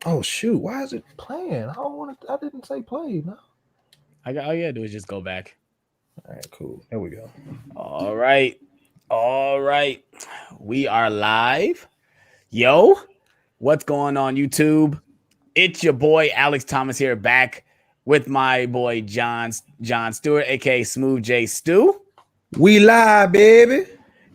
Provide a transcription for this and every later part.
Oh shoot! Why is it playing? I don't want to. I didn't say play. No. All you gotta do is just go back. All right, cool. There we go. All right. All right. We are live. Yo, what's going on, YouTube? It's your boy Alex Thomas here, back with my boy John Stewart, aka Smooth J Stew. We live, baby.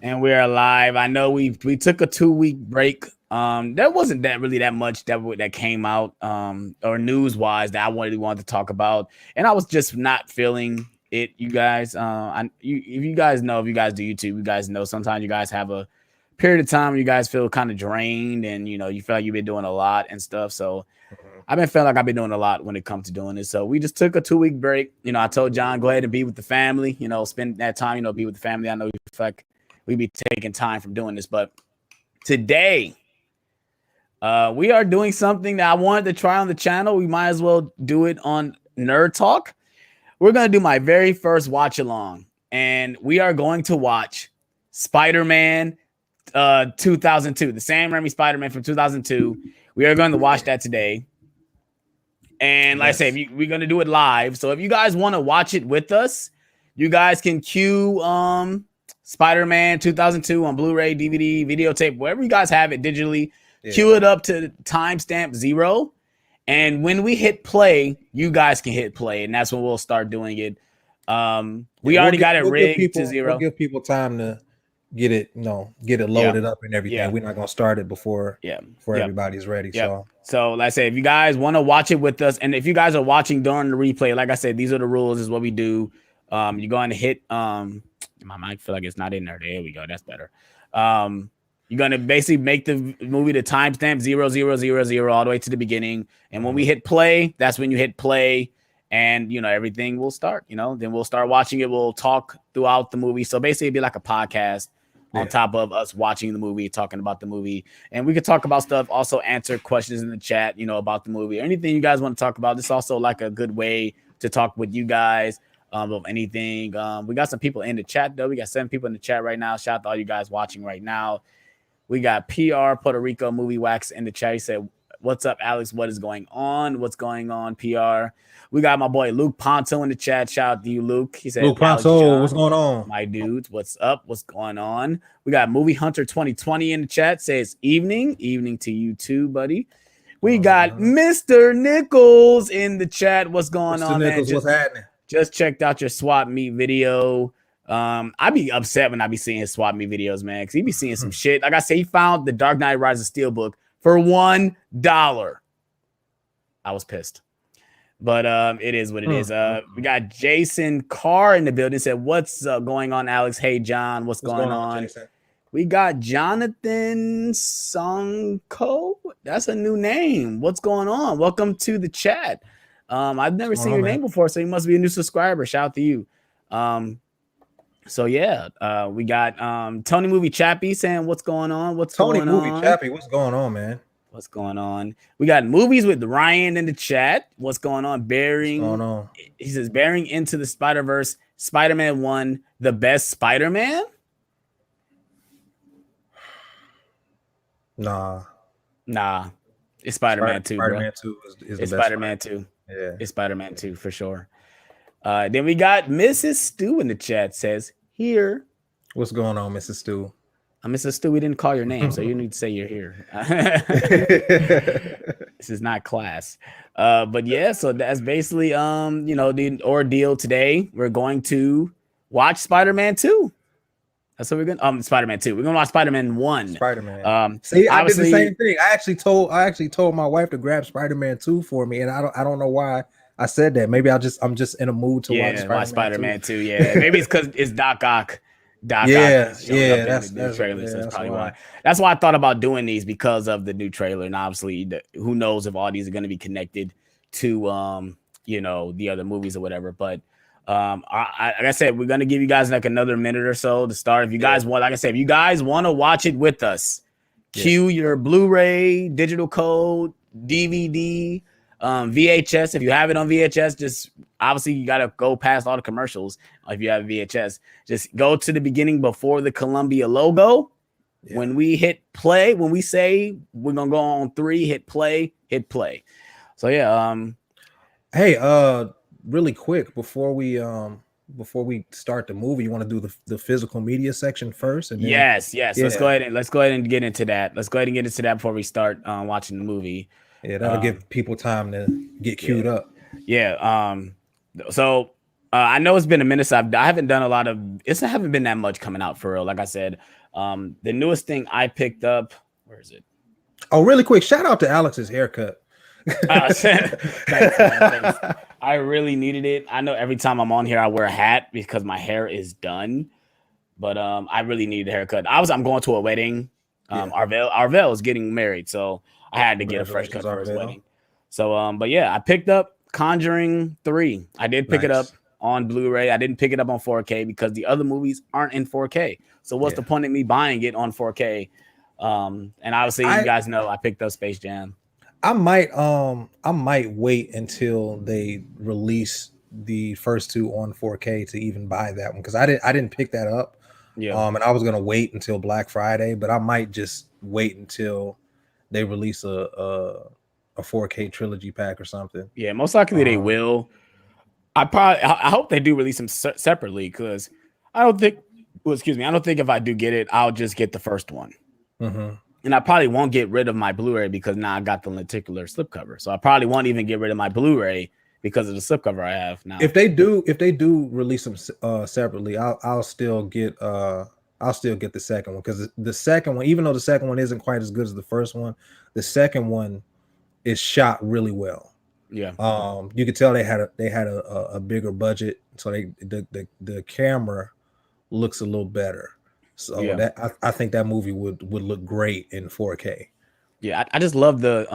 And we are live. I know we took a 2-week break. There wasn't that really that much that came out or news wise that I wanted to talk about, and I was just not feeling it. You guys, if you guys know, if you guys do YouTube, you guys know sometimes you guys have a period of time where you guys feel kind of drained, and you feel like you've been doing a lot and stuff. So I've been feeling like I've been doing a lot when it comes to doing this. So we just took a 2-week break. I told John go ahead and be with the family. Spend that time. Be with the family. I know you feel like we be taking time from doing this, but today we are doing something that I wanted to try on the channel. We might as well do it on Nerd Talk. We're going to do my very first watch along, and we are going to watch Spider-Man 2002, the Sam Raimi Spider-Man from 2002. We are going to watch that today. And like I said, we're going to do it live. So if you guys want to watch it with us, you guys can cue Spider-Man 2002 on Blu-ray, DVD, videotape, wherever you guys have it digitally. Yeah. Cue it up to timestamp 0. And when we hit play, you guys can hit play. And that's when we'll start doing it. We already got it rigged to 0. We'll give people time to get it loaded up and everything. Yeah. We're not going to start it before everybody's ready. So like I said, if you guys want to watch it with us, and if you guys are watching during the replay, like I said, these are the rules. This is what we do. You're going to hit my mic feel like it's not in there. There we go. That's better. You're going to basically make the movie to timestamp 0000 all the way to the beginning. And when we hit play, that's when you hit play, and everything will start. Then we'll start watching it. We'll talk throughout the movie. So basically it'd be like a podcast on top of us watching the movie, talking about the movie. And we could talk about stuff, also answer questions in the chat, about the movie or anything you guys want to talk about. This is also like a good way to talk with you guys of anything. We got some people in the chat though. We got 7 people in the chat right now. Shout out to all you guys watching right now. We got PR Puerto Rico Movie Wax in the chat. He said, "What's up, Alex? What is going on? What's going on, PR?" We got my boy Luke Ponto in the chat. Shout out to you, Luke. He said, "Luke Ponto, what's going on, my dudes? What's up? What's going on?" We got Movie Hunter 2020 in the chat. Says, "Evening to you too, buddy." We got Mr. Nichols in the chat. What's going on, Nichols, man? What's happening? Just checked out your swap meet video. I be upset when I be seeing his swap meet videos, man, because he be seeing some shit. Like I said, he found the Dark Knight Rises Steelbook for $1. I was pissed, but it is what it is. We got Jason Carr in the building. Said, "What's going on, Alex? Hey, John, what's going on?" We got Jonathan Sonko. That's a new name. What's going on? Welcome to the chat. I've never seen your name before, so you must be a new subscriber. Shout out to you. So yeah, we got Tony Movie Chappie saying, "What's going on? Tony Movie Chappie, what's going on, man? What's going on?" We got Movies with Ryan in the chat. What's going on? Bearing. What's going on? He says, "Bearing into the Spider-Verse, Spider-Man 1, the best Spider-Man." Nah. It's Spider-Man 2. Spider-Man 2 is Spider-Man 2. Yeah, it's Spider-Man 2 for sure. Then we got Mrs. Stu in the chat. Says, "Here." What's going on, Mrs. Stu? Mrs. Stu, we didn't call your name, so you need to say you're here. This is not class. But yeah, so that's basically the ordeal today. We're going to watch Spider-Man 2. That's what we're gonna Spider-Man 2. We're gonna watch Spider-Man 1. Spider-Man. See, I did the same thing. I actually told my wife to grab Spider-Man 2 for me, and I don't know why I said that. Maybe I'm just in a mood to watch Spider-Man 2. Yeah, maybe it's because it's Doc Ock. That's trailer. So that's probably why. That's why I thought about doing these, because of the new trailer, and obviously, who knows if all these are going to be connected to the other movies or whatever. But like I said, we're going to give you guys like another minute or so to start. If you guys want, like I said, if you guys want to watch it with us, cue your Blu-ray, digital code, DVD, VHS. If you have it on VHS, just obviously you got to go past all the commercials. If you have VHS, just go to the beginning before the Columbia logo Yeah. When we hit play, when we say we're gonna go on 3, hit play. So yeah, hey, really quick before we start the movie, you want to do the physical media section first, and then yes. Let's go ahead and get into that. Let's go ahead and get into that before we start watching the movie. Yeah, that'll give people time to get queued up. Yeah. So I know it's been a minute. So I haven't done a lot of. It haven't been that much coming out for real. Like I said, the newest thing I picked up. Where is it? Oh, really quick! Shout out to Alex's haircut. Thanks, thanks. I really needed it. I know every time I'm on here, I wear a hat because my hair is done. But I really needed a haircut. I'm going to a wedding. Arvell is getting married, so I had to get a fresh cut for his wedding. So but yeah, I picked up Conjuring 3. I did pick it up on Blu-ray. I didn't pick it up on 4K because the other movies aren't in 4K. So what's the point of me buying it on 4K? And obviously you guys know I picked up Space Jam. I might wait until they release the first 2 on 4K to even buy that one, because I didn't pick that up. Yeah. And I was gonna wait until Black Friday, but I might just wait until they release a 4K trilogy pack or something. Yeah, most likely they will. I hope they do release them separately, because I don't think if I do get it, I'll just get the first one. Mm-hmm. And I probably won't get rid of my Blu-ray because now I got the lenticular slipcover. So I probably won't even get rid of my Blu-ray because of the slipcover I have now. If they do release them separately, I'll still get the second one, because the second one, even though the second one isn't quite as good as the first one, the second one is shot really well. Yeah. You could tell they had a bigger budget, so the camera looks a little better. So that I think that movie would look great in 4K. Yeah, I just love the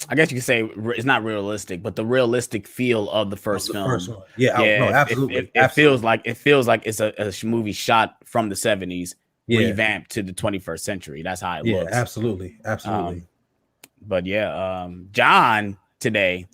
I guess you could say it's not realistic, but the realistic feel of the first film. First one. Yeah, no, absolutely. It feels like it's a movie shot from the 70s, revamped to the 21st century. That's how it looks. Yeah, absolutely. But yeah, John today,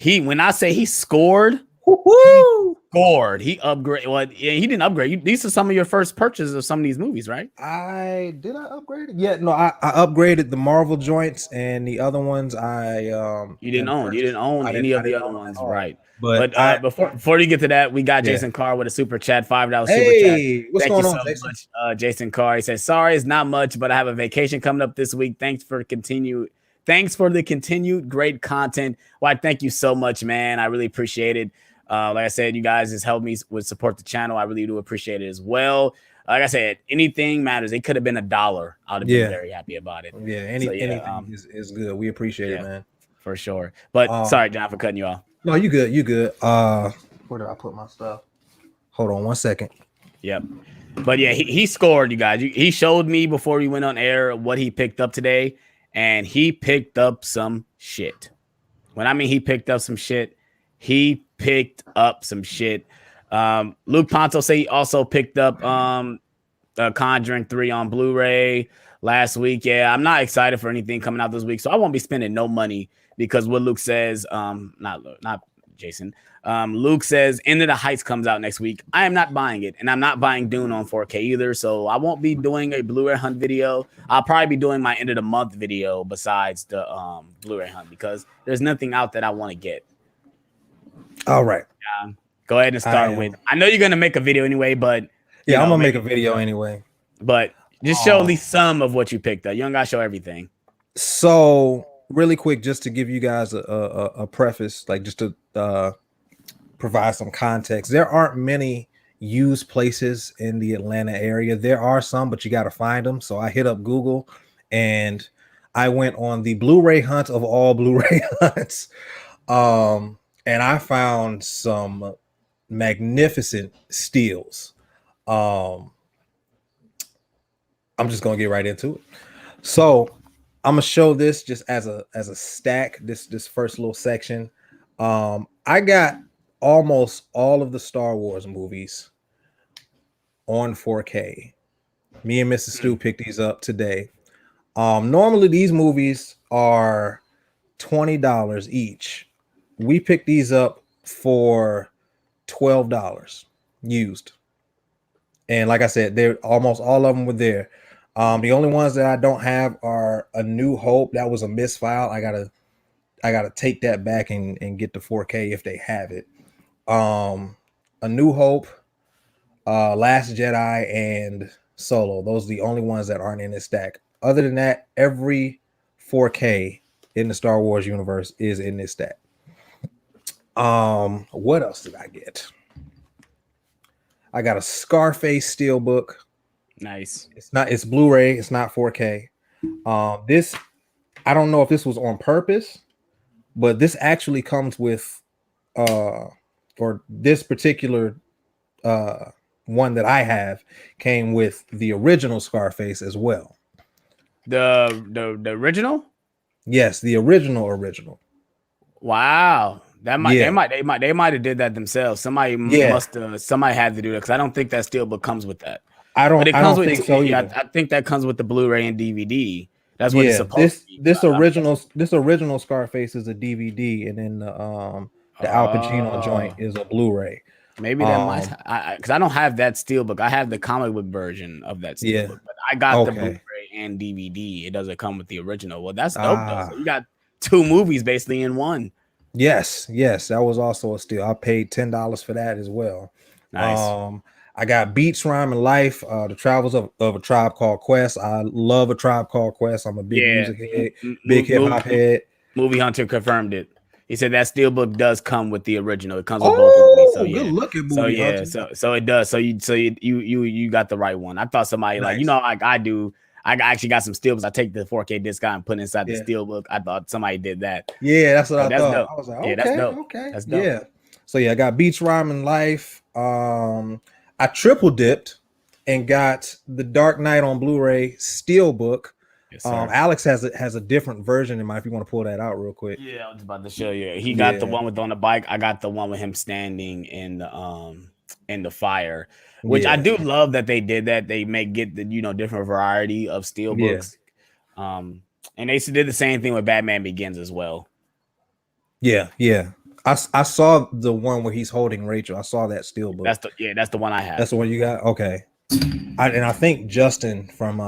when I say he scored. He upgraded. Well, he didn't upgrade. These are some of your first purchases of some of these movies, right? I upgrade it? Yeah, no, I upgraded the Marvel joints, and the other ones you didn't own any of the other ones, right? But before you get to that, we got Jason Carr with a super chat, $5 super chat. Hey, what's going on, Jason? Much, Jason Carr. He says, "Sorry, it's not much, but I have a vacation coming up this week. Thanks for the continued great content." Why? Thank you so much, man. I really appreciate it. Like I said, you guys has helped me with support the channel. I really do appreciate it as well. Like I said, anything matters. It could have been $1. I would have been very happy about it. Yeah, anything is good. We appreciate it, man. For sure. But sorry, John, for cutting you off. No, you good. You good. Where did I put my stuff? Hold on 1 second. Yep. But yeah, he scored, you guys. He showed me before we went on air what he picked up today, and he picked up some shit. When I mean he picked up some shit, he picked up some shit. Luke Ponto say he also picked up Conjuring 3 on Blu-ray last week. Yeah, I'm not excited for anything coming out this week, so I won't be spending no money, because what Luke says, not Jason. Luke says End of the Heights comes out next week. I am not buying it, and I'm not buying Dune on 4K either, so I won't be doing a Blu-ray hunt video. I'll probably be doing my end of the month video besides the Blu-ray hunt, because there's nothing out that I want to get. All right. Go ahead and start with. I know you're gonna make a video anyway, but I'm gonna make a video anyway. But just show at least some of what you picked up. You don't gotta show everything. So really quick, just to give you guys a preface, like just to provide some context. There aren't many used places in the Atlanta area. There are some, but you got to find them. So I hit up Google, and I went on the Blu-ray hunt of all Blu-ray hunts. And I found some magnificent steals. I'm just gonna get right into it. So I'm gonna show this just as a stack. This first little section. I got almost all of the Star Wars movies on 4K. Me and Mrs. Stu picked these up today. Normally these movies are $20 each. We picked these up for $12 used. And like I said, they're almost all of them were there. The only ones that I don't have are A New Hope. That was a misfile. I gotta take that back and get the 4K if they have it. A New Hope, Last Jedi, and Solo. Those are the only ones that aren't in this stack. Other than that, every 4K in the Star Wars universe is in this stack. What else did I get? I got a Scarface Steelbook. Nice. It's Blu-ray, it's not 4K. This, I don't know if this was on purpose, but this actually comes with or this particular one that I have came with the original Scarface as well. The original? Yes, the original. Wow. They might have did that themselves. Somebody had to do that because I don't think that steelbook comes with that. I don't think so. Yeah, I think that comes with the Blu-ray and DVD. That's what it's supposed to be. This original Scarface is a DVD, and then the Al Pacino joint is a Blu-ray. Maybe that might, because I don't have that steelbook. I have the comic book version of that steelbook, but I got the Blu-ray and DVD. It doesn't come with the original. Well, that's dope though. So you got two movies basically in one. Yes, that was also a steal. I paid $10 for that as well. Nice. I got Beats, Rhyme, and Life, The Travels of a Tribe Called Quest. I love A Tribe Called Quest. I'm a big music head, big hip hop head. Movie Hunter confirmed it. He said that steelbook does come with the original. It comes with both movies. So yeah, good looking movie. So it does. So you got the right one. I thought somebody like I do. I actually got some steelbooks. I take the 4K disc out and put it inside the steelbook. I thought somebody did that. Yeah, that's what I thought. Dope. I was like, that's dope. Okay, that's dope. Yeah. So yeah, I got Beats, Rhyme, and Life. I triple dipped and got the Dark Knight on Blu-ray steelbook. Yes, sir. Alex has a different version in mind. If you want to pull that out real quick. Yeah, I was about to show you. He got the one with on the bike. I got the one with him standing in the fire, which I do love that they did that. They get the different variety of steelbooks. And they did the same thing with Batman Begins as well. Yeah. I saw the one where he's holding Rachel. I saw that steelbook. That's the one I have. That's the one you got. Okay. I think Justin from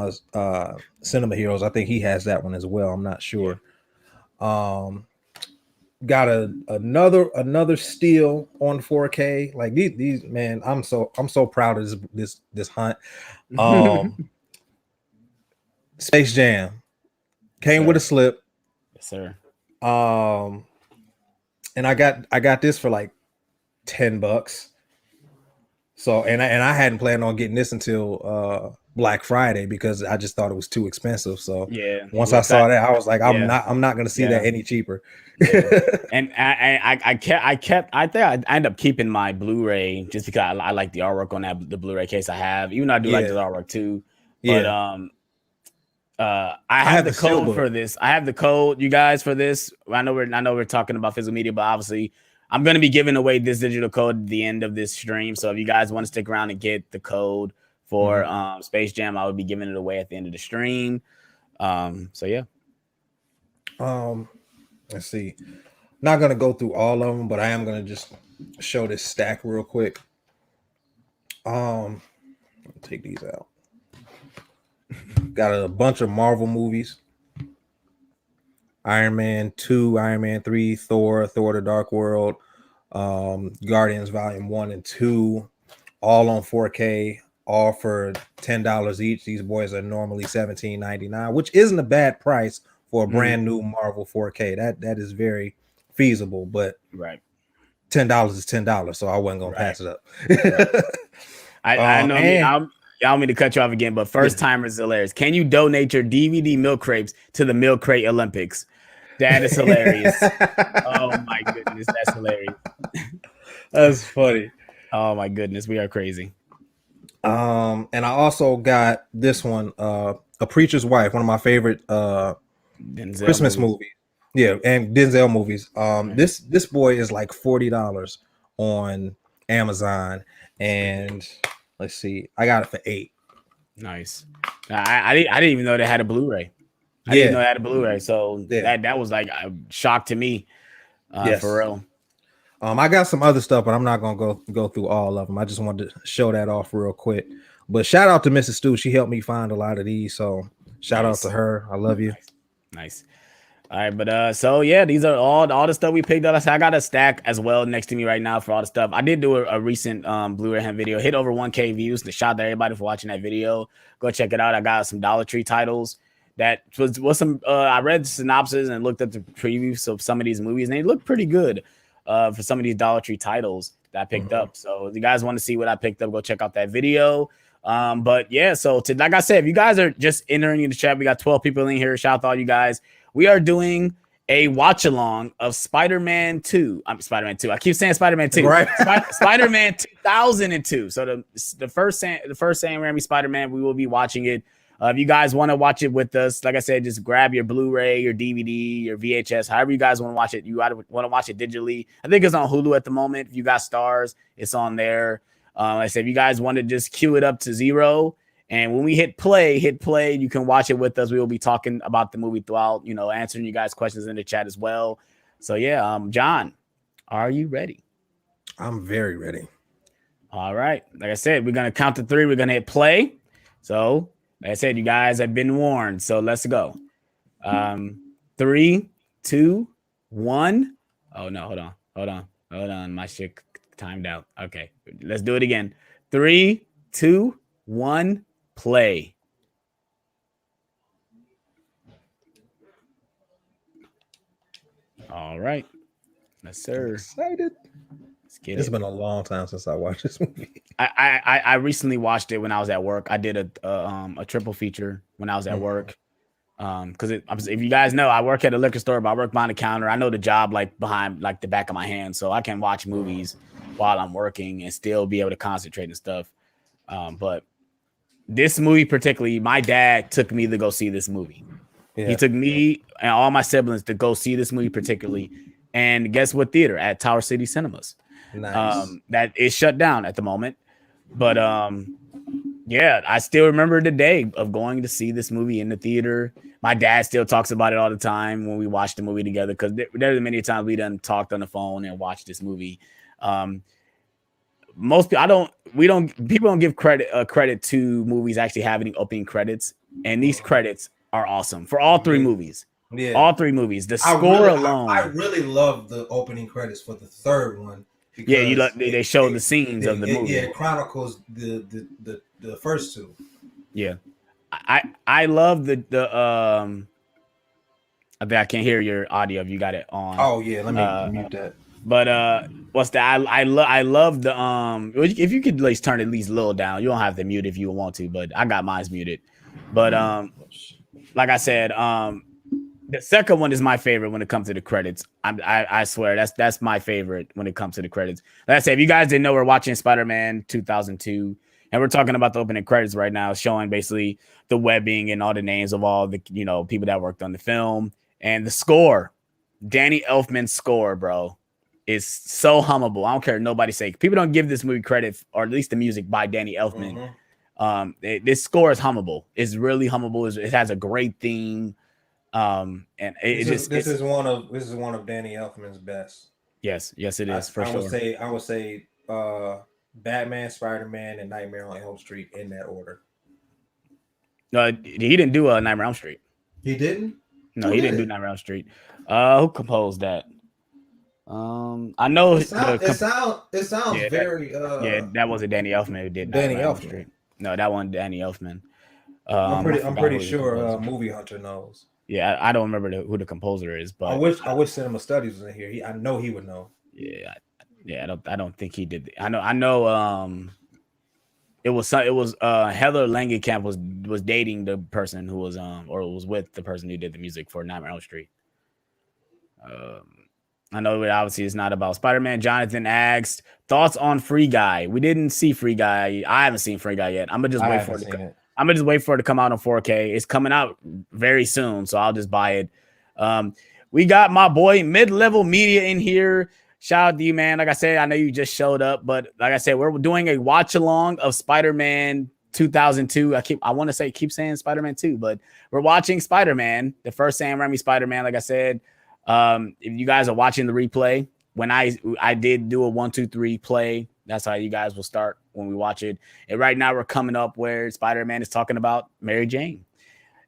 Cinema Heroes, I think he has that one as well. I'm not sure. Got another steal on 4K. Like these man, I'm so proud of this hunt. Space Jam came with a slip. Yes, sir. And I got this for like $10. So and I hadn't planned on getting this until Black Friday because I just thought it was too expensive. So once I saw that, I was like, I'm not gonna see that any cheaper. And I ended up keeping my Blu-ray just because I like the artwork on the Blu-ray case I have. Even though I do like the artwork too. But I have the code for this. I have the code, you guys, for this. I know we're talking about physical media, but obviously I'm going to be giving away this digital code at the end of this stream. So if you guys want to stick around and get the code for Space Jam, I would be giving it away at the end of the stream. So yeah. Let's see. Not going to go through all of them, but I am going to just show this stack real quick. Take these out. Got a bunch of Marvel movies. Iron Man 2, Iron Man 3, Thor the Dark World, Guardians Volume 1 and 2, all on 4K, all for $10 each. These boys are normally $17.99, which isn't a bad price for a brand new Marvel 4K. That is very feasible, but right. $10 is $10, so I wasn't gonna pass it up. I know. I don't mean to cut you off again, but first timers is hilarious. Can you donate your DVD milk crepes to the Milk Crate Olympics? That is hilarious. Oh my goodness, that's hilarious. That's funny. Oh my goodness, we are crazy. And I also got this one, A Preacher's Wife, one of my favorite Christmas movies. Yeah, and Denzel movies. This boy is like $40 on Amazon, and let's see, I got it for $8. Nice. I didn't even know they had a Blu-ray. I didn't know they had a Blu-ray, so that was like a shock to me. For real. I got some other stuff, but I'm not gonna go through all of them. I just wanted to show that off real quick. But shout out to Mrs. Stu. She helped me find a lot of these. So shout out to her. I love you. Nice. All right, but so yeah, these are all the stuff we picked up. I got a stack as well next to me right now for all the stuff. I did do a recent Blu-ray Hand video, hit over 1K views. The shout out to everybody for watching that video. Go check it out. I got some Dollar Tree titles that was some. I read the synopsis and looked at the previews of some of these movies, and they look pretty good for some of these Dollar Tree titles that I picked up. So if you guys want to see what I picked up, go check out that video. But yeah, so like I said, if you guys are just entering in the chat, we got 12 people in here. Shout out to all you guys. We are doing a watch along of Spider-Man 2. I'm Spider-Man 2. I keep saying Spider-Man 2. Right. Spider-Man 2002. So the first Sam Raimi Spider-Man, we will be watching it. If you guys want to watch it with us, like I said, just grab your Blu-ray, your DVD, your VHS, however you guys want to watch it. You want to watch it digitally. I think it's on Hulu at the moment. If you got Stars, it's on there. Like I said, if you guys want to just cue it up to 0, and when we hit play, you can watch it with us. We will be talking about the movie throughout, answering you guys questions in the chat as well. So yeah, John, are you ready? I'm very ready. All right. Like I said, we're going to count to 3. We're going to hit play. So like I said, you guys have been warned. So let's go. 3, 2, 1. Oh no, hold on. My shit timed out. Okay. Let's do it again. 3, 2, 1. Play. All right. Yes, sir. Excited. Let's get It's been a long time since I watched this movie. I recently watched it when I was at work. I did a triple feature when I was at work. Because if you guys know, I work at a liquor store, but I work behind the counter. I know the job like behind like the back of my hand, so I can watch movies while I'm working and still be able to concentrate and stuff. But this movie particularly, my dad took me to go see this movie. Yeah. He took me and all my siblings to go see this movie particularly. And guess what theater? At Tower City Cinemas. Nice. That is shut down at the moment. But yeah, I still remember the day of going to see this movie in the theater. My dad still talks about it all the time when we watch the movie together, because there's many times we done talked on the phone and watched this movie. Most people people don't give credit to movies actually having opening credits, and these credits are awesome for all 3 movies. Yeah, all 3 movies. The score alone. I really love the opening credits for the 3rd one. Yeah, they show the scenes of the movie. Yeah, it chronicles the first 2. Yeah, I love the I think I can't hear your audio if you got it on. Oh yeah, let me mute that. But what's that? I love the if you could at least turn it at least a little down. You don't have to mute if you want to, but I got mine muted. But like I said, the second one is my favorite when it comes to the credits. I swear that's my favorite when it comes to the credits. Like I said, if you guys didn't know, we're watching Spider-Man 2002, and we're talking about the opening credits right now, showing basically the webbing and all the names of all the people that worked on the film, and the score. Danny Elfman's score, bro, is so hummable. I don't care what nobody say. People don't give this movie credit, or at least the music by Danny Elfman. This score is hummable. It's really hummable. It has a great theme. And this is one of Danny Elfman's best. Yes, it is. I would say Batman, Spider-Man, and Nightmare on Elm Street in that order. No, he didn't do a Nightmare on Elm Street. He didn't. No, he didn't do Nightmare on Elm Street. Who composed that? I know it sounds very. That wasn't Danny Elfman who did Danny Elfman. Street. No, that wasn't Danny Elfman. I'm pretty sure Movie Hunter knows. Yeah, I don't remember who the composer is, but I wish Cinema Studies was in here. I know he would know. Yeah, I don't think he did. I know. It was Heather Langenkamp was dating the person who was or was with the person who did the music for Nightmare on Elm Street. I know that obviously it's not about Spider-Man. Jonathan asked thoughts on Free Guy. We didn't see Free Guy. I haven't seen Free Guy yet. I'm gonna just wait for it. I'm gonna just wait for it to come out on 4K. It's coming out very soon, so I'll just buy it. We got my boy Mid-Level Media in here. Shout out to you, man. Like I said, I know you just showed up, but like I said, we're doing a watch along of Spider-Man 2002. I want to keep saying Spider-Man 2, but we're watching Spider-Man, the first Sam Raimi Spider-Man. Like I said, if you guys are watching the replay, when I did do a 1, 2, 3 play, that's how you guys will start when we watch it. And right now we're coming up where Spider-Man is talking about Mary Jane.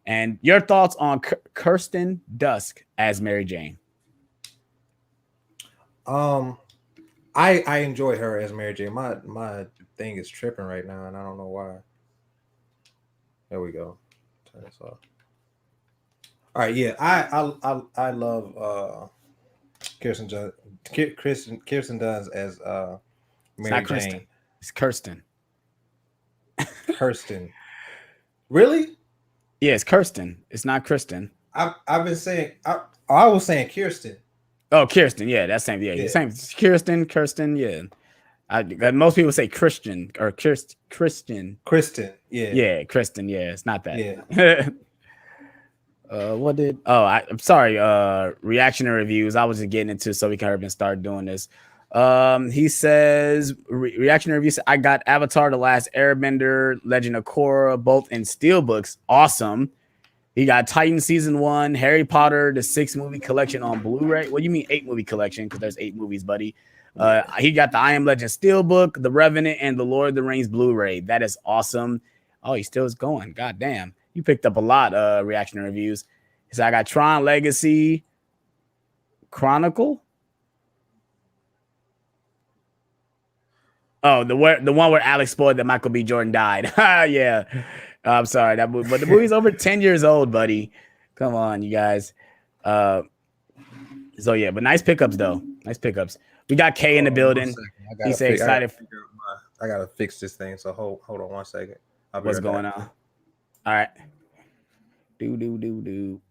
And your thoughts on Kirsten Dunst as Mary Jane? I enjoy her as Mary Jane. My thing is tripping right now, and I don't know why. There we go. Turn this off. All right, yeah, I love Kirsten Dunst as Mary Jane. It's Kirsten. Kirsten. Really? Yeah, it's Kirsten. It's not Kristen. I've been saying I was saying Kirsten. Oh, Kirsten. Yeah, that's same. Yeah, same. Kirsten. Yeah. Most people say Christian or Christian. Kristen. Yeah. Yeah, Kristen. Yeah, it's not that. Yeah. I'm sorry. Reaction and reviews. I was just getting into so we can hurry and start doing this. He says reaction reviews. I got Avatar: The Last Airbender, Legend of Korra, both in steelbooks. Awesome. He got Titan season 1, Harry Potter, the 6-movie collection on Blu-ray. What do you mean 8-movie collection? Because there's 8 movies, buddy. He got the I Am Legend steelbook, The Revenant, and the Lord of the Rings Blu-ray. That is awesome. Oh, he still is going. God damn. You picked up a lot of reaction and reviews. So I got Tron Legacy Chronicle. Oh, the one where Alex spoiled that Michael B. Jordan died. Yeah. I'm sorry, that movie, but the movie's over 10 years old, buddy. Come on, you guys. So yeah, but nice pickups though. Nice pickups. We got Kay in the building. He said excited. I gotta fix this thing. So hold on 1 second. What's going on? All right. Do.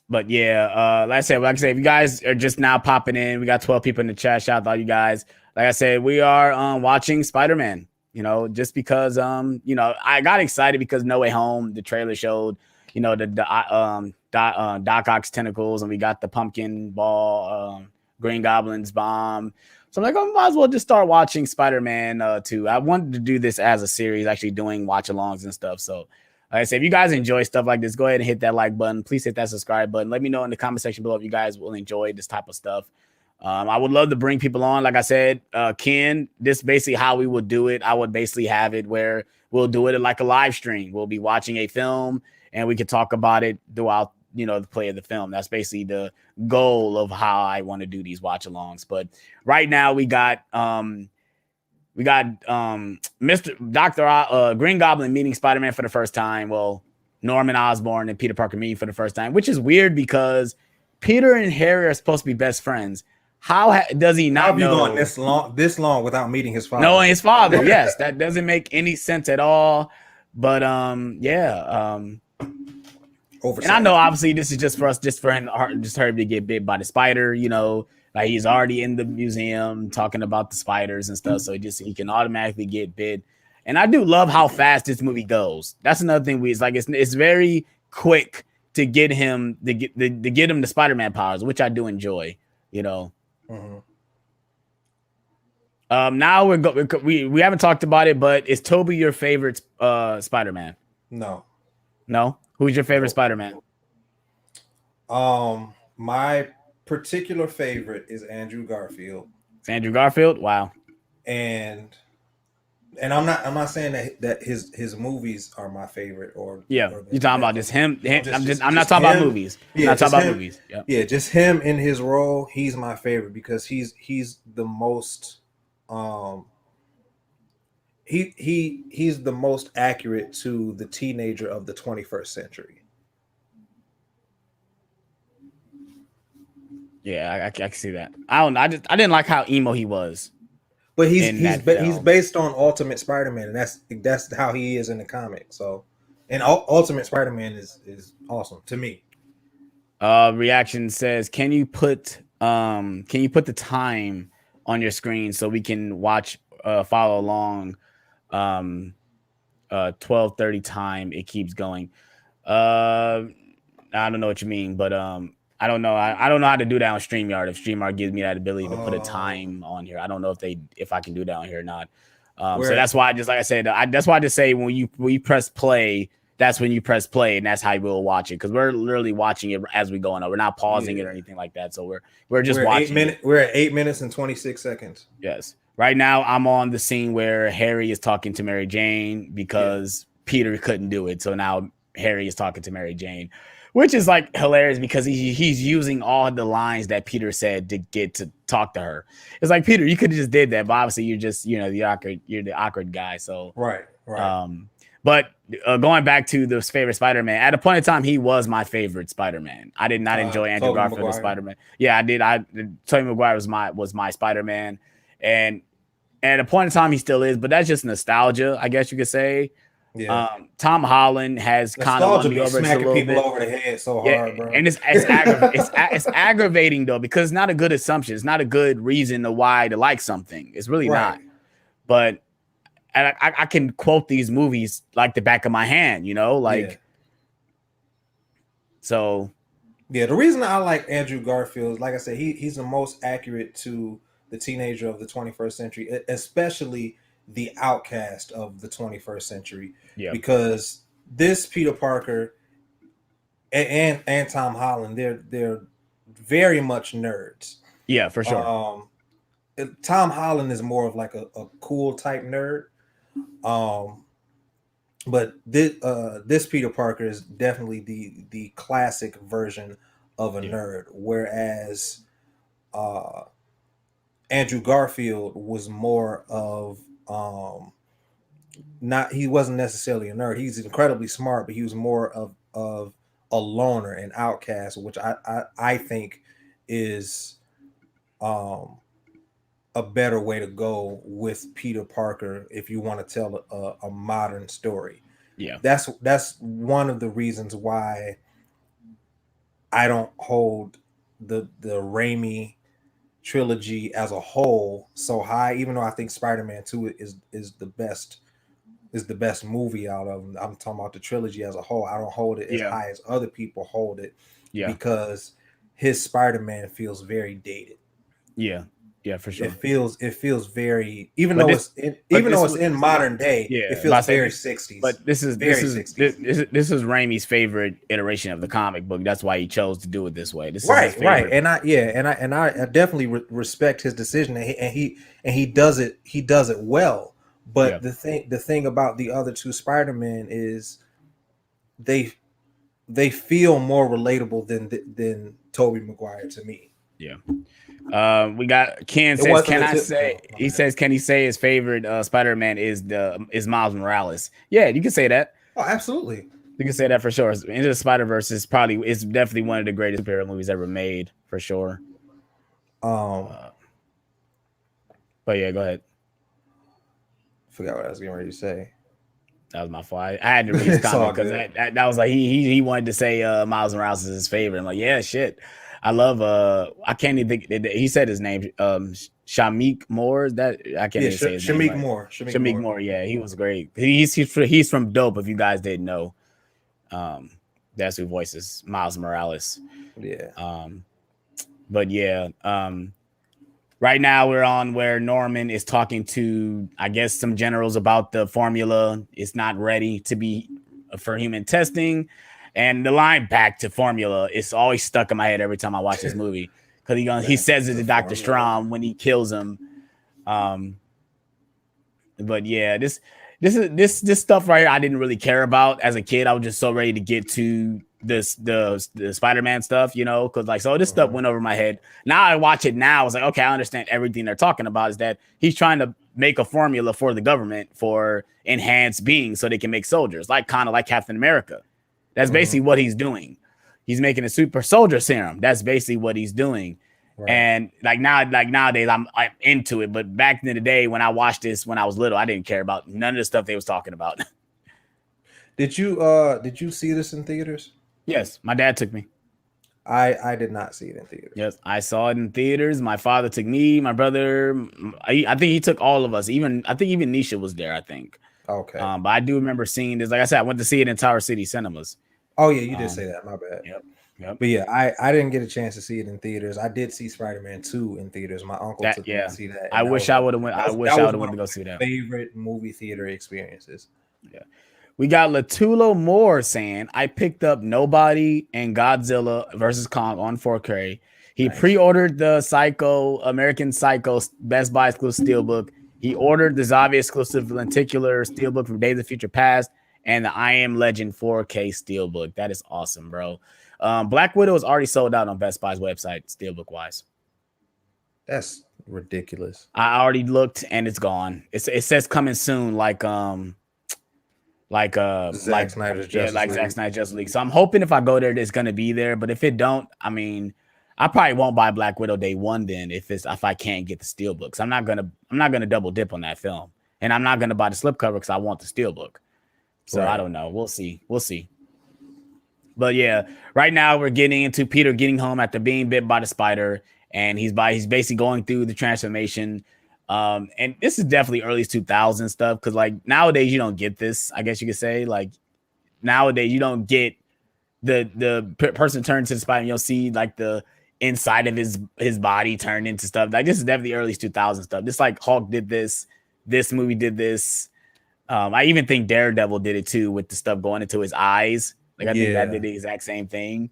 But yeah, like I said, if you guys are just now popping in, we got 12 people in the chat. Shout out to all you guys. Like I said, we are watching Spider-Man. You know, just because I got excited because No Way Home, the trailer showed, the Doc Ock's tentacles, and we got the pumpkin ball, Green Goblin's bomb. So I'm like, I might as well just start watching Spider-Man 2. I wanted to do this as a series, actually doing watch-alongs and stuff. So like I said, if you guys enjoy stuff like this, go ahead and hit that like button. Please hit that subscribe button. Let me know in the comment section below if you guys will enjoy this type of stuff. I would love to bring people on. Like I said, Ken, this is basically how we would do it. I would basically have it where we'll do it like a live stream. We'll be watching a film and we could talk about it throughout, the play of the film. That's basically the goal of how I want to do these watch alongs. But right now we got Mr. Dr. Green Goblin meeting Spider-Man for the first time. Well, Norman Osborn and Peter Parker meeting for the first time, which is weird because Peter and Harry are supposed to be best friends. How does he not know? How have you gone this long without meeting his father? Knowing his father, yes, that doesn't make any sense at all. But and I know obviously this is just for him to get bit by the spider. Like he's already in the museum talking about the spiders and stuff, so he can automatically get bit. And I do love how fast this movie goes. That's another thing. It's very quick to get him to get him the Spider-Man powers, which I do enjoy. Now we haven't talked about it, but is Toby your favorite Spider-Man? No. Who's your favorite Spider-Man? My particular favorite is Andrew Garfield. It's Andrew Garfield? Wow. And I'm not saying that his movies are my favorite you're talking about just him. I'm not talking about movies. Yeah, I'm not talking about movies. Yep. Yeah, just him in his role. He's my favorite because he's the most he's the most accurate to the teenager of the 21st century. Yeah, I can see that. I didn't like how emo he was. But he's based on Ultimate Spider-Man, and that's how he is in the comic. So, and Ultimate Spider-Man is awesome to me. Reaction says, can you put the time on your screen so we can follow along? 12:30 time. It keeps going. I don't know what you mean, but I don't know. I don't know how to do that on StreamYard. If StreamYard gives me that ability to put a time on here, I don't know if I can do that on here or not. So that's why that's why I just say when you press play, that's when you press play, and that's how we'll watch it because we're literally watching it as we go on. We're not pausing it or anything like that. So we're just watching. We're at 8 minutes and 26 seconds. Yes. Right now, I'm on the scene where Harry is talking to Mary Jane because Peter couldn't do it. So now Harry is talking to Mary Jane, which is like hilarious because he's using all the lines that Peter said to get to talk to her. It's like, Peter, you could have just did that, but obviously you're just, you know, you're the awkward guy. So Right. But going back to the favorite Spider-Man, at a point in time, he was my favorite Spider-Man. I did not enjoy Andrew Garfield as Spider-Man. Yeah, I did. Tobey Maguire was my Spider-Man, and at a point in time, he still is. But that's just nostalgia, I guess you could say. Yeah. Tom Holland has kind of won me over smacking people over the head so hard, bro. And it's aggravating though, because it's not a good assumption. It's not a good reason to why to like something. It's really not. But I can quote these movies like the back of my hand, you know, like so. Yeah, the reason I like Andrew Garfield, like I said, he's the most accurate to the teenager of the 21st century, especially the outcast of the 21st century. Yeah, because this Peter Parker and Tom Holland, they're very much nerds. Yeah, for sure. Tom Holland is more of like a cool type nerd. But this Peter Parker is definitely the classic version of a nerd, whereas Andrew Garfield was more of he wasn't necessarily a nerd. He's incredibly smart, but he was more of a loner, an outcast, which I think is a better way to go with Peter Parker if you want to tell a modern story. Yeah, that's one of the reasons why I don't hold the Raimi trilogy as a whole so high, even though I think Spider-Man 2 is the best movie out of them. I'm talking about the trilogy as a whole. I don't hold it as high as other people hold it, because his Spider-Man feels very dated. Yeah, for sure. It feels very, even though it's in modern day, it feels very 60s. But this is 60s. This is Raimi's favorite iteration of the comic book. That's why he chose to do it this way. This right. is And I definitely respect his decision, and he does it well. But the thing about the other two Spider-Man is they feel more relatable than Tobey Maguire to me. Yeah. We got Ken says, can he say his favorite Spider-Man is Miles Morales? Yeah, you can say that. Oh, absolutely. You can say that for sure. Into the Spider-Verse is definitely one of the greatest superhero movies ever made, for sure. But yeah, go ahead. Forgot what I was getting ready to say. That was my fault. I had to read his comment because that was like he wanted to say Miles Morales is his favorite. I'm like, yeah, shit. I love I can't even think. He said his name, Shamik Moore. That I can't even say his name. Shamik Moore. Yeah, he was great. He's from Dope. If you guys didn't know, that's who voices Miles Morales. Yeah. But yeah. Right now we're on where Norman is talking to, I guess, some generals about the formula. It's not ready to be for human testing. And the line "back to formula" is always stuck in my head every time I watch this movie, because he says it to Dr. Strom when he kills him. But yeah, this stuff right here I didn't really care about as a kid. I was just so ready to get to the Spider-Man stuff, you know, because this stuff went over my head. Now I watch it now. I was like, okay, I understand everything they're talking about is that he's trying to make a formula for the government for enhanced beings so they can make soldiers, kind of like Captain America. That's basically what he's doing. He's making a super soldier serum. That's basically what he's doing. Right. And nowadays I'm into it. But back in the day when I watched this when I was little, I didn't care about none of the stuff they was talking about. Did you see this in theaters? Yes, my dad took me. I did not see it in theaters. Yes, I saw it in theaters. My father took me, my brother. I think he took all of us. I think even Nisha was there, I think. Okay. But I do remember seeing this. Like I said, I went to see it in Tower City Cinemas. Oh yeah, you did say that. My bad. Yep. But yeah, I didn't get a chance to see it in theaters. I did see Spider-Man 2 in theaters. My uncle took me to see that. I wish I would have went. I wish I would have went to go see that. Favorite movie theater experiences. Yeah. We got Latulo Moore saying, I picked up Nobody and Godzilla versus Kong on 4K He pre-ordered the American Psycho Best Buy exclusive steelbook. He ordered the Zombie exclusive lenticular steelbook from Days of Future Past and the I Am Legend 4K steelbook. That is awesome, bro. Black Widow is already sold out on Best Buy's website, steelbook wise. That's ridiculous. I already looked and it's gone. It says coming soon, like Zack Snyder's Justice League. So I'm hoping if I go there, it's gonna be there. But if it don't, I mean, I probably won't buy Black Widow day one then if I can't get the steelbook. I'm not gonna double dip on that film, and I'm not gonna buy the slipcover because I want the steelbook. So right. I don't know. We'll see. But yeah, right now we're getting into Peter getting home after being bit by the spider, and he's basically going through the transformation. And this is definitely early 2000s stuff because like nowadays you don't get this. I guess you could say like nowadays you don't get the person turned to the spider and you'll see like the inside of his body turned into stuff. Like this is definitely early 2000s stuff. This like Hulk did this movie did this. I even think Daredevil did it too with the stuff going into his eyes. Like I think that did the exact same thing.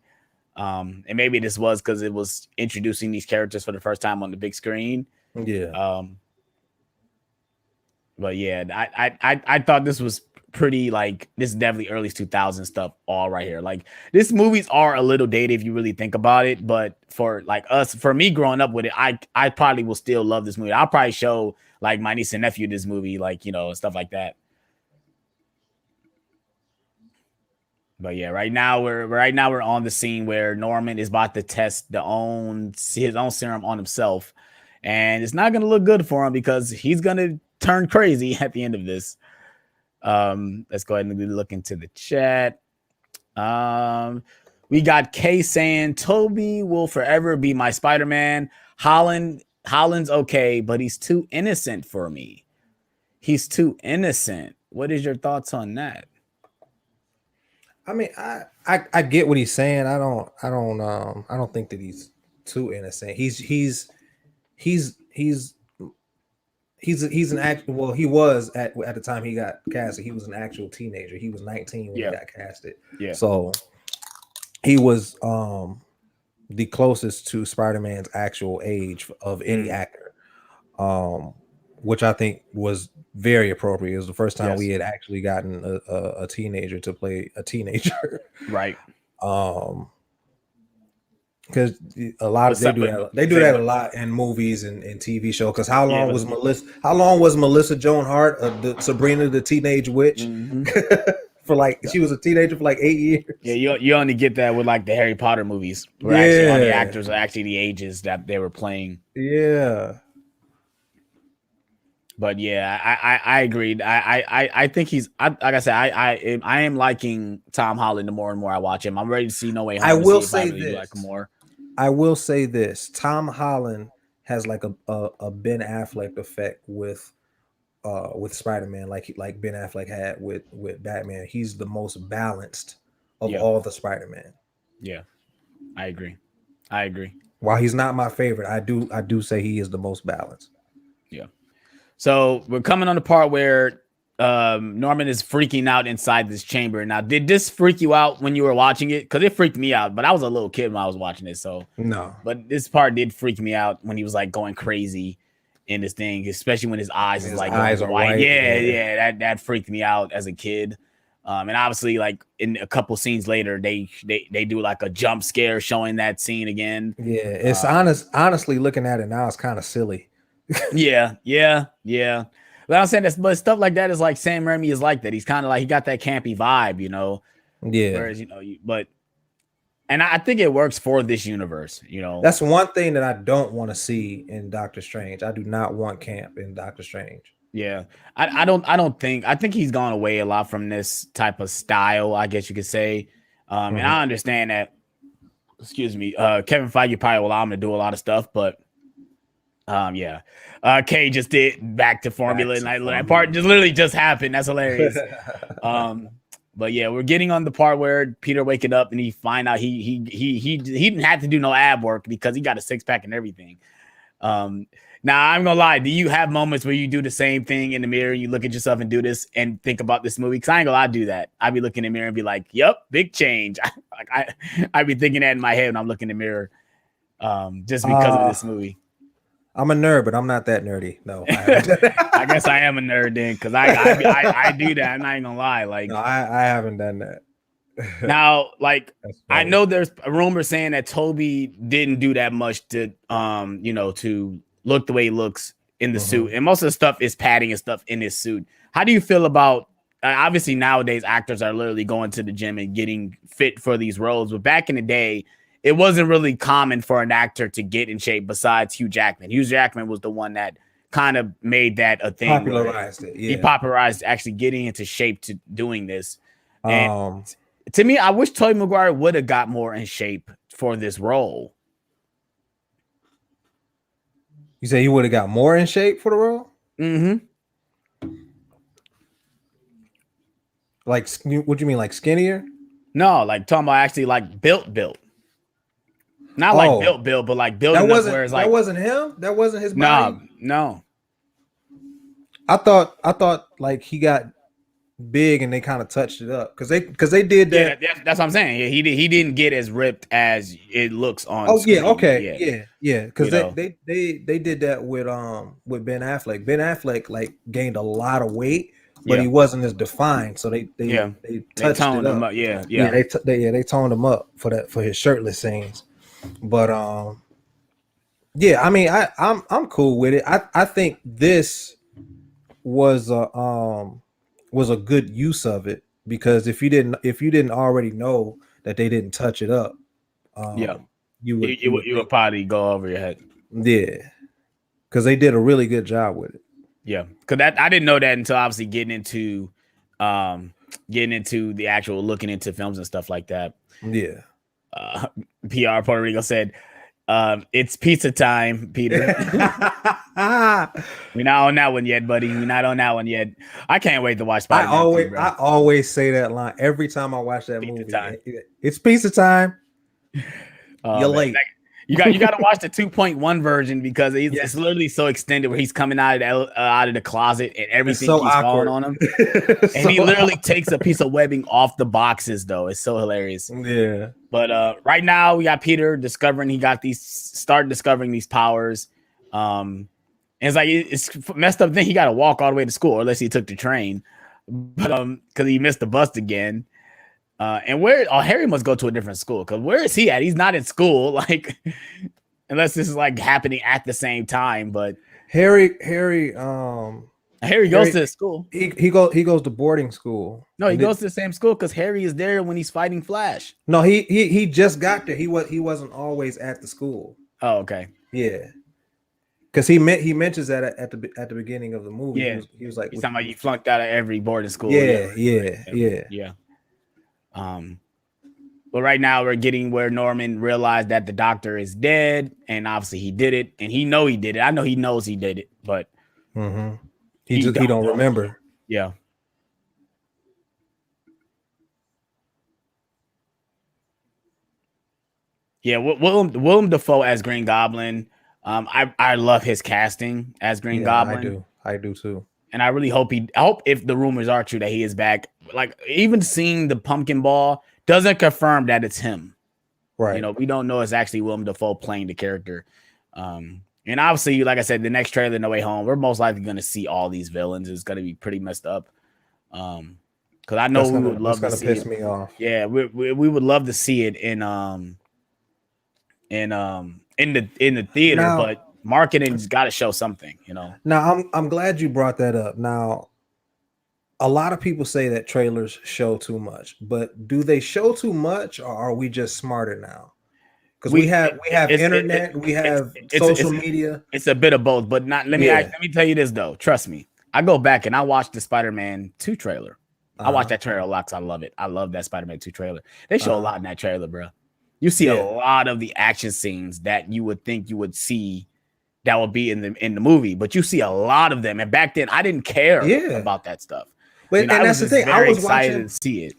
And maybe this was because it was introducing these characters for the first time on the big screen. Yeah. But yeah, I thought this was pretty like this is definitely early 2000s stuff all right here. Like these movies are a little dated if you really think about it, but for like us, for me growing up with it, I probably will still love this movie. I'll probably show like my niece and nephew this movie, like you know, stuff like that. But yeah, right now we're on the scene where Norman is about to test his own serum on himself, and it's not gonna look good for him because he's gonna turn crazy at the end of this. Let's go ahead and look into the chat. We got Kay saying Toby will forever be my Spider-Man. Holland's okay, but he's too innocent for me. He's too innocent. What is your thoughts on that? I mean, I get what he's saying. I don't think that he's too innocent. He's an actual. Well, he was at the time he got casted. He was an actual teenager. He was 19 when he got casted. Yeah. So he was the closest to Spider-Man's actual age of any actor, which I think was very appropriate. It was the first time we had actually gotten a teenager to play a teenager, right? Because a lot of they do that a lot in movies and TV shows. Because how long was Melissa Joan Hart, the Sabrina the Teenage Witch, for like she was a teenager for like 8 years? Yeah, you only get that with like the Harry Potter movies, where actually all the actors are actually the ages that they were playing. Yeah. But yeah, I agreed. I think he's like I said, I am liking Tom Holland the more and more I watch him. I'm ready to see No Way Home. I will say this. Like more. I will say this. Tom Holland has like a Ben Affleck effect with Spider-Man, like Ben Affleck had with Batman. He's the most balanced of all the Spider-Man. Yeah, I agree. While he's not my favorite, I do say he is the most balanced. Yeah. So we're coming on the part where Norman is freaking out inside this chamber. Now, did this freak you out when you were watching it? Because it freaked me out, but I was a little kid when I was watching it. So no. But this part did freak me out when he was like going crazy in this thing, especially when his eyes is like eyes are white. Yeah, that freaked me out as a kid. And obviously, like in a couple scenes later, they do like a jump scare showing that scene again. Yeah, it's honestly looking at it now, it's kind of silly. Yeah. But I'm saying this, but stuff like that is like Sam Raimi is like that. He's kind of like he got that campy vibe, you know. Yeah. Whereas and I think it works for this universe, you know. That's one thing that I don't want to see in Doctor Strange. I do not want camp in Doctor Strange. Yeah, I think he's gone away a lot from this type of style, I guess you could say. And I understand that. Excuse me, Kevin Feige probably will allow him to do a lot of stuff, but. Kay just did back to formula, and that part just literally just happened. That's hilarious. But yeah, we're getting on the part where Peter waking up and he find out he didn't have to do no ab work because he got a 6-pack and everything. Now I'm gonna lie, do you have moments where you do the same thing in the mirror, you look at yourself and do this and think about this movie? Because I ain't gonna lie, I do that. I'd be looking in the mirror and be like, "Yep, big change." I'd be thinking that in my head when I'm looking in the mirror. just because of this movie. I'm a nerd, but I'm not that nerdy. No, I haven't. I guess I am a nerd then, because I do that. I'm not even gonna lie. Like, no, I haven't done that. now, like, I know there's a rumor saying that Toby didn't do that much to to look the way he looks in the suit, and most of the stuff is padding and stuff in his suit. How do you feel about obviously nowadays actors are literally going to the gym and getting fit for these roles, but back in the day it wasn't really common for an actor to get in shape besides Hugh Jackman. Hugh Jackman was the one that kind of made that a thing. Popularized it. Yeah. He popularized actually getting into shape to doing this. And to me, I wish Tobey Maguire would have got more in shape for this role. You say he would have got more in shape for the role? Mm-hmm. Like, what do you mean, like skinnier? No, like talking about actually like built. Not like built, but like built. That wasn't, where it's like, that wasn't him? That wasn't his body? No. I thought like he got big and they kind of touched it up because they did that. Yeah, that's what I'm saying. Yeah, he didn't get as ripped as it looks on. Oh screen. yeah, okay, yeah. Because they did that with Ben Affleck. Ben Affleck like gained a lot of weight, but he wasn't as defined. So they touched toned it him up. Yeah. They toned him up for his shirtless scenes. But yeah, I mean, I'm cool with it. I think this was a good use of it, because if you didn't already know that they didn't touch it up, you would probably go over your head. Yeah, because they did a really good job with it. Yeah, because I didn't know that until obviously getting into the actual looking into films and stuff like that. Yeah. PR Puerto Rico said, it's pizza time, Peter. We're not on that one yet, buddy. We're not on that one yet. I can't wait to watch Spider-Man. I always say that line every time I watch that movie. It's pizza time. You're late. You got to watch the 2.1 version, because it's literally so extended, where he's coming out of the closet and everything keeps falling on him. And he literally takes a piece of webbing off the boxes, though. It's so hilarious. Yeah. But right now we got Peter discovering discovering these powers. And it's like it's messed up. Then he got to walk all the way to school, unless he took the train. But because he missed the bus again. And Harry must go to a different school, because where is he at? He's not in school, like, unless this is like happening at the same time. But Harry goes to school. He goes to boarding school. No, he goes to the same school because Harry is there when he's fighting Flash. No, he just got there. He wasn't always at the school. Oh, okay. Yeah. Because he mentions that at the beginning of the movie. Yeah. He was like, he's talking about you flunked out of every boarding school. Yeah. But right now we're getting where Norman realized that the doctor is dead, and obviously he did it, and he did it. I know he knows he did it, but he don't remember. Yeah. Yeah, Willem Dafoe as Green Goblin. I love his casting as Green Goblin. I do too. And I really hope if the rumors are true that he is back. Like, even seeing the pumpkin ball doesn't confirm that it's him. Right. We don't know it's actually Willem Dafoe playing the character. And obviously, like I said, the next trailer, No Way Home, we're most likely going to see all these villains. It's going to be pretty messed up. Because I know we would love to see it. Piss me off. Yeah, we would love to see it in the theater, but marketing's got to show something, Now, I'm glad you brought that up. Now, a lot of people say that trailers show too much, but do they show too much, or are we just smarter now? Because we have internet, we have social media. It's a bit of both, but let me tell you this though. Trust me, I go back and I watched the Spider-Man 2 trailer. I watched that trailer a lot because I love it. I love that Spider-Man 2 trailer. They show a lot in that trailer, bro. You see a lot of the action scenes that you would think you would see that would be in the movie, but you see a lot of them. And back then, I didn't care about that stuff. But and that's the thing. I was excited to see it.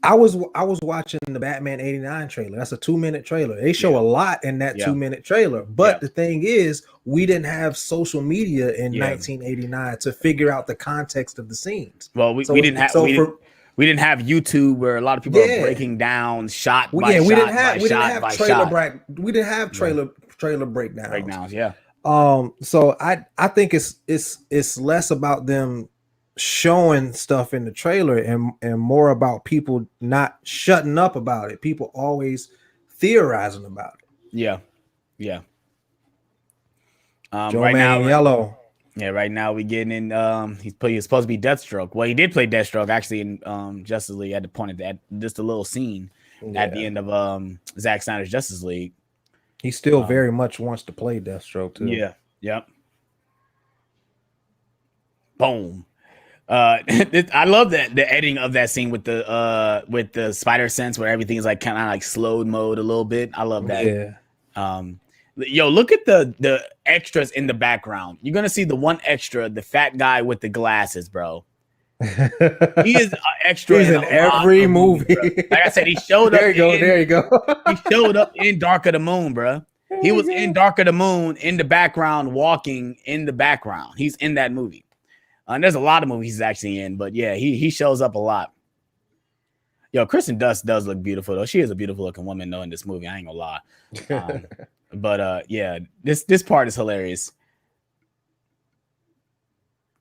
I was watching the Batman '89 trailer. That's a 2-minute trailer. They show a lot in that 2-minute trailer. But the thing is, we didn't have social media in 1989 to figure out the context of the scenes. Well, we didn't have. we didn't have YouTube where a lot of people are breaking down shot by shot we didn't by have shot. We didn't have trailer breakdowns. Yeah. So I think it's less about them showing stuff in the trailer and more about people not shutting up about it. People always theorizing about it. Yeah. Joe right Man now, Yellow. Yeah, right now we getting in. He's supposed to be Deathstroke. Well, he did play Deathstroke actually in Justice League at the point of that, just a little scene at the end of Zack Snyder's Justice League. He still very much wants to play Deathstroke too. Yeah. Yep. Boom. I love that the editing of that scene with the spider sense where everything is like kind of like slowed mode a little bit. I love that. Yeah. Yo, look at the extras in the background. You're gonna see the one extra, the fat guy with the glasses, bro. He is an extra in every movie. Like I said, he showed up. There you go. He showed up in Dark of the Moon, bro. He was in Dark of the Moon in the background, walking in the background. He's in that movie. And there's a lot of movies he's actually in, but yeah, he shows up a lot. Yo, Kristen Dunst does look beautiful though. She is a beautiful looking woman though in this movie. I ain't gonna lie. But yeah, this part is hilarious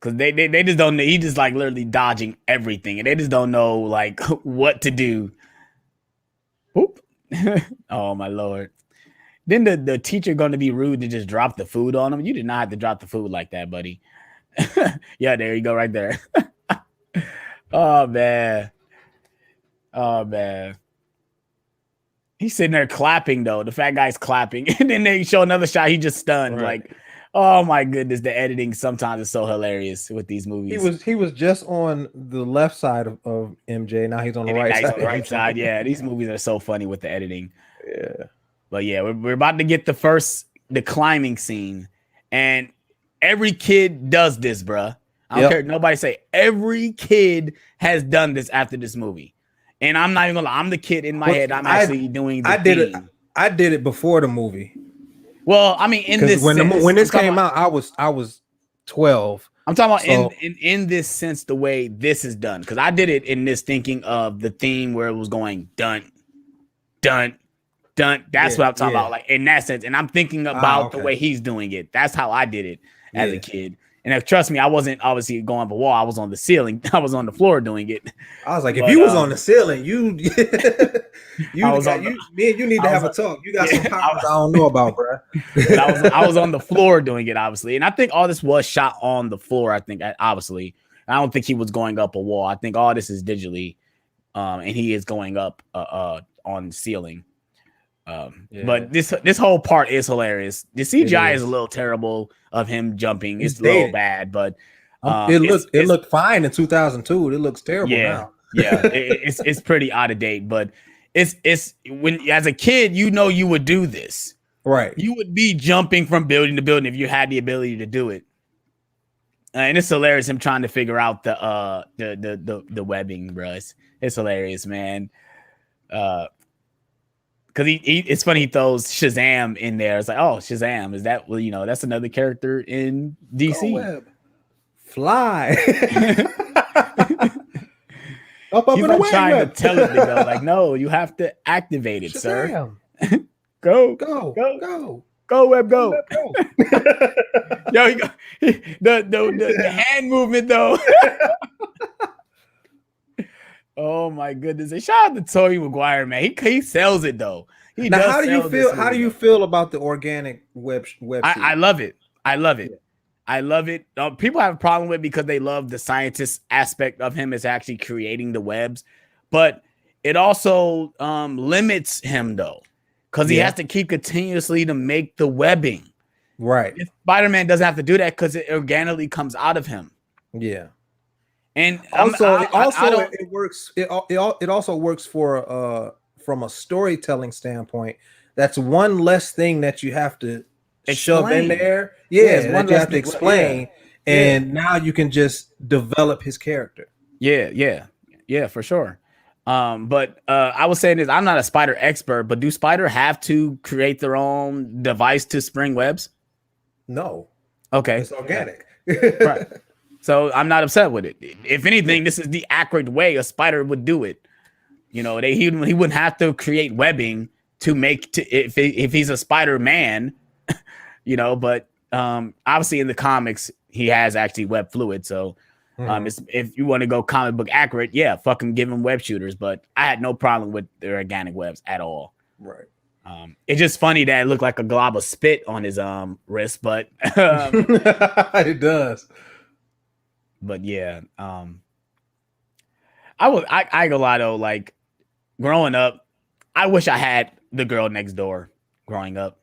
because they just don't know. He just like literally dodging everything, and they just don't know like what to do. Whoop! Oh my lord! Then the teacher going to be rude to just drop the food on him. You did not have to drop the food like that, buddy. Yeah, there you go, right there. Oh man. He's sitting there clapping though. The fat guy's clapping, and then they show another shot. He just stunned. Right. Like, oh my goodness, the editing sometimes is so hilarious with these movies. He was just on the left side of MJ. Now he's on the right side. Yeah, these movies are so funny with the editing. Yeah, but yeah, we're about to get the climbing scene, and every kid does this, bruh. I don't care. Nobody say every kid has done this after this movie. And I'm not even gonna lie, I'm the kid in my head. I'm actually doing the thing. I did it before the movie. Well, I mean, in this when this came out, I was 12. I'm talking about in this sense, the way this is done. Because I did it in this thinking of the theme where it was going dun, dun, dun. That's what I'm talking about. Like in that sense. And I'm thinking about the way he's doing it. That's how I did it as a kid. And trust me, I wasn't obviously going up a wall. I was on the ceiling. I was on the floor doing it. I was like, if you was on the ceiling, you me and you need to have a talk. You got some powers I don't know about, bro. I was on the floor doing it, obviously. And I think all this was shot on the floor, I think, obviously. I don't think he was going up a wall. I think all this is digitally, and he is going up on the ceiling. But this whole part is hilarious. The CGI is a little terrible of him jumping. It's a little bad, but it looked fine in 2002. It looks terrible now. It's pretty out of date, but it's when as a kid, you would do this. Right. You would be jumping from building to building if you had the ability to do it. And it's hilarious him trying to figure out the webbing, bro. It's hilarious, man. Because it's funny, he throws Shazam in there. It's like, oh, Shazam, is that, well, that's another character in DC. Web. Fly. Up He's in the like trying web. to tell it to go. Like, no, you have to activate it, Shazam. sir. Go, web, go. Web, go. Yo, the hand movement though. Oh my goodness! And shout out to Tobey Maguire, man. He sells it though. Now, how do you feel? How do you feel about the organic web? I love it. I love it. I love it. People have a problem with it because they love the scientist aspect of him as actually creating the webs, but it also limits him though, because he has to keep continuously to make the webbing. Right. Spider-Man doesn't have to do that because it organically comes out of him. Yeah. And it works. It also works for from a storytelling standpoint. That's one less thing that you have to shove in there. Yeah, one you have to explain, and now you can just develop his character. Yeah, for sure. But I was saying this: I'm not a spider expert, but do spider have to create their own device to spring webs? No. Okay, it's organic. Right. So I'm not upset with it. If anything, this is the accurate way a spider would do it. You know, he wouldn't have to create webbing to make if he's a Spider-Man, you know. But obviously in the comics he has actually web fluid. So if you want to go comic book accurate, yeah, fucking give him web shooters. But I had no problem with the organic webs at all. Right. It's just funny that it looked like a glob of spit on his wrist, but it does. But yeah, I ain't gonna lie though, like growing up, I wish I had the girl next door growing up.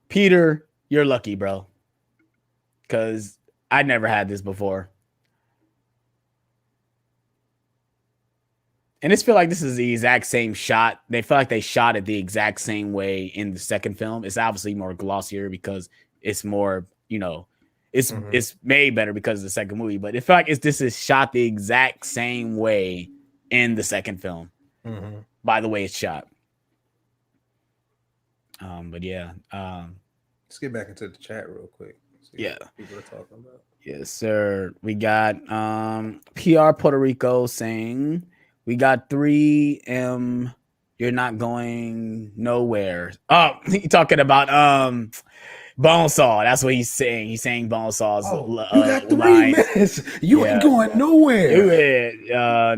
Peter, you're lucky, bro. Cause I never had this before. And it's feel like this is the exact same shot. They feel like they shot it the exact same way in the second film. It's obviously more glossier because it's more, you know, it's made better because of the second movie. But it felt like this is shot the exact same way in the second film. By the way it's shot. But yeah. Let's get back into the chat real quick. Yeah. People are talking about. Yes, sir. We got PR Puerto Rico saying we got 3M. You're not going nowhere. Oh, he talking about Bonesaw. That's what he's saying. He's saying Bonesaw's. You got 3 minutes. You ain't going nowhere.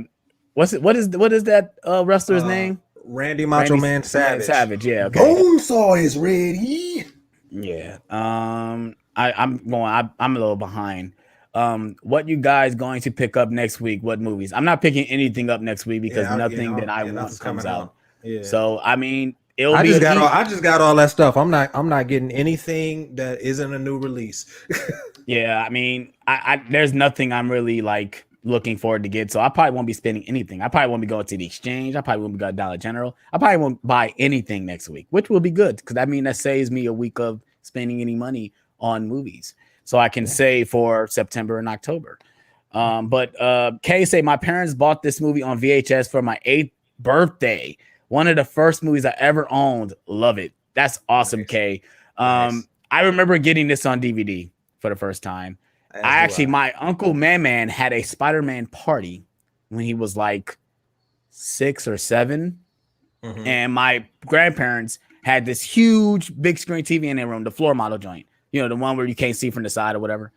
What's it? What is that wrestler's name? Randy Macho Man Savage. Savage. Yeah. Okay. Bonesaw is ready. Yeah. I'm a little behind. What you guys going to pick up next week? What movies? I'm not picking anything up next week because nothing that I want comes out. Yeah. So I mean, I just got all that stuff. I'm not getting anything that isn't a new release. Yeah, I mean, I there's nothing I'm really like looking forward to get. So I probably won't be spending anything. I probably won't be going to the exchange. I probably won't be going to Dollar General. I probably won't buy anything next week, which will be good because I mean that saves me a week of spending any money on movies. So I can save for September and October. But Kay say my parents bought this movie on VHS for my 8th birthday. One of the first movies I ever owned. Love it. That's awesome, Kay. I remember getting this on DVD for the first time. My Uncle Man had a Spider-Man party when he was like 6 or 7. And my grandparents had this huge big screen TV in their room, the floor model joint. You know, the one where you can't see from the side or whatever.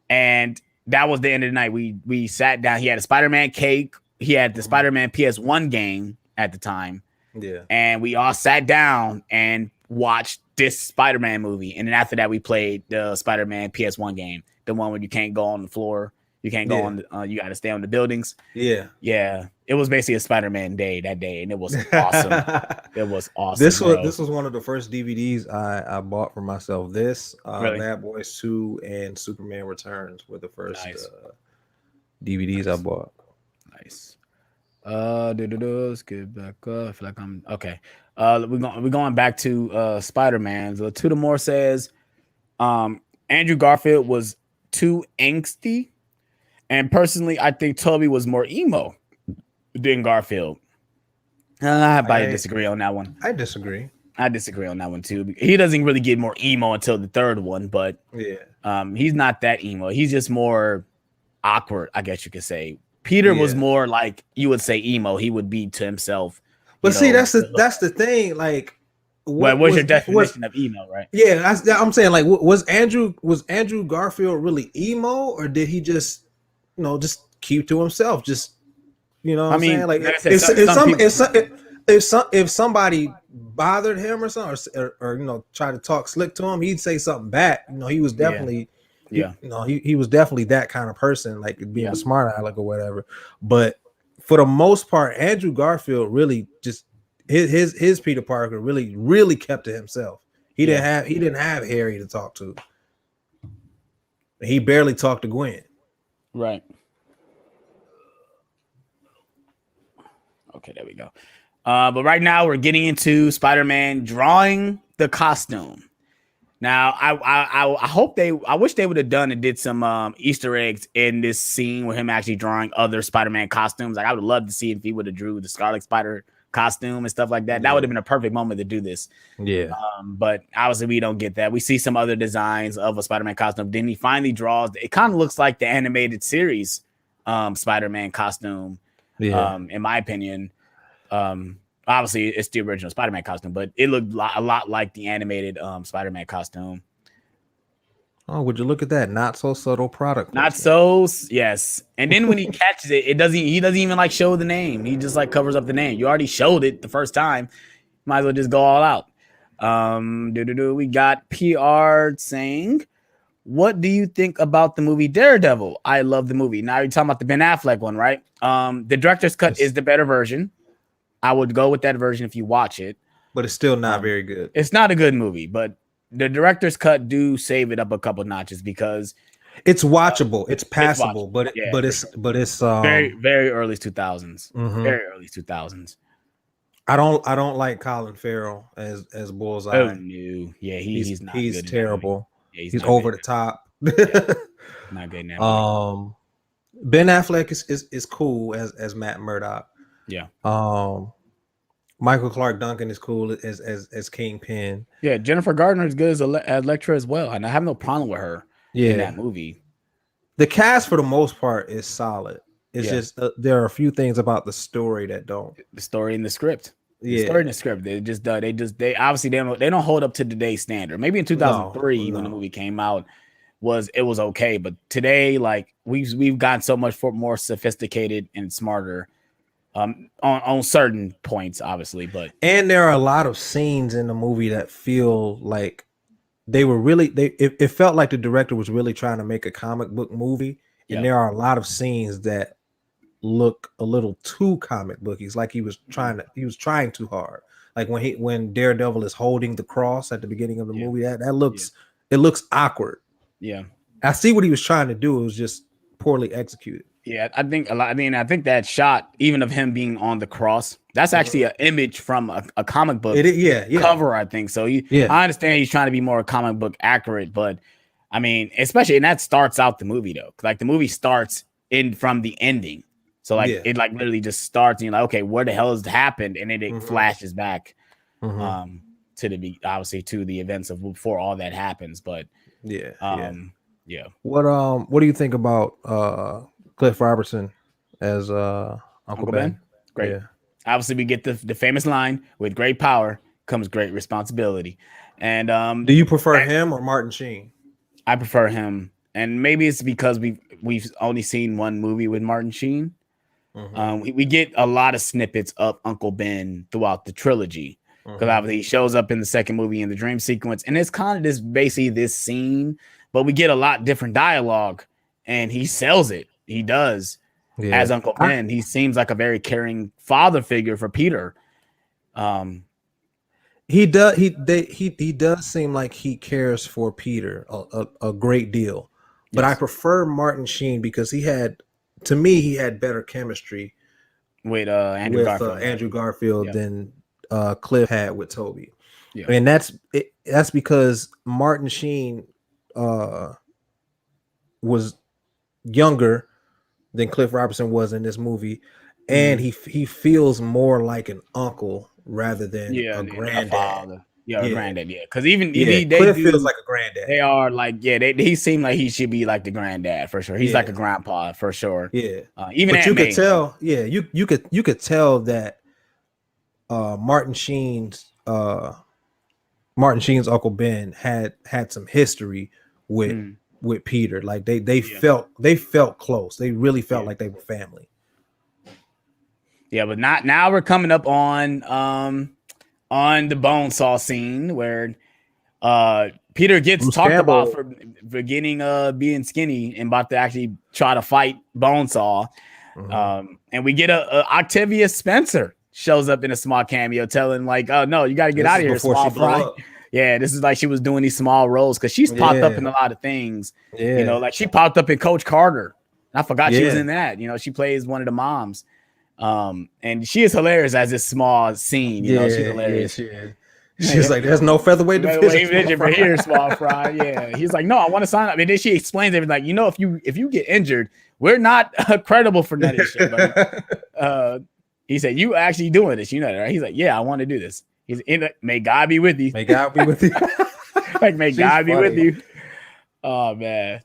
And that was the end of the night. We sat down. He had a Spider-Man cake. He had the Spider-Man PS1 game at the time. Yeah. And we all sat down and watched this Spider-Man movie. And then after that, we played the Spider-Man PS1 game. The one where you can't go on the floor. You can't go on. You got to stay on the buildings. Yeah. Yeah. It was basically a Spider-Man day that day. And it was awesome. It was awesome. This was one of the first DVDs I bought for myself. This really? Bad Boys 2 and Superman Returns were the first DVDs I bought. Nice. Let's get back up. I feel like I'm okay. We're going back to Spider-Man. So To the More says Andrew Garfield was too angsty. And personally, I think Toby was more emo than Garfield. I disagree on that one. I disagree on that one too. He doesn't really get more emo until the third one, but he's not that emo. He's just more awkward, I guess you could say. Peter was more like you would say emo. He would be to himself. But see, that's the thing. Like, what's your definition of emo, right? Yeah, I'm saying like, was Andrew Garfield really emo, or did he just just keep to himself? Just I mean, saying? Like if somebody bothered him or something, or tried to talk slick to him, he'd say something back. He was definitely he was definitely that kind of person, like being a smart aleck or whatever. But for the most part, Andrew Garfield really just his Peter Parker really kept to himself. He didn't have Harry to talk to. He barely talked to Gwen. Right. Okay, there we go. But right now we're getting into Spider-Man drawing the costume. Now, I wish they would have done and did some Easter eggs in this scene with him actually drawing other Spider-Man costumes. Like I would love to see if he would have drew the Scarlet Spider costume and stuff like that. That would have been a perfect moment to do this. Yeah. But obviously we don't get that. We see some other designs of a Spider-Man costume. Then he finally draws. It kind of looks like the animated series Spider-Man costume. Yeah. In my opinion. Obviously it's the original Spider-Man costume, but it looked a lot like the animated Spider-Man costume. Oh, would you look at that? Not so subtle product Not placement. so, yes. And then when he catches it, he doesn't even like show the name. He just like covers up the name. You already showed it the first time. Might as well just go all out. We got PR saying, what do you think about the movie Daredevil? I love the movie. Now you're talking about the Ben Affleck one, right? The director's cut is the better version. I would go with that version if you watch it. But it's still not very good. It's not a good movie, but the director's cut do save it up a couple notches because it's watchable, it's passable, but it's very, very early 2000s. Very early 2000s. I don't like Colin Farrell as Bullseye. Oh no, yeah, he's not. He's good terrible. Yeah, he's over the top. Not good now. Ben Affleck is cool as Matt Murdock. Yeah. Michael Clark Duncan is cool as Kingpin. Yeah, Jennifer Gardner is good as Elektra as well, and I have no problem with her in that movie. The cast for the most part is solid. It's just there are a few things about the story that don't. The story and the script. The story and the script. They obviously they don't hold up to today's standard. Maybe in 2003 when the movie came out it was okay, but today like we've gotten so much more sophisticated and smarter. On certain points, obviously, and there are a lot of scenes in the movie that feel like they were it felt like the director was really trying to make a comic book movie, and there are a lot of scenes that look a little too comic booky. It's like he was trying too hard. Like when Daredevil is holding the cross at the beginning of the movie, it looks awkward. Yeah, I see what he was trying to do. It was just poorly executed. Yeah, I think I think that shot, even of him being on the cross, that's actually an image from a comic book cover, I think. So I understand he's trying to be more comic book accurate, but I mean, especially, and that starts out the movie though. Like the movie starts from the ending. So like it like literally just starts and you're like, okay, where the hell has happened? And then it flashes back to obviously to the events of before all that happens. But what do you think about Cliff Robertson as Uncle Ben? Great. Yeah. Obviously, we get the famous line, with great power comes great responsibility. And do you prefer him or Martin Sheen? I prefer him. And maybe it's because we've only seen one movie with Martin Sheen. We get a lot of snippets of Uncle Ben throughout the trilogy. Because obviously he shows up in the second movie in the dream sequence. And it's kind of basically this scene, but we get a lot different dialogue and he sells it. He does as Uncle Ben. He seems like a very caring father figure for Peter. He does seem like he cares for Peter a great deal. But I prefer Martin Sheen because he had better chemistry with Andrew Garfield than Cliff had with Toby. Yeah. And that's because Martin Sheen was younger than Cliff Robertson was in this movie, and he feels more like an uncle rather than a granddad. A granddad, because even Cliff feels like a granddad. They are like, he seemed like he should be like the granddad for sure. He's like a grandpa for sure. Yeah, even but you could tell. Yeah, you could tell that Martin Sheen's Uncle Ben had some history with Peter. Like they felt close. They really felt like they were family. Yeah, but not now. We're coming up on the bone saw scene where Peter gets Bruce talked Campbell. about for getting being skinny and about to actually try to fight Bonesaw. And we get a Octavia Spencer shows up in a small cameo telling like, oh no, you got to get out of here, small fry. Yeah, this is like she was doing these small roles because she's popped up in a lot of things. Yeah. You know, like she popped up in Coach Carter. I forgot she was in that. You know, she plays one of the moms. And she is hilarious as this small scene. You know, she's hilarious. She's like, there's no featherweight division for here, small fry. Yeah. He's like, no, I want to sign up. And then she explains everything like, you know, if you get injured, we're not credible for none of this shit. He said, "You actually doing this? You know that, right?" He's like, "Yeah, I want to do this." He's in it. May God be with you. May God be with you. Like, may God be with you. Oh man,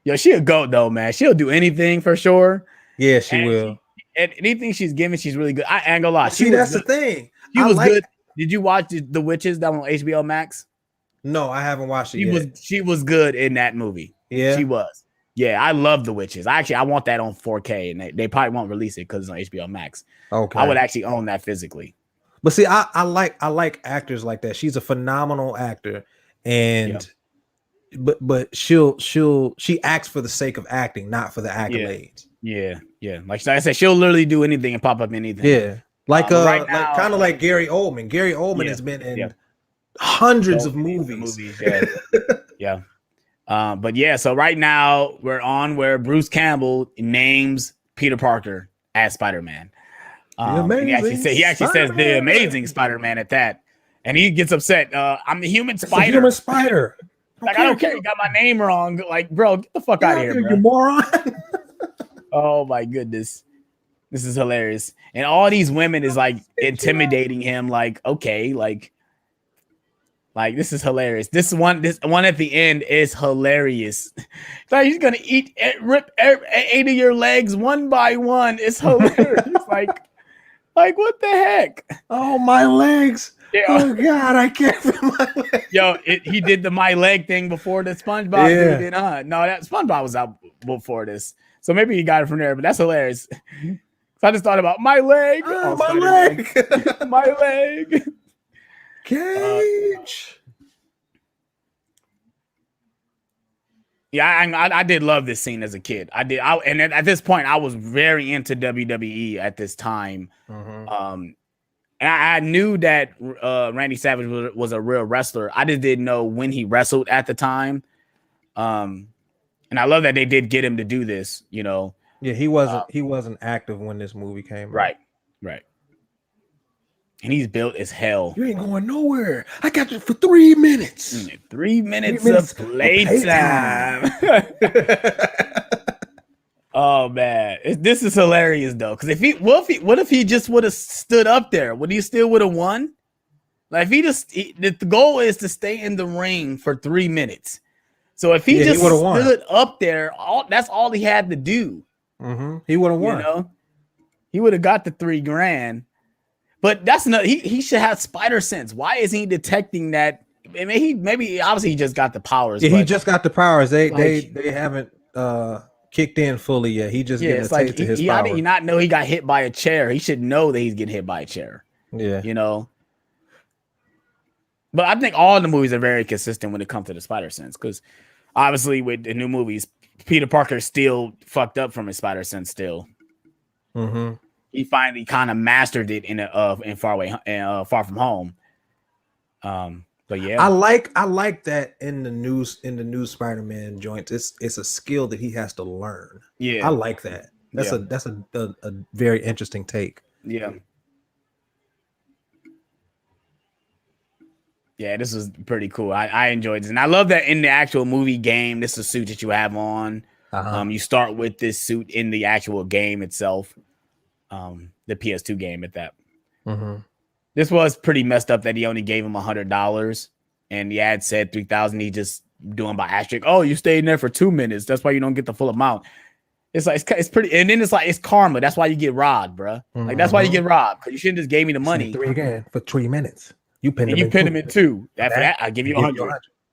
yo, she a goat though, man. She'll do anything for sure. Yeah, she will. Anything she's given, she's really good. I ain't gonna lie. See, that's the thing. She was good. Did you watch The Witches that on HBO Max? No, I haven't watched it yet. She was good in that movie. Yeah, she was. Yeah, I love The Witches. I want that on 4K, and they probably won't release it because it's on HBO Max. Okay, I would actually own that physically. But see, I like actors like that. She's a phenomenal actor, and but she acts for the sake of acting, not for the accolades. Yeah. Like I said, she'll literally do anything and pop up anything. Yeah, like right now, like kind of like Gary Oldman. Gary Oldman has been in hundreds of movies. Yeah. But yeah, so right now we're on where Bruce Campbell names Peter Parker as Spider-Man. He actually says the amazing Spider-Man at that, and he gets upset. I'm the human spider. Human spider. Like, I don't care. You got my name wrong. Like, bro, get the fuck out of here, bro. You moron. Oh my goodness, this is hilarious. And all these women is like intimidating him. Like, okay, like this is hilarious. This one at the end is hilarious. Like, he's gonna rip 8 of your legs one by one. It's hilarious. Like what the heck? Oh, my legs. Yeah. Oh God, I can't feel my legs. Yo, he did the my leg thing before the SpongeBob dude did, huh? No, that SpongeBob was out before this, so maybe he got it from there. But that's hilarious. So I just thought about my leg. My leg. My leg. Cage. Yeah, I did love this scene as a kid. I did. And at this point, I was very into WWE at this time. Mm-hmm. And I knew that Randy Savage was a real wrestler. I just didn't know when he wrestled at the time. And I love that they did get him to do this. You know. Yeah, he wasn't active when this movie came out. Right. And he's built as hell. You ain't going nowhere. I got you for 3 minutes. 3 minutes of playtime. Oh man, this is hilarious though. Because what if he just would have stood up there? Would he still would have won? Like, if the goal is to stay in the ring for 3 minutes. So if he just stood up there, that's all he had to do. Mm-hmm. He would have won. You know, he would have got the $3,000. But that's not. He should have spider sense. Why isn't he detecting that? I mean, maybe obviously he just got the powers. Yeah, he just got the powers. They haven't kicked in fully yet. He just getting a taste of his power. How did he not know he got hit by a chair? He should know that he's getting hit by a chair. Yeah, you know. But I think all the movies are very consistent when it comes to the spider sense, because obviously with the new movies, Peter Parker still fucked up from his spider sense still. Mm-hmm. He finally kind of mastered it in Far From Home. But yeah, I like that in the new Spider-Man joints. It's a skill that he has to learn. Yeah, I like that. That's a very interesting take. Yeah. Yeah, this was pretty cool. I enjoyed this, and I love that in the actual movie game, this is a suit that you have on. Uh-huh. You start with this suit in the actual game itself. The PS2 game at that. Mm-hmm. This was pretty messed up that he only gave him $100, and the ad said 3,000. He just doing by asterisk. Oh, you stayed in there for 2 minutes. That's why you don't get the full amount. It's like it's pretty, and then it's karma. That's why you get robbed, bro. Mm-hmm. Like, that's why you get robbed, because you shouldn't just gave me the money. $3,000 for 3 minutes. You pinned him in 2. After that, I give you 100.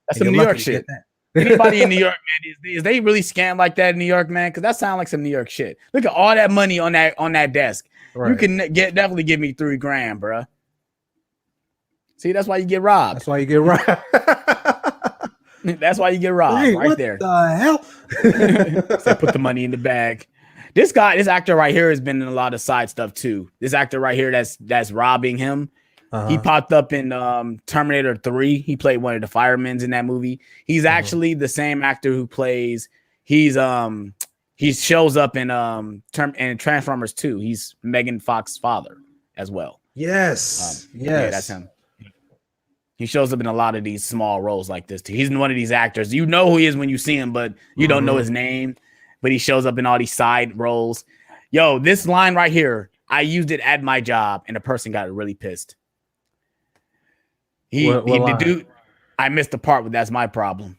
That's some New York shit. Anybody in New York, man, these days, they really scam like that in New York, man? Because that sounds like some New York shit. Look at all that money on that desk. Right. You can definitely give me $3,000, bro. See, that's why you get robbed. That's why you get robbed. That's why you get robbed, hey, right there. What the hell? So put the money in the bag. This actor right here has been in a lot of side stuff too. This actor right here that's robbing him. Uh-huh. He popped up in Terminator 3. He played one of the firemen in that movie. He's actually the same actor who plays. He shows up in Transformers 2. He's Megan Fox's father as well. Yes. Yeah, that's him. He shows up in a lot of these small roles like this too. He's one of these actors. You know who he is when you see him, but you don't know his name. But he shows up in all these side roles. Yo, this line right here. I used it at my job, and the person got really pissed. What The dude, I missed the part, but that's my problem.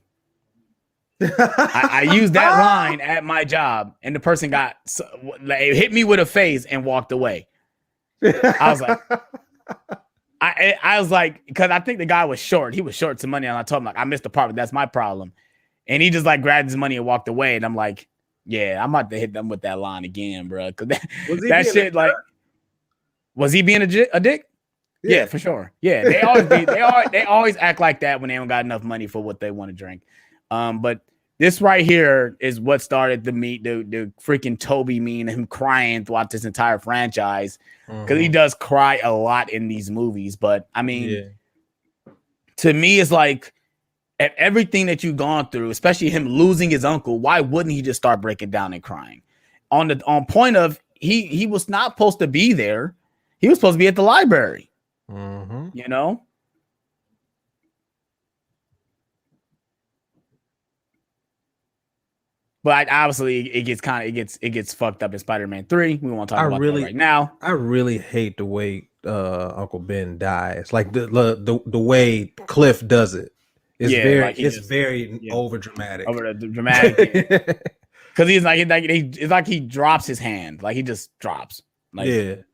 I used that line at my job, and the person it hit me with a phase and walked away. I was like, I was like, because I think the guy was short. He was short some money, and I told him like, I missed the part, but that's my problem. And he just like grabbed his money and walked away, and I'm like, yeah, I'm about to hit them with that line again, bro. Because that shit, like, was he being a dick? Yeah, for sure. Yeah, they always act like that when they don't got enough money for what they want to drink. But this right here is what started the freaking Toby meme and him crying throughout this entire franchise, because he does cry a lot in these movies. But I mean, to me, it's like at everything that you've gone through, especially him losing his uncle, why wouldn't he just start breaking down and crying? On point of he was not supposed to be there. He was supposed to be at the library. You know. But obviously, it gets fucked up in Spider-Man 3. We won't talk about that right now. I really hate the way Uncle Ben dies. Like the way Cliff does it. It's very over dramatic. Over the dramatic. Because it's like he drops his hand. Like he just drops. Like,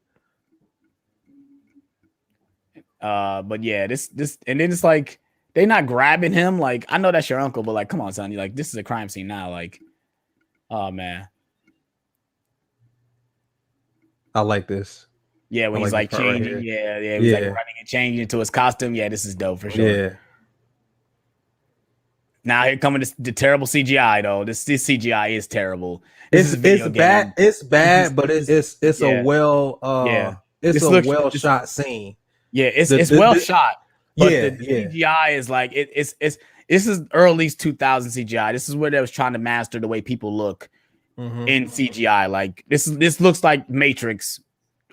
but yeah, this and then it's like they not grabbing him. Like, I know that's your uncle, but like, come on, son. You're like, this is a crime scene now. Like, oh man, I like this. Yeah, when he's like changing, like running and changing into his costume. Yeah, this is dope for sure. Yeah. Now here coming the terrible CGI though. This CGI is terrible. It's bad. It's bad, but it's a well shot scene. Yeah, it's well shot. But the CGI is like this is early 2000 CGI. This is where they was trying to master the way people look in CGI. Like this looks like Matrix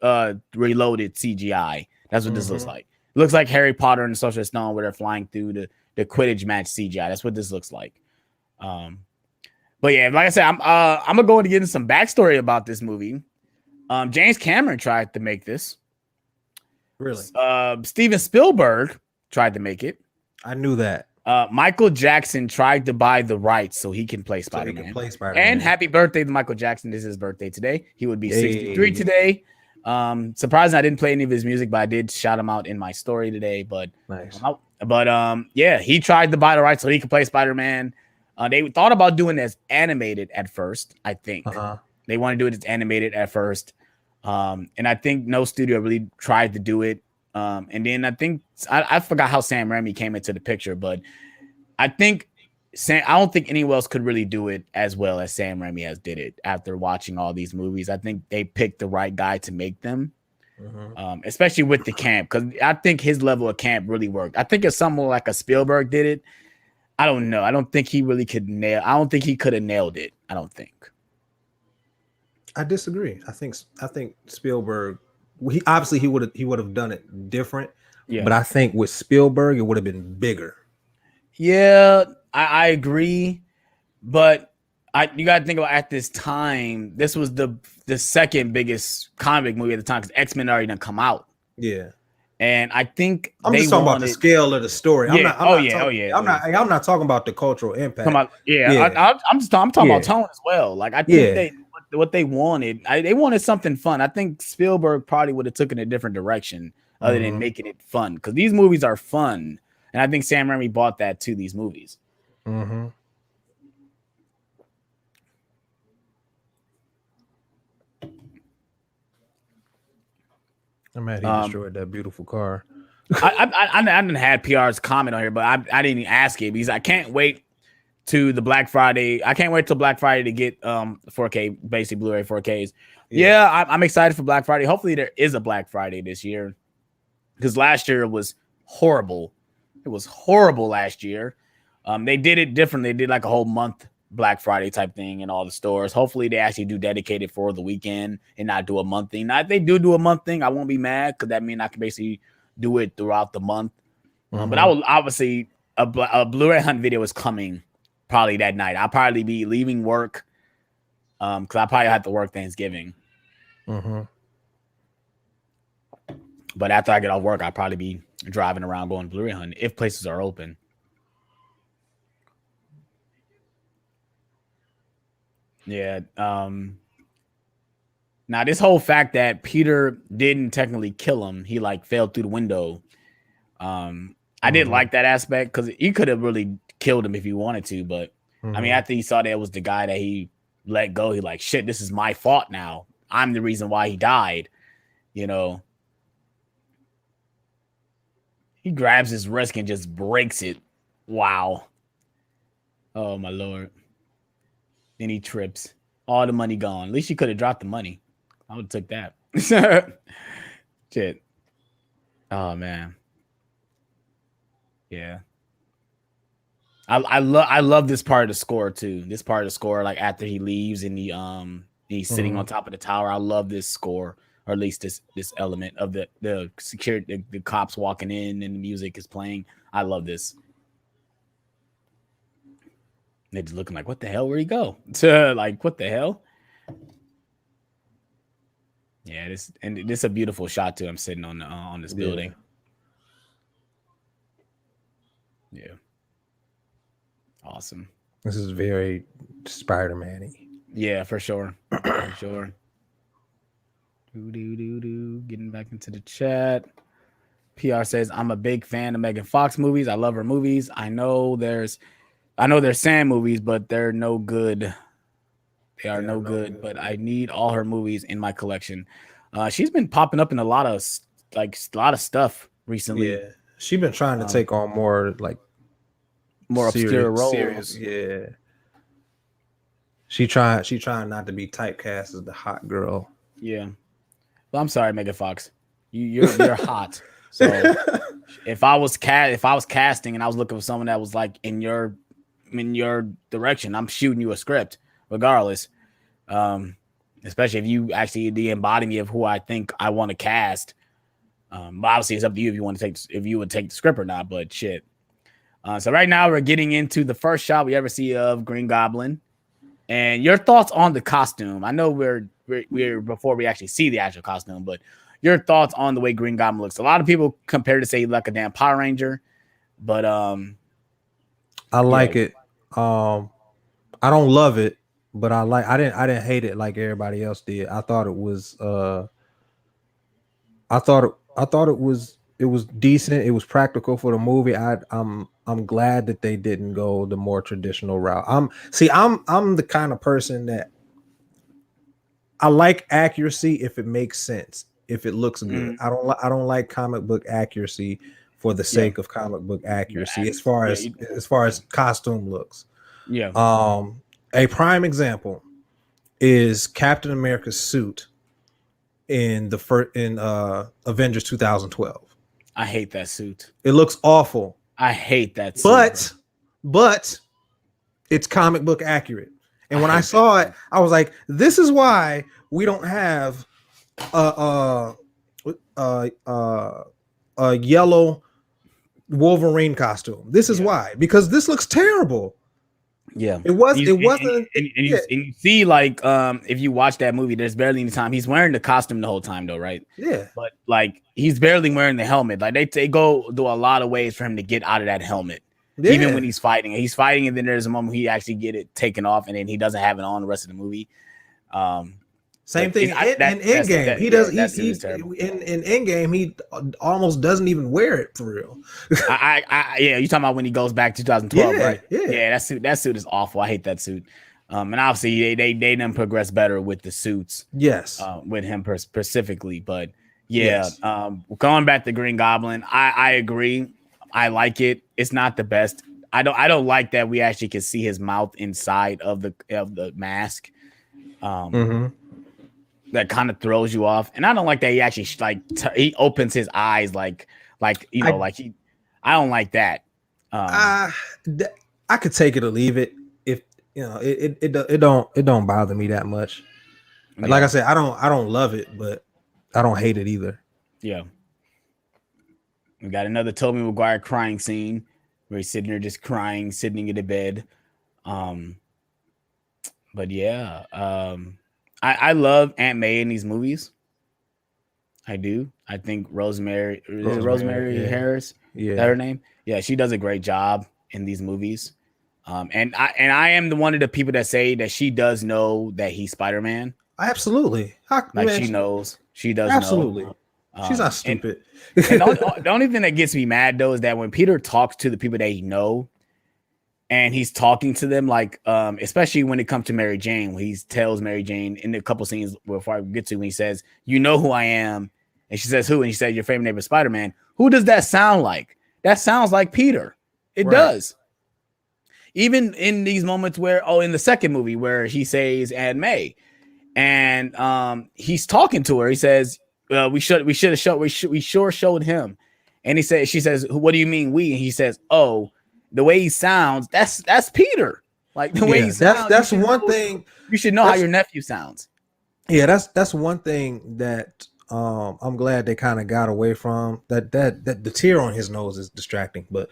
Reloaded CGI. That's what this looks like. It looks like Harry Potter and the Sorcerer's Stone where they're flying through the Quidditch match CGI. That's what this looks like. But yeah, like I said, I'm gonna go into getting some backstory about this movie. James Cameron tried to make this. Really? Steven Spielberg tried to make it. I knew that. Michael Jackson tried to buy the rights so he can play Spider-Man. And happy birthday to Michael Jackson. This is his birthday today. He would be 63 today. Surprising I didn't play any of his music, but I did shout him out in my story today. But nice. Yeah, he tried to buy the rights so he could play Spider-Man. They thought about doing this animated at first, I think. They want to do it as animated at first. And I think no studio really tried to do it. And then I think I forgot how Sam Raimi came into the picture, but I don't think anyone else could really do it as well as Sam Raimi has did it after watching all these movies. I think they picked the right guy to make them, especially with the camp, because I think his level of camp really worked. I think if someone like a Spielberg did it, I don't know. I don't think he really could I don't think he could have nailed it. I don't think. I disagree. I think Spielberg. He obviously he would have done it different. Yeah. But I think with Spielberg it would have been bigger. Yeah, I agree. But you got to think about at this time, this was the second biggest comic movie at the time because X-Men already done come out. Yeah. And I think I'm just talking about the scale of the story. I'm not talking about the cultural impact. I'm talking about tone as well. Like I think what they wanted, they wanted something fun. I think Spielberg probably would have taken a different direction other than making it fun, because these movies are fun, and I think Sam Raimi bought that to these movies. I'm mad he destroyed that beautiful car. I didn't have PR's comment on here, but I didn't even ask it because I can't wait to the Black Friday. I can't wait till Black Friday to get 4K, basically Blu-ray 4Ks. Yeah, I'm excited for Black Friday. Hopefully there is a Black Friday this year, because last year it was horrible. It was horrible last year. They did it different. They did like a whole month Black Friday type thing in all the stores. Hopefully they actually do dedicated for the weekend and not do a month thing. Now, if they do a month thing, I won't be mad, because that means I can basically do it throughout the month. But I will obviously a Blu-ray hunt video is coming probably that night. I'll probably be leaving work because I probably have to work Thanksgiving. But after I get off work, I'll probably be driving around going Blu-ray hunting if places are open. Yeah. Now this whole fact that Peter didn't technically kill him, he like fell through the window. I didn't like that aspect because he could have really killed him if he wanted to, but I mean, after he saw that it was the guy that he let go, he like, shit, this is my fault now. I'm the reason why he died. You know, he grabs his wrist and just breaks it. Wow. Oh my Lord. Then he trips. All the money gone. At least you could have dropped the money. I would have took that. Shit. Oh man. Yeah. I love this part of the score too. This part of the score, like after he leaves and he's sitting on top of the tower. I love this score, or at least this element of the security, the cops walking in and the music is playing. I love this. They're just looking like, what the hell? Where'd he go? Like, what the hell? Yeah, this is a beautiful shot too. I'm sitting on this building. Yeah. Awesome. This is very Spider-Man-y. Yeah, for sure. For sure. Getting back into the chat. PR says, I'm a big fan of Megan Fox movies. I love her movies. I know there's Sam movies, but they're no good. They are no good, but I need all her movies in my collection. She's been popping up in a lot of stuff recently. Yeah. She's been trying to take on more obscure roles. Serious, yeah. She trying not to be typecast as the hot girl. Yeah. Well, I'm sorry, Megan Fox. You're hot. So if I was casting and I was looking for someone that was like in your direction, I'm shooting you a script regardless. Especially if you actually the embodiment of who I think I want to cast. Obviously it's up to you if you would take the script or not, but shit. So right now we're getting into the first shot we ever see of Green Goblin. And your thoughts on the costume. I know we're before we actually see the actual costume, but your thoughts on the way Green Goblin looks. A lot of people compare to say like a damn Power Ranger, but I like it. I don't love it, but I didn't hate it like everybody else did. I thought it was it was decent. It was practical for the movie. I'm glad that they didn't go the more traditional route. I'm the kind of person that I like accuracy if it makes sense, if it looks good. I don't like comic book accuracy for the sake of comic book accuracy as far as costume looks. Yeah. A prime example is Captain America's suit in Avengers 2012. I hate that suit. It looks awful. I hate that suit. But it's comic book accurate. And when I saw it, I was like, this is why we don't have a yellow Wolverine costume. This is why, because this looks terrible. Yeah, it wasn't. And you see, like, if you watch that movie, there's barely any time he's wearing the costume the whole time, though, right? Yeah, but like he's barely wearing the helmet. Like they go through a lot of ways for him to get out of that helmet. Yeah. Even when he's fighting, and then there's a moment he actually get it taken off, and then he doesn't have it on the rest of the movie. Same thing in Endgame. He does. In Endgame, he almost doesn't even wear it for real. Yeah, you talking about when he goes back to 2012, right? Yeah, that suit is awful. I hate that suit. And obviously they didn't progress better with the suits. Yes, with him specifically, but yeah. Yes. Going back to Green Goblin, I agree. I like it. It's not the best. I don't like that we actually can see his mouth inside of the mask. That kind of throws you off, and I don't like that he actually he opens his eyes like I don't like that. I could take it or leave it. If it don't bother me that much. Yeah. Like I said, I don't love it, but I don't hate it either. Yeah. We got another Tobey Maguire crying scene where he's sitting there just crying, sitting in the bed. But yeah, I love Aunt May in these movies. I do. I think Rosemary, is it Rosemary, Rosemary yeah. Harris? Is that Yeah. her name? Yeah, she does a great job in these movies. And I am the one of the people that say that she does know that he's Spider-Man. Absolutely. Like Man, she knows. She does know. absolutely. She's not And stupid. the only thing that gets me mad though is that when Peter talks to the people that he know, and he's talking to them like, especially when it comes to Mary Jane, when he tells Mary Jane in a couple scenes before I get to when he says, "You know who I am," and she says, "Who?" And he said, "Your favorite neighbor, Spider-Man." Who does that sound like? That sounds like Peter. It Right. does. Even in these moments where, in the second movie where he says Aunt May, and he's talking to her. He says, we sure showed him. And she says, "What do you mean we?" And he says, "Oh, the way he sounds, that's Peter. Like the way he sounds. That's one thing. You should know how your nephew sounds." Yeah, that's one thing that I'm glad they kind of got away from. That the tear on his nose is distracting, but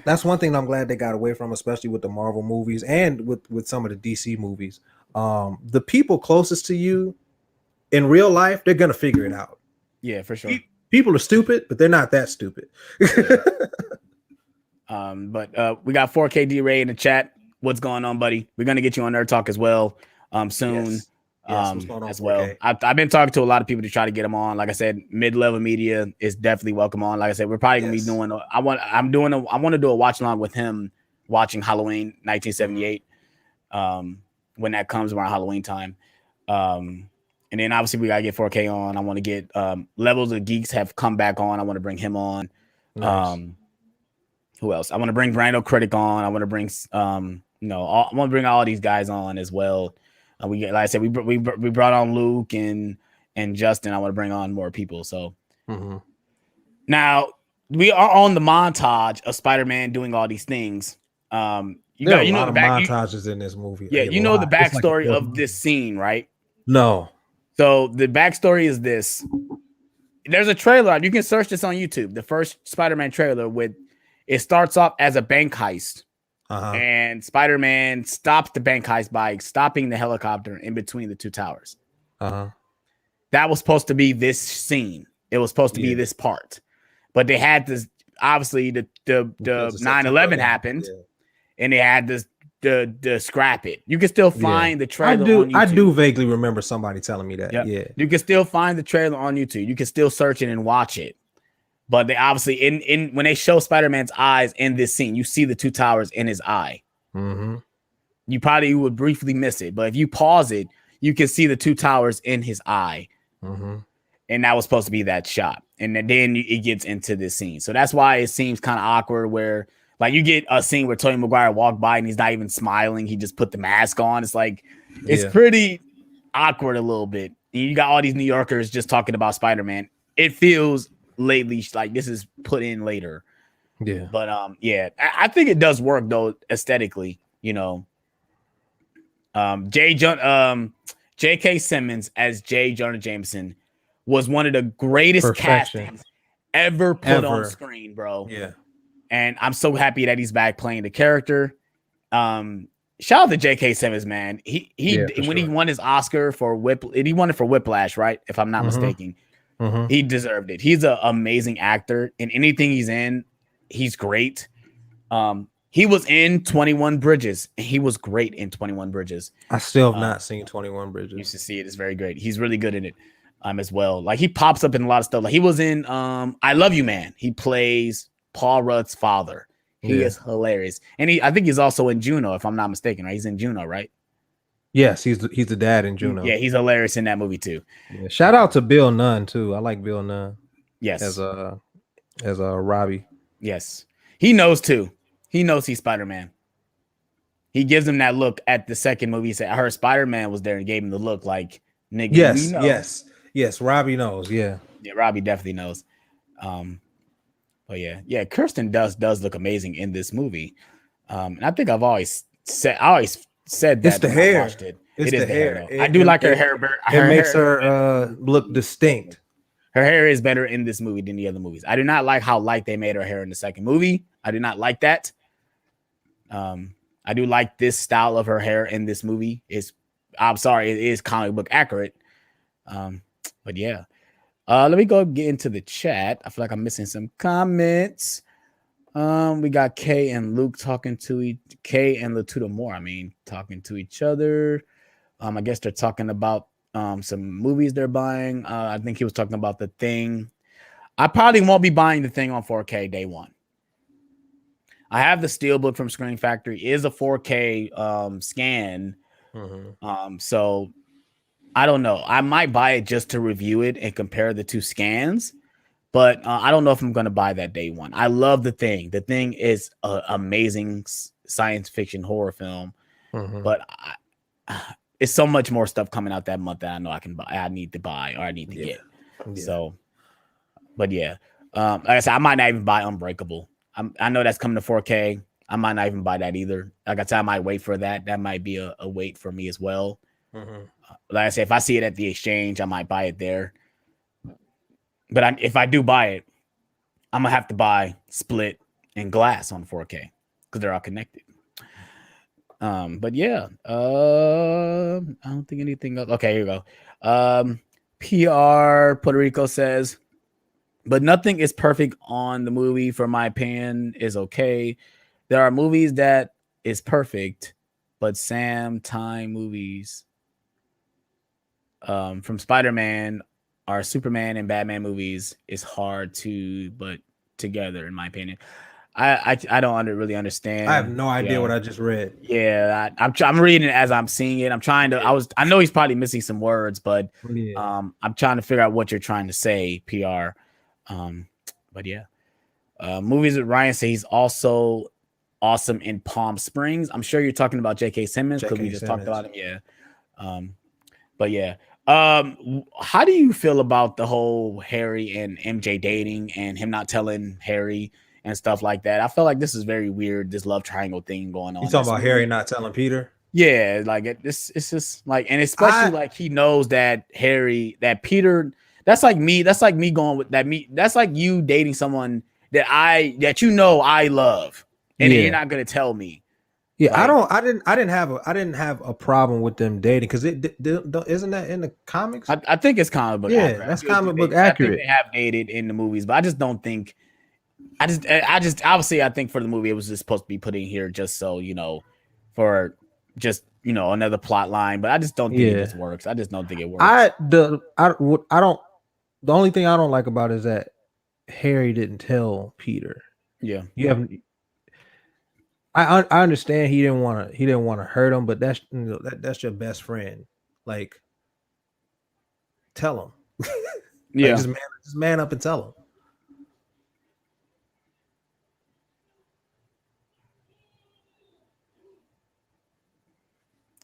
that's one thing I'm glad they got away from, especially with the Marvel movies and with some of the DC movies. The people closest to you in real life, they're gonna figure it out. Yeah, for sure. People are stupid, but they're not that stupid. But we got 4K D-Ray in the chat. What's going on, buddy? We're gonna get you on Nerd Talk as well soon. Yes. What's going on, as well. 4K? I've been talking to a lot of people to try to get them on. Like I said, mid-level media is definitely welcome on. Like I said, we're probably gonna be doing. I want to do a watch along with him watching Halloween 1978. When that comes around Halloween time. And then obviously we gotta get 4K on. I want to get Levels of Geeks have come back on. I want to bring him on. Nice. Who else? I want to bring Brando Critic on. I want to bring I want to bring all these guys on as well. Like I said, we brought on Luke and Justin. I want to bring on more people. So now we are on the montage of Spider-Man doing all these things. There are a lot of montages in this movie. Yeah, you know the backstory of this scene, right? No. So the backstory is this. There's a trailer. You can search this on YouTube. The first Spider-Man trailer it starts off as a bank heist. And Spider-Man stops the bank heist by stopping the helicopter in between the two towers. That was supposed to be this scene. It was supposed to be this part. But they had this, obviously the 9/11 happened, and they had this to scrap it. You can still find the trailer on YouTube. I do vaguely remember somebody telling me that. Yeah. You can still find the trailer on YouTube. You can still search it and watch it. But they obviously in when they show Spider-Man's eyes in this scene, you see the two towers in his eye. You probably would briefly miss it, but if you pause it, you can see the two towers in his eye. And that was supposed to be that shot. And then it gets into this scene. So that's why it seems kind of awkward where like you get a scene where Tobey Maguire walked by and he's not even smiling. He just put the mask on. It's like, it's pretty awkward a little bit. And you got all these New Yorkers just talking about Spider-Man. It feels lately like this is put in later. Yeah. But I think it does work though aesthetically, J.K. Simmons as J. Jonah Jameson was one of the greatest castings ever put on screen, bro. Yeah. And I'm so happy that he's back playing the character. Shout out to J.K. Simmons, man. He won his Oscar for he won it for Whiplash, right? If I'm not mistaken. He deserved it. He's an amazing actor. In anything he's in, he's great. He was in 21 Bridges, and he was great in 21 Bridges. I still have not seen 21 Bridges. You should see it. It's very great. He's really good in it as well. Like he pops up in a lot of stuff. Like he was in I Love You, Man. He plays Paul Rudd's father. He is hilarious. And I think he's also in Juno, if I'm not mistaken, right? He's in Juno, right? Yes, he's the dad in Juno. Yeah, he's hilarious in that movie too. Yeah. Shout out to Bill Nunn too. I like Bill Nunn. Yes. As a Robbie. Yes. He knows too. He knows he's Spider-Man. He gives him that look at the second movie. He said, I heard Spider-Man was there and gave him the look like, nigga, Yes. Robbie knows. Yeah. Yeah, Robbie definitely knows. But yeah, Kirsten does look amazing in this movie. And I think I've always said that. It's the hair. It is the hair. I do like her hair. It makes her look distinct. Her hair is better in this movie than the other movies. I do not like how light they made her hair in the second movie. I do not like that. I do like this style of her hair in this movie. I'm sorry, it is comic book accurate. But yeah. Let me go get into the chat. I feel like I'm missing some comments. We got Kay and Luke talking to Kay and Latuda Moore. I mean, talking to each other. I guess they're talking about some movies they're buying. I think he was talking about The Thing. I probably won't be buying The Thing on 4K day one. I have the Steelbook from Screen Factory. It is a 4K scan. So I don't know. I might buy it just to review it and compare the two scans. But I don't know if I'm going to buy that day one. I love The Thing. The Thing is an amazing science fiction horror film. But it's so much more stuff coming out that month that I know I can buy. I need to buy or I need to get. So, but yeah. Like I said, I might not even buy Unbreakable. I know that's coming to 4K. I might not even buy that either. Like I said, I might wait for that. That might be a wait for me as well. Like I said, if I see it at the exchange, I might buy it there. But if I do buy it, I'm going to have to buy Split and Glass on 4K because they're all connected. But yeah, I don't think anything else. Okay, here we go. PR Puerto Rico says, but nothing is perfect on the movie. For my opinion, is okay. There are movies that is perfect, but Sam Time movies from Spider-Man or Superman and Batman movies is hard to put together, in my opinion. I don't really understand. I have no idea what I just read. Yeah, I'm reading it as I'm seeing it. I'm trying to. I know he's probably missing some words, but I'm trying to figure out what you're trying to say, PR. But yeah, movies with Ryan say he's also awesome in Palm Springs. I'm sure you're talking about J.K. Simmons because we just talked about him. Yeah. But yeah. How do you feel about the whole Harry and MJ dating and him not telling Harry and stuff like that? I feel like this is very weird, this love triangle thing going on. You talking about Harry not telling Peter? Yeah, like it's just like, and especially like he knows that Peter, that's like me going with that. That's like you dating someone that I love, and then you're not gonna tell me. Yeah, like, I didn't have a problem with them dating because isn't that in the comics? I think it's comic book. Yeah, that's comic book accurate. I think they have dated in the movies, but I just don't think. I just obviously I think for the movie it was just supposed to be put in here just so for just another plot line, but I just don't think it just works. I just don't think it works. The only thing I don't like about it is that Harry didn't tell Peter. Yeah, I understand he didn't want to hurt him, but that's that's your best friend. Like, tell him. Yeah, just man up and tell him.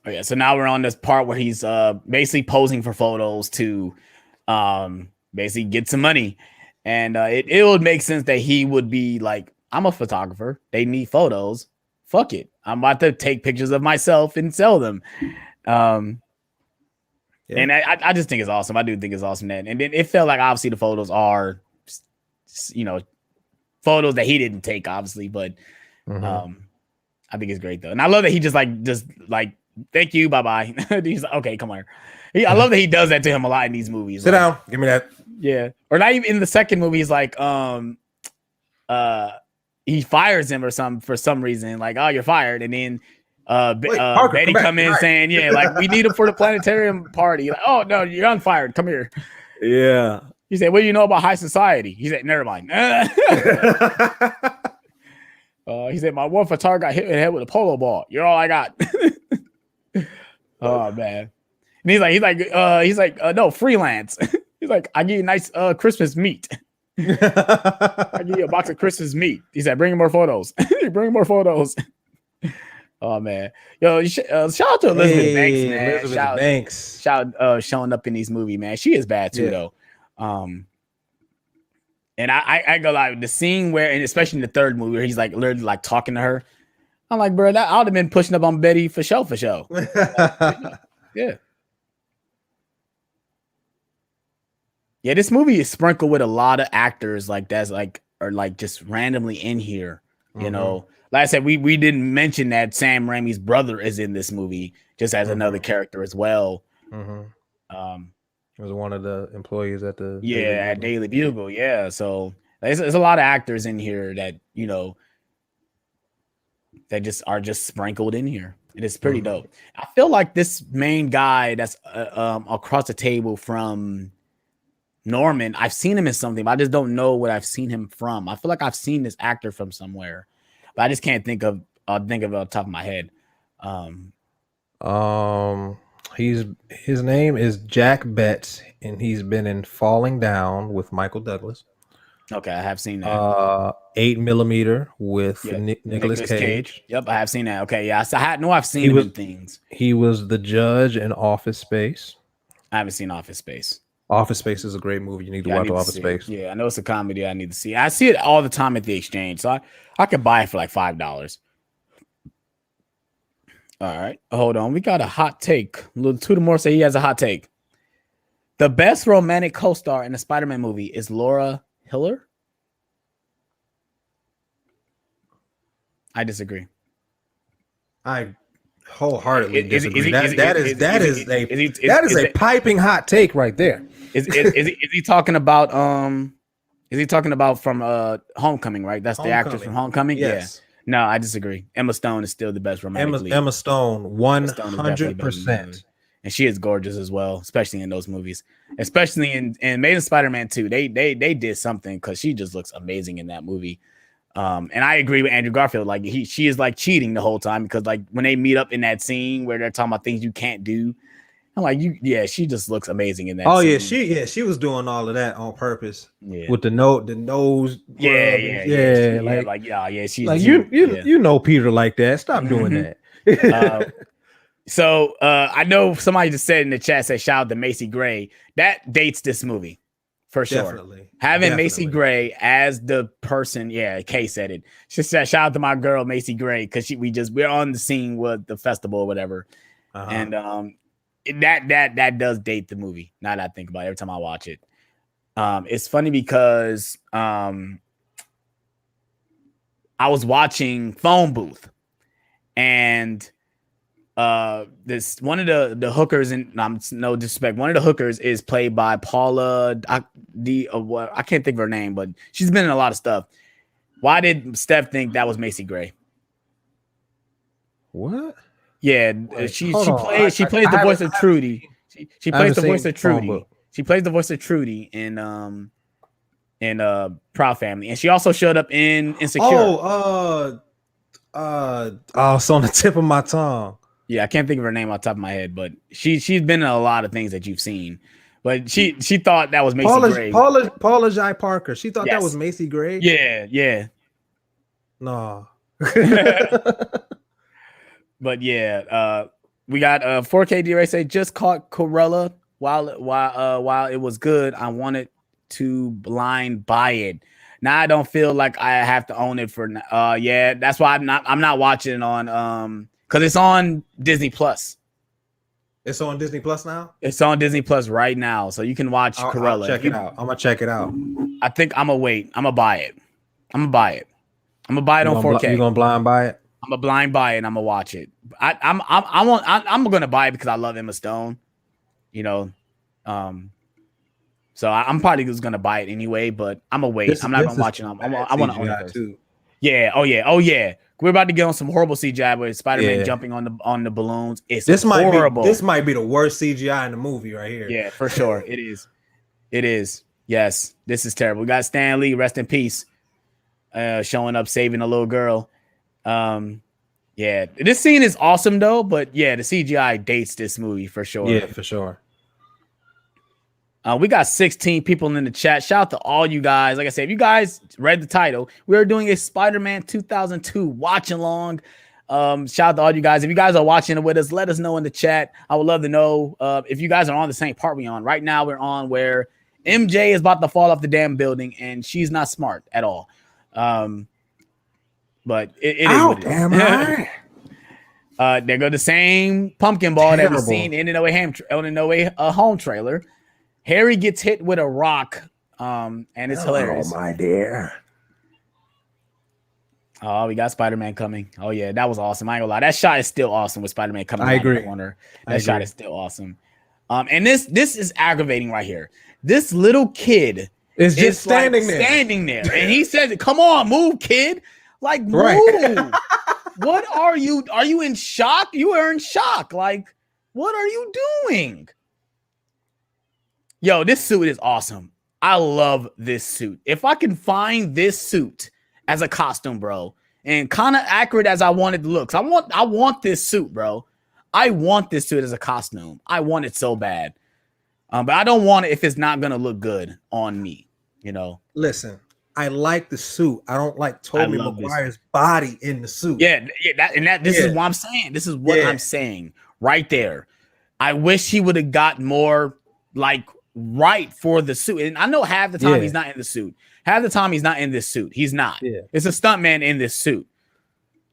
Oh yeah, so now we're on this part where he's basically posing for photos to basically get some money, and it would make sense that he would be like, I'm a photographer, they need photos, fuck it, I'm about to take pictures of myself and sell them. And I just think it's awesome. I do think it's awesome that, and then it felt like obviously the photos are photos that he didn't take, obviously, but I think it's great though, and I love that he just like thank you, bye-bye. He's like, okay, come here. I love that he does that to him a lot in these movies. Sit down, give me that. Yeah. Or not even in the second movie, he's like, he fires him or something for some reason, like, oh, you're fired. And then Parker, Betty come in saying, yeah, like, we need him for the planetarium party. Like, oh no, you're unfired. Come here. Yeah. He said, what do you know about high society? He said, never mind. He said, my one photographer got hit in the head with a polo ball. You're all I got. Oh man. And he's like, no, freelance. He's like, I give you nice Christmas meat. I give you a box of Christmas meat. He said, bring more photos. Bring more photos. Oh man. Yo, shout out to Elizabeth Banks, man. Elizabeth Banks. Shout showing up in these movies, man. She is bad too, though. And I go like the scene where, and especially in the third movie, where he's like literally like talking to her. I'm like, bro, I would have been pushing up on Betty for show. Yeah. Yeah, this movie is sprinkled with a lot of actors like that's like are like just randomly in here. You know, like I said, we didn't mention that Sam Raimi's brother is in this movie just as another character as well. And It was one of the employees at the at Daily Bugle. Yeah, so there's a lot of actors in here that that just are just sprinkled in here. It is pretty dope. I feel like this main guy that's across the table from Norman, I've seen him in something, but I just don't know what I've seen him from. I feel like I've seen this actor from somewhere, but I just can't think of it off the top of my head. His name is Jack Betts, and he's been in Falling Down with Michael Douglas. Okay, I have seen that. 8mm with Nicolas Cage. Yep, I have seen that. Okay, yeah, I've seen him in things. He was the judge in Office Space. I haven't seen Office Space. Office Space is a great movie. You need to watch Office Space. Yeah, I know it's a comedy. I need to see. I see it all the time at the Exchange, so I could buy it for like $5. All right, hold on. We got a hot take. Little more say he has a hot take. The best romantic co-star in the Spider-Man movie is Laura Hiller. I disagree. I wholeheartly disagree. That is a piping hot take right there. Is he talking about Is he talking about from Homecoming, right? That's the actress from Homecoming? Yes. Yeah. No, I disagree. Emma Stone is still the best romantic lead. Emma Stone, 100%. And she is gorgeous as well, especially in those movies. Especially in Amazing Spider-Man 2. They did something because she just looks amazing in that movie. And I agree with Andrew Garfield. Like she is like cheating the whole time because like when they meet up in that scene where they're talking about things you can't do, I'm like, she just looks amazing in that. Oh scene. she was doing all of that on purpose. Yeah. With the nose. Yeah. She's like you know Peter like that. Stop doing that. So I know somebody just said in the chat, say shout out to Macy Gray. That dates this movie for sure. Definitely. Having Macy Gray as the person, Kay said it. She said shout out to my girl Macy Gray because we're on the scene with the festival or whatever, and that does date the movie. Now that I think about it, every time I watch it, it's funny because I was watching Phone Booth and. This one of the hookers, and no disrespect, one of the hookers is played by Paula I can't think of her name, but she's been in a lot of stuff. Why did Steph think that was Macy Gray? What? Yeah, she plays the voice of Trudy. She plays the voice of Trudy. She plays the voice of Trudy in Proud Family, and she also showed up in Insecure. It's on the tip of my tongue. Yeah, I can't think of her name off the top of my head, but she's been in a lot of things that you've seen. But she thought that was Macy Gray. Paula Jai Parker. She thought that was Macy Gray. Yeah. No. But yeah, we got 4K D-Ray say just caught Cruella while it was good. I wanted to blind buy it. Now I don't feel like I have to own it for that's why I'm not watching it on because it's on Disney Plus. It's on Disney Plus now? It's on Disney Plus right now. So you can watch Cruella. I'll check it out. I'm gonna check it out. I think I'm gonna wait. I'm gonna buy it. I'm gonna buy it on 4K. You gonna blind buy it? I'm gonna blind buy it and I'm gonna watch it. I'm gonna buy it because I love Emma Stone. So I'm probably just gonna buy it anyway, but I'm gonna wait. I'm not gonna watch it. I want to own it too. Yeah. Oh yeah. We're about to get on some horrible CGI with Spider-Man jumping on the balloons. It's horrible. This might be the worst CGI in the movie right here. Yeah, for sure. It is. It is. Yes, this is terrible. We got Stan Lee, rest in peace, showing up saving a little girl. This scene is awesome though, but the CGI dates this movie for sure. Yeah, for sure. We got 16 people in the chat. Shout out to all you guys. Like I said, if you guys read the title, we are doing a Spider-Man 2002 watch along. Shout out to all you guys. If you guys are watching it with us, let us know in the chat. I would love to know if you guys are on the same part we're on. Right now, we're on where MJ is about to fall off the damn building, and she's not smart at all. But it is what it is. There go the same pumpkin ball that we've seen in the No Way Home trailer. Harry gets hit with a rock, and it's hilarious. Oh, my dear. Oh, we got Spider-Man coming. Oh, yeah, that was awesome. I ain't gonna lie. That shot is still awesome with Spider-Man coming out of the corner. That shot is still awesome. And this is aggravating right here. This little kid It's just standing there, and he says, "Come on, move, kid! Like move." Right. What are you? Are you in shock? You are in shock. Like, what are you doing? Yo, this suit is awesome. I love this suit. If I can find this suit as a costume, bro, and kind of accurate as I want it to look, I want this suit, bro. I want this suit as a costume. I want it so bad. But I don't want it if it's not gonna look good on me, you know. Listen, I like the suit. I don't like Tobey Maguire's body in the suit. Yeah, this is what I'm saying. This is what I'm saying right there. I wish he would have got more like right for the suit. And I know half the time he's not in the suit. Half the time he's not in this suit. He's not. Yeah. It's a stuntman in this suit.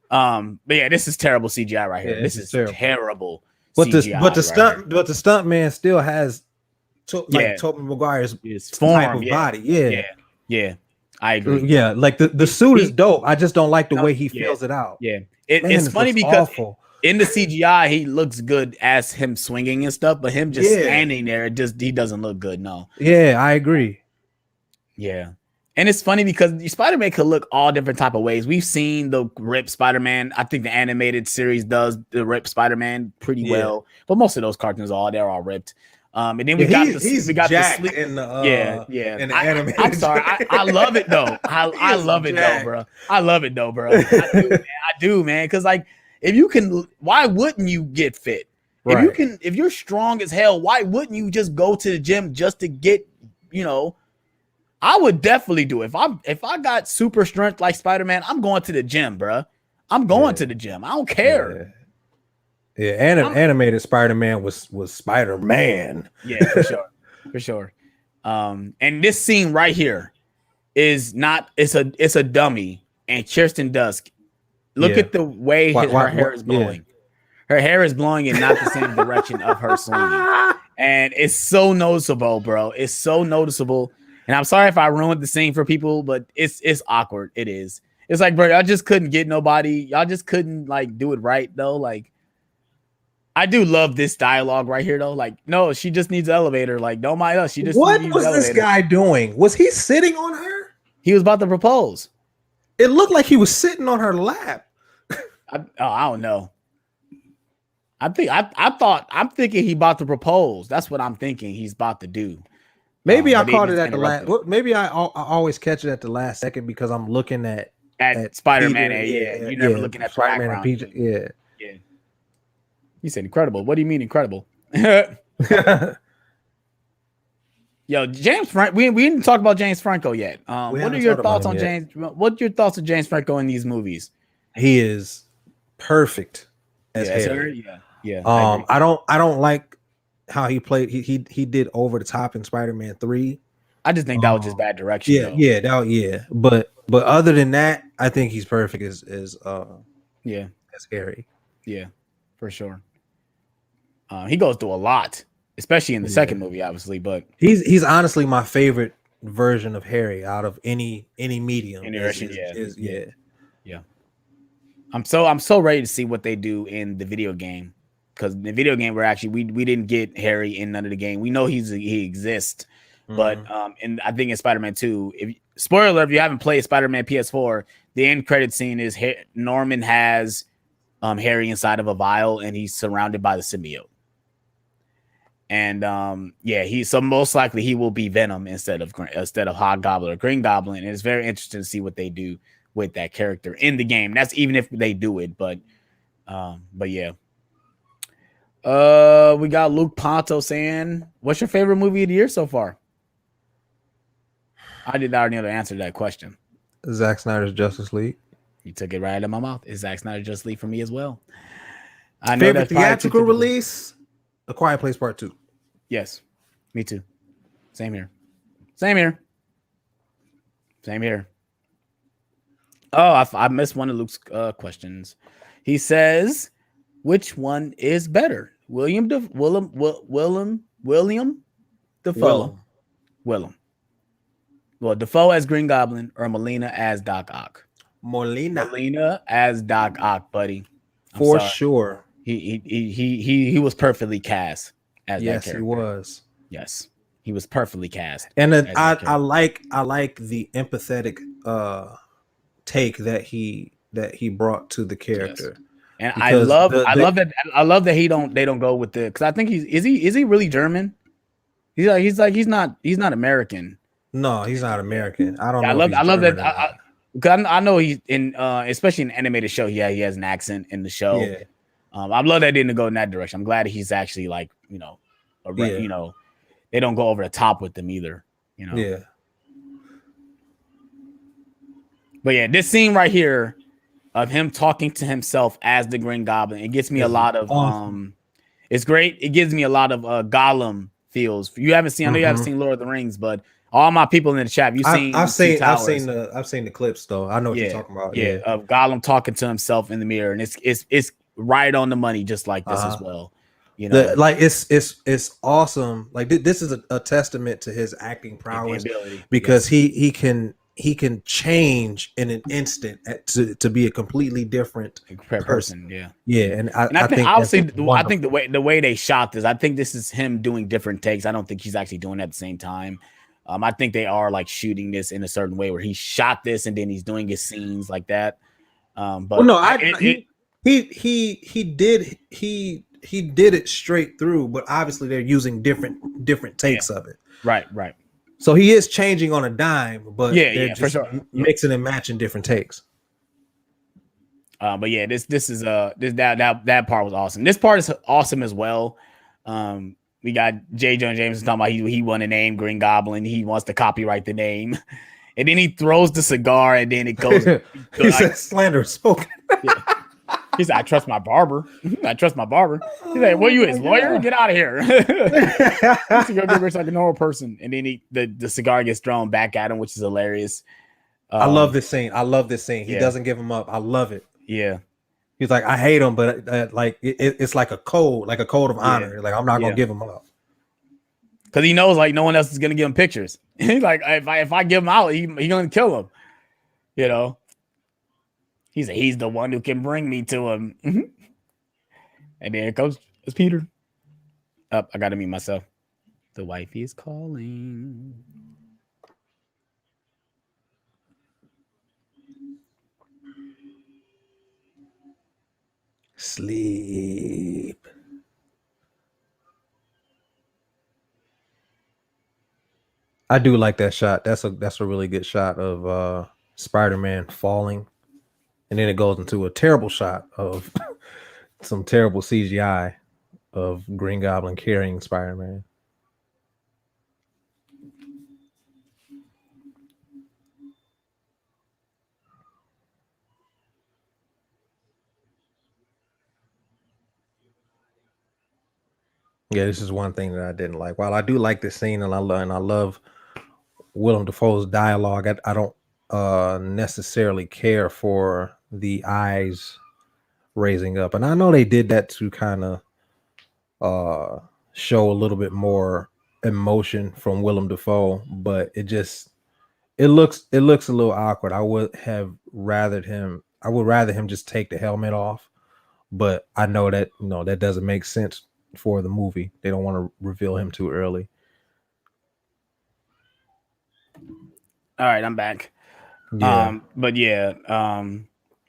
But yeah, this is terrible CGI right here. This is terrible. But the stunt man still has Tobey Maguire's type of body. Yeah. I agree. Yeah, like the suit is dope. I just don't like the way he fills it out. Yeah, it's funny because in the CGI he looks good as him swinging and stuff, but him just standing there, he doesn't look good. No. Yeah, I agree. Yeah, and it's funny because Spider-Man could look all different type of ways. We've seen the ripped Spider-Man. I think the animated series does the ripped Spider-Man pretty well, but most of those cartoons they're all ripped. And then we got the sleep in the in the animated. I'm sorry, I love it though. I love it though, bro. I love it though, bro. I do, man. Because like, if you can, why wouldn't you get fit? Right. If you're strong as hell, why wouldn't you just go to the gym just to get, you know? I would definitely do it. If I got super strength like Spider-Man, I'm going to the gym, bro. I'm going to the gym. I don't care. Yeah, animated Spider-Man was Spider-Man. Yeah, for sure. And this scene right here is not. It's a dummy. And Kirsten Dunst, look at the way her hair is blowing. Her hair is blowing in not the same direction of her swinging, and it's so noticeable, bro. It's so noticeable. And I'm sorry if I ruined the scene for people, but it's awkward. It is. It's like, bro, y'all just couldn't get nobody. Y'all just couldn't like do it right though. Like, I do love this dialogue right here though. Like, no, she just needs an elevator. Like, don't mind us. She just what was this guy doing? Was he sitting on her? He was about to propose. It looked like he was sitting on her lap. I don't know. I'm thinking he about to propose. That's what I'm thinking he's about to do. Maybe I caught it at the last. Maybe I always catch it at the last second because I'm looking at Spider-Man. You're never looking at Spider-Man and PJ. Yeah. You said incredible. What do you mean incredible? Yo, James Franco. We didn't talk about James Franco yet. What are your thoughts on James? What are your thoughts on James Franco in these movies? He is perfect as Harry. Yeah. I don't like how he played. He did over the top in Spider-Man 3. I just think that was just bad direction. But other than that, I think he's perfect as Harry. Yeah, for sure. He goes through a lot, especially in the second movie, obviously. But he's honestly my favorite version of Harry out of any medium. Yeah. I'm so ready to see what they do in the video game, because in the video game we didn't get Harry in none of the game. We know he exists, but and I think in Spider-Man 2, spoiler if you haven't played Spider-Man PS4, the end credit scene is Norman has Harry inside of a vial and he's surrounded by the symbiote. And so most likely he will be Venom instead of Hobgoblin or Green Goblin. And it's very interesting to see what they do with that character in the game. That's even if they do it, but yeah. We got Luke Ponto saying, "What's your favorite movie of the year so far?" I did already know the answer to that question. Zack Snyder's Justice League. You took it right out of my mouth. It's Zack Snyder's Justice League for me as well. I know favorite theatrical release, A Quiet Place Part 2. Yes, me too. Same here. Oh, I missed one of Luke's questions. He says, "Which one is better, William Dafoe? Well, Dafoe as Green Goblin or Molina as Doc Ock?" Molina as Doc Ock, buddy. For sure. He was perfectly cast. as that Yes, character. he was. Yes, he was perfectly cast. And then I like the empathetic take that he brought to the character. Yes. And Because I love that they don't go with the, because I think is he really German? He's not American. No, he's not American. I don't Yeah, know if he's I love German that. or not. Because I know he's in especially in an animated show. Yeah, he has an accent in the show. Yeah. I love that didn't go in that direction. I'm glad he's actually like, you know, you know, they don't go over the top with them either. You know. Yeah. But yeah, this scene right here of him talking to himself as the Green Goblin, it gets me a lot of it's great. It gives me a lot of Gollum feels. You haven't seen, I know you haven't seen Lord of the Rings, but all my people in the chat, I've seen the clips though. I know what you're talking about. Yeah, of Gollum talking to himself in the mirror, and it's right on the money, just like this as well. You know, it's awesome. Like this is a testament to his acting prowess, because he can change in an instant to be a completely different person. Yeah, and I think the way they shot this, I think this is him doing different takes. I don't think he's actually doing it at the same time. I think they are like shooting this in a certain way where he shot this and then he's doing his scenes like that. He did it straight through, but obviously they're using different takes of it. Right. So he is changing on a dime, but they're just for sure mixing and matching different takes. But yeah, this is that part was awesome. This part is awesome as well. We got J. Jonah Jameson talking about he won a name, Green Goblin. He wants to copyright the name. And then he throws the cigar and then it goes. He said slander spoken. He said, I trust my barber. He's like, what are you, his lawyer? Get out of here. He's to go give her like a normal person. And then the cigar gets thrown back at him, which is hilarious. I love this scene. He doesn't give him up. I love it. Yeah. He's like, I hate him, but like it's like a code of honor. Like, I'm not gonna give him up, because he knows like no one else is gonna give him pictures. He's like, if I give him out, he gonna kill him. You know, he's the one who can bring me to him. And then it comes Peter. Up, I gotta mute myself. The wife is calling. Sleep. I do like that shot. That's a really good shot of Spider-Man falling, and then it goes into a terrible shot of some terrible CGI of Green Goblin carrying Spider-Man. Yeah, this is one thing that I didn't like. While I do like this scene and I love Willem Dafoe's dialogue, I don't necessarily care for the eyes raising up. And I know they did that to kind of show a little bit more emotion from Willem Dafoe, but it looks a little awkward. I would rather him just take the helmet off, but I know that that doesn't make sense for the movie. They don't want to reveal him too early. All right, I'm back. Yeah. But yeah,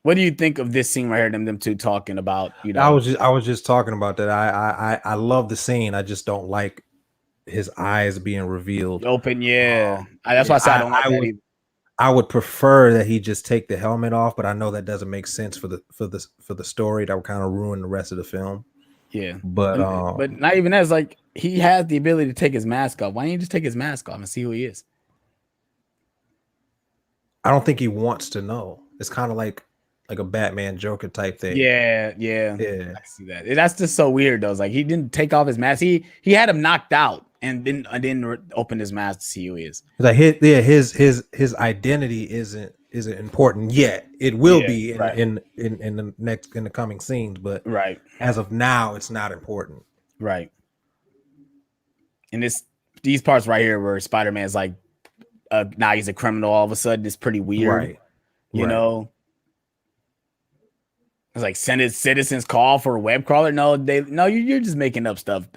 what do you think of this scene right here? Them two talking about, I was just talking about that. I love the scene. I just don't like his eyes being revealed. Open, yeah. That's why I said I don't like that either. I would prefer that he just take the helmet off, but I know that doesn't make sense for the story. That would kind of ruin the rest of the film. Yeah, but not even that. It's like he has the ability to take his mask off. Why don't you just take his mask off and see who he is? I don't think he wants to know. It's kind of like a Batman Joker type thing. Yeah. I see that. That's just so weird though. It's like he didn't take off his mask. He had him knocked out and then open his mask to see who he is. Like his identity isn't important yet. It will be in the coming scenes, but as of now, it's not important. Right. And these parts right here where Spider-Man's like, now he's a criminal all of a sudden, it's pretty weird. Right. You know. It's like citizens call for a web crawler. No, you're just making up stuff.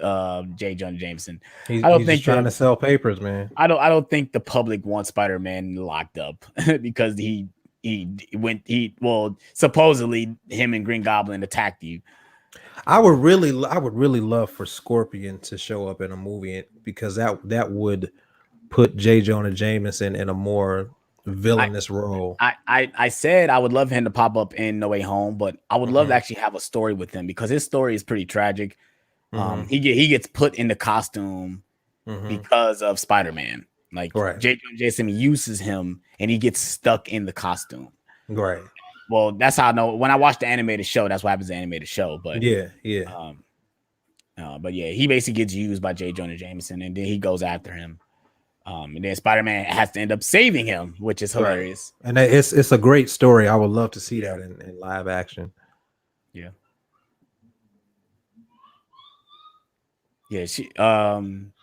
J. Jonah Jameson. I don't He's just think trying to sell papers, man. I don't think the public wants Spider-Man locked up because supposedly him and Green Goblin attacked you. I would really love for Scorpion to show up in a movie because that would put J. Jonah Jameson in a more villainous role. I said I would love him to pop up in No Way Home, but I would love to actually have a story with him because his story is pretty tragic. He gets put in the costume because of Spider-Man. Like J. Jonah Jameson uses him and he gets stuck in the costume. Right. Well, that's how I know when I watch the animated show, that's what happens in the animated show. But but yeah, he basically gets used by J. Jonah Jameson and then he goes after him. And then Spider-Man has to end up saving him, which is hilarious. Right. And it's a great story. I would love to see that in live action. Yeah. Yeah, she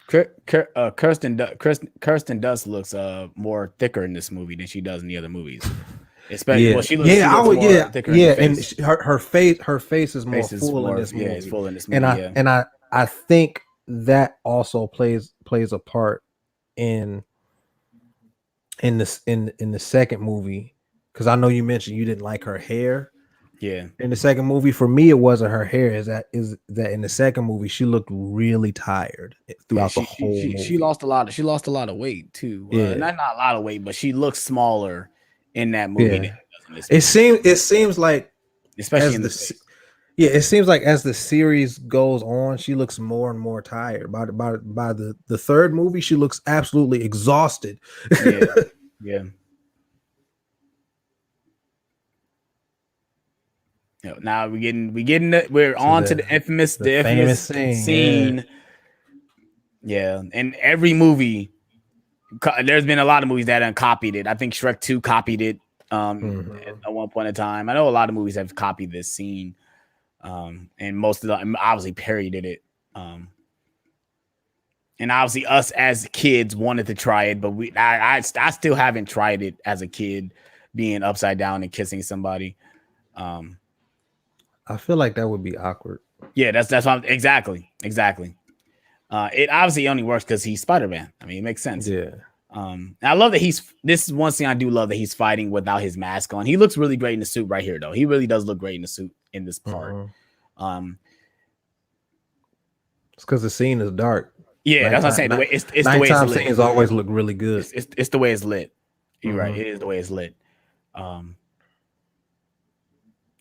Kirsten Dunst looks more thicker in this movie than she does in the other movies. Especially, she looks thicker in the face. And her face is more full in this movie. Yeah, it's full in this movie. And I think that also plays a part in the second movie, because I know you mentioned you didn't like her hair. Yeah. In the second movie, for me, it wasn't her hair. Is that in the second movie she looked really tired throughout the whole movie. She lost a lot of weight too. Not a lot of weight, but she looks smaller in that movie. Yeah. It seems like, especially it seems like as the series goes on, she looks more and more tired. By the third movie, she looks absolutely exhausted. Yeah. Now we're on to the infamous scene. Yeah, and every movie, there's been a lot of movies that have copied it. I think Shrek 2 copied it at one point in time. I know a lot of movies have copied this scene, and most of them obviously parodied it. And obviously, us as kids wanted to try it, but I still haven't tried it as a kid, being upside down and kissing somebody. I feel like that would be awkward. Yeah, that's what exactly. It obviously only works because he's Spider-Man. I mean, it makes sense. Yeah. And I love that this is one thing I do love, that he's fighting without his mask on. He looks really great in the suit right here, though. He really does look great in the suit in this part. It's because the scene is dark. Yeah, that's what I'm saying. The way it's the way it's lit. Scenes always look really good. It's the way it's lit. You're right. It is the way it's lit.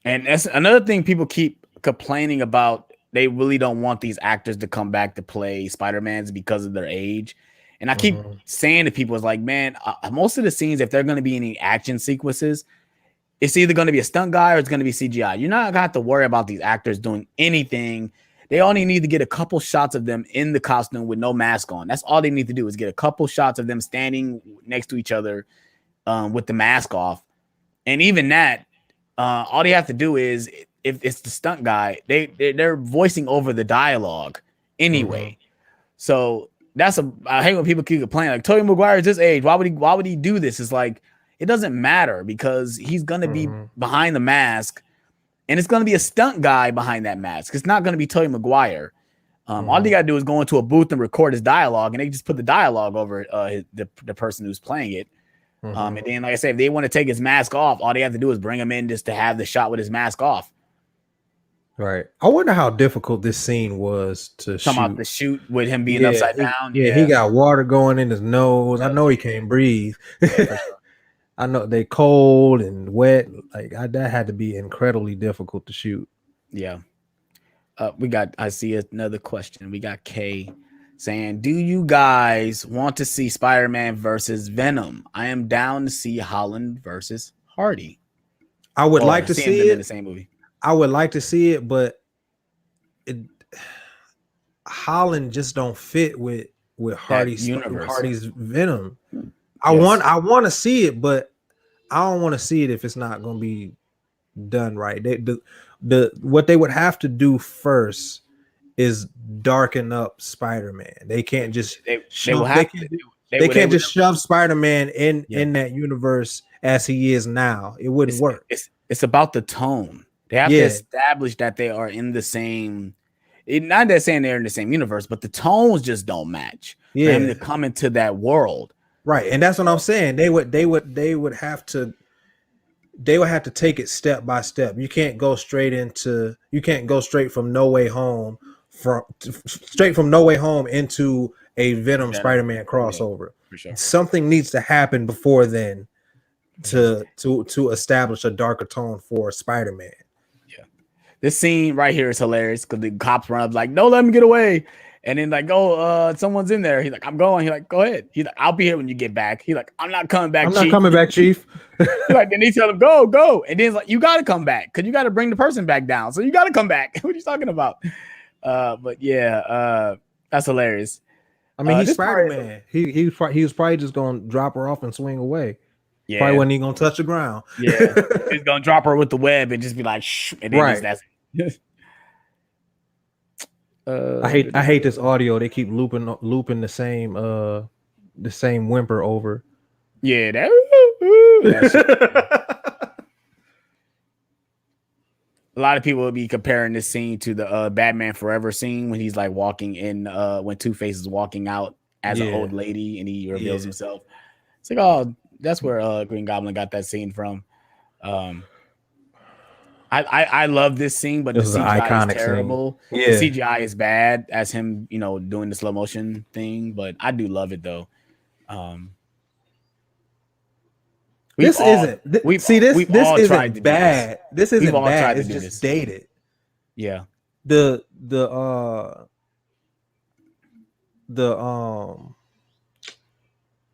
And that's another thing people keep complaining about. They really don't want these actors to come back to play Spider-Mans because of their age. And I keep saying to people, it's like, man, most of the scenes, if they're going to be any action sequences, it's either going to be a stunt guy or it's going to be CGI. You're not going to have to worry about these actors doing anything. They only need to get a couple shots of them in the costume with no mask on. That's all they need to do, is get a couple shots of them standing next to each other with the mask off. And even that, all they have to do is, if it's the stunt guy, they're voicing over the dialogue anyway. So I hate when people keep complaining, like, Tobey Maguire is this age. Why would he do this? It's like, it doesn't matter, because he's gonna be behind the mask, and it's gonna be a stunt guy behind that mask. It's not gonna be Tobey Maguire. All they gotta do is go into a booth and record his dialogue, and they just put the dialogue over the person who's playing it. And then, like I said, if they want to take his mask off, all they have to do is bring him in just to have the shot with his mask off. Right. I wonder how difficult this scene was to shoot. About the shoot with him being upside down. Yeah, he got water going in his nose. I know he can't breathe. I know they cold and wet. Like that had to be incredibly difficult to shoot. Yeah. I see another question. We got Kay saying, do you guys want to see Spider-Man versus Venom? I am down to see Holland versus Hardy. I would like to see it in the same movie. I would like to see it, but Holland just don't fit with Hardy's Venom. I want to see it, but I don't want to see it if it's not going to be done right. What they would have to do first is darken up Spider-Man. They can't just shove Spider-Man in that universe as he is now. It wouldn't work. It's about the tone. They have to establish that they are in the same. Not that saying they're in the same universe, but the tones just don't match. For him to come into that world, right? And that's what I'm saying. They would have to take it step by step. You can't go straight from No Way Home into a Venom Spider-Man crossover. For sure. Something needs to happen before then to establish a darker tone for Spider-Man. Yeah, this scene right here is hilarious because the cops run up like, "No, let him get away," and then like, "Oh, someone's in there." He's like, "I'm going." He's like, "Go ahead." He's like, "I'll be here when you get back." He's like, "I'm not coming back. I'm not coming back, Chief." Like, then he tell him, "Go," and then he's like, "You got to come back because you got to bring the person back down. So you got to come back." What are you talking about? But yeah, that's hilarious. I mean, he's Spider-Man. He was probably just gonna drop her off and swing away. Yeah, probably wasn't even gonna touch the ground. Yeah, he's gonna drop her with the web and just be like, "Shh," and then that's it. I hate this audio. They keep looping the same whimper over. Yeah, a lot of people will be comparing this scene to the Batman Forever scene when he's like walking in, when Two-Face is walking out as an old lady and he reveals himself. It's like, oh, that's where Green Goblin got that scene from. I love this scene, but the CGI is terrible. Yeah. The CGI is bad as him, doing the slow motion thing, but I do love it though. This isn't bad. This isn't bad. It's just dated. Yeah. The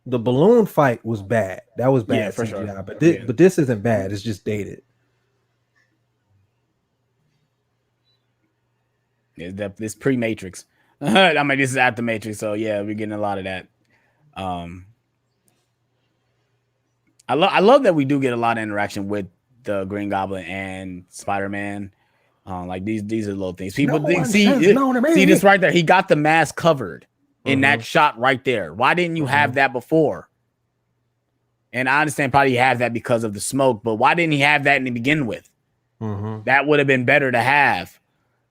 balloon fight was bad. That was bad for CGI, sure. But this isn't bad. It's just dated. It's pre-Matrix. I mean, this is after Matrix, so yeah, we're getting a lot of that. I love that we do get a lot of interaction with the Green Goblin and Spider-Man. Like these are little things. People see this right there. He got the mask covered in that shot right there. Why didn't you have that before? And I understand probably you have that because of the smoke, but why didn't he have that in the begin with? That would have been better to have,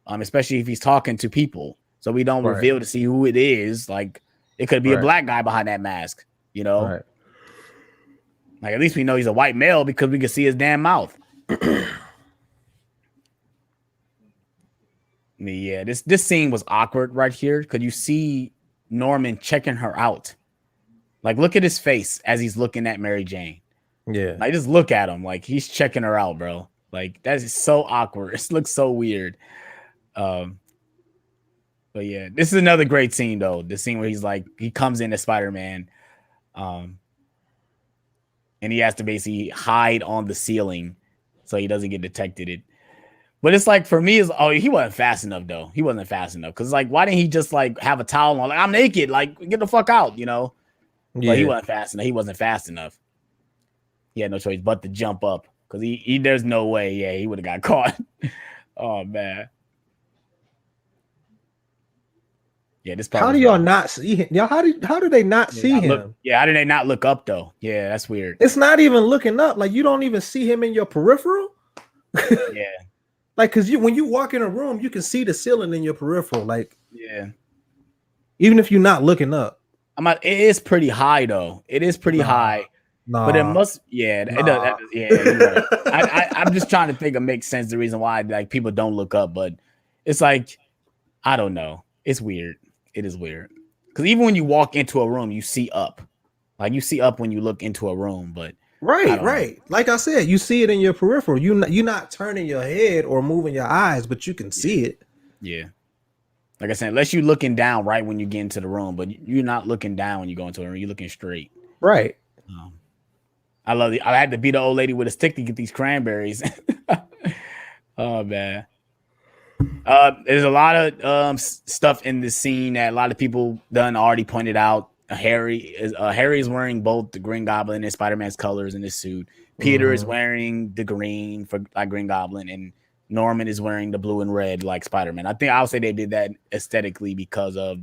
especially if he's talking to people, so we don't reveal to see who it is. Like it could be a black guy behind that mask, Right. Like at least we know he's a white male because we can see his damn mouth. Yeah, this scene was awkward right here because you see Norman checking her out. Like, look at his face as he's looking at Mary Jane. Yeah, like just look at him, like he's checking her out, bro. Like that is so awkward. It looks so weird. But yeah, this is another great scene though. The scene where he comes in as Spider-Man, and he has to basically hide on the ceiling so he doesn't get detected. But it's like, for me, he wasn't fast enough though. He wasn't fast enough because why didn't he just have a towel on? Like, I'm naked. Like, get the fuck out, Yeah. But he wasn't fast enough. He wasn't fast enough. He had no choice but to jump up because there's no way. Yeah, he would have got caught. Oh man. Yeah, this part. How do y'all not see him? Y'all, how do they not see him? How do they not look up though? Yeah, that's weird. It's not even looking up. Like you don't even see him in your peripheral. Yeah. Like, cause when you walk in a room, you can see the ceiling in your peripheral. Like, yeah. Even if you're not looking up. It is pretty high though. It is pretty high. Nah. But it must. Yeah. It does. Yeah. Right. I'm just trying to think it makes sense. The reason why people don't look up, but it's like, I don't know. It's weird. It is weird because even when you walk into a room, you see up. Like you see up when you look into a room, but right. Know. Like I said, you see it in your peripheral. You're not turning your head or moving your eyes, but you can see it. Yeah. Like I said, unless you're looking down right when you get into the room, but you're not looking down when you go into a room. You're looking straight. Right. I love I had to beat an old lady with a stick to get these cranberries. Oh man. There's a lot of stuff in this scene that a lot of people already pointed out. Harry is wearing both the Green Goblin and Spider-Man's colors in his suit. Peter is wearing the green for Green Goblin, and Norman is wearing the blue and red like Spider-Man. I think I'll say they did that aesthetically because of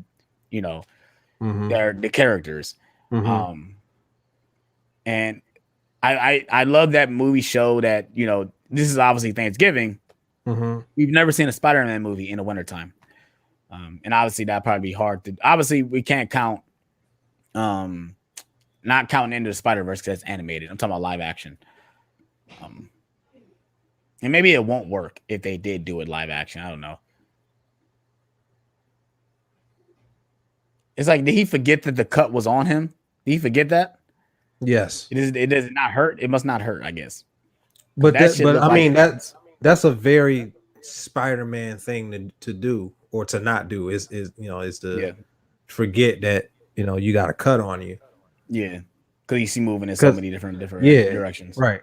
the characters. And I love that movie show that this is obviously Thanksgiving. We've never seen a Spider-Man movie in the wintertime. And obviously that'd probably be hard to. Obviously, we can't count. Not counting Into the Spider-Verse because it's animated. I'm talking about live action. And maybe it won't work if they did do it live action. I don't know. It's like, did he forget that the cut was on him? Did he forget that? Yes. It does not hurt. It must not hurt, I guess. But I mean that's a very Spider-Man thing to do or to not do is to forget that you got a cut on you. Yeah, because you see moving in so many different directions. Right.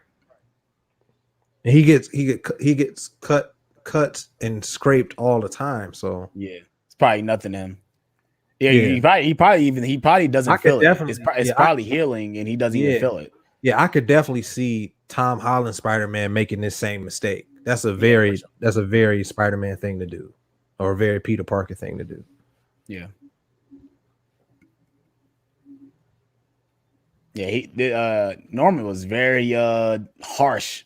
And he gets cut and scraped all the time. So yeah, it's probably nothing to him. Yeah, he probably doesn't feel it. It's probably healing, and he doesn't even feel it. Yeah, I could definitely see Tom Holland Spider-Man making this same mistake. That's a very Spider-Man thing to do, or a very Peter Parker thing to do. Yeah. Yeah, Norman was very harsh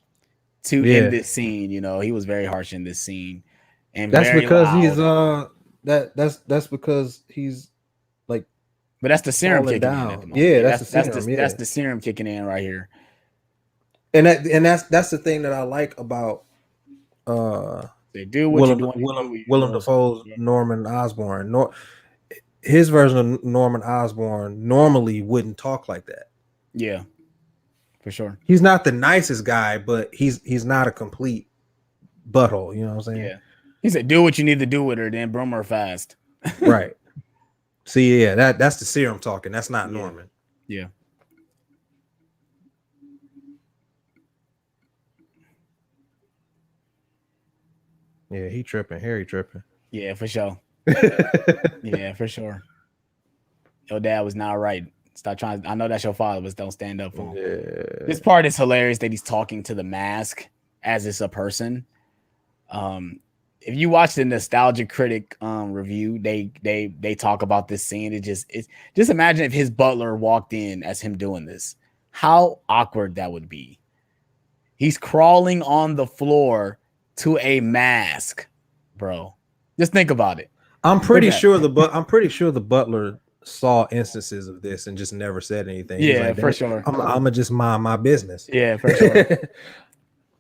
in this scene. He was very harsh in this scene, and that's very because loud. That's because he's like. But that's the serum kicking in at the moment. Yeah, that's the serum kicking in right here. And that's the thing that I like about they do Willem Dafoe's Norman Osborn. His version of Norman Osborn normally wouldn't talk like that. Yeah, for sure. He's not the nicest guy, but he's not a complete butthole. You know what I'm saying? Yeah. He said, "Do what you need to do with her, then broom her fast." Right. See, that's the serum talking. That's not Norman. Yeah. Yeah, he tripping. Harry tripping. Yeah, for sure. Yeah, for sure. Your dad was not right. Stop trying. I know that's your father, but don't stand up for him. Yeah. This part is hilarious that he's talking to the mask as it's a person. If you watch the Nostalgia Critic review, they talk about this scene. It's just imagine if his butler walked in as him doing this. How awkward that would be. He's crawling on the floor to a mask, bro. Just think about it. I'm pretty sure the butler saw instances of this and just never said anything. Yeah, for sure. I'm gonna just mind my business. Yeah, for sure.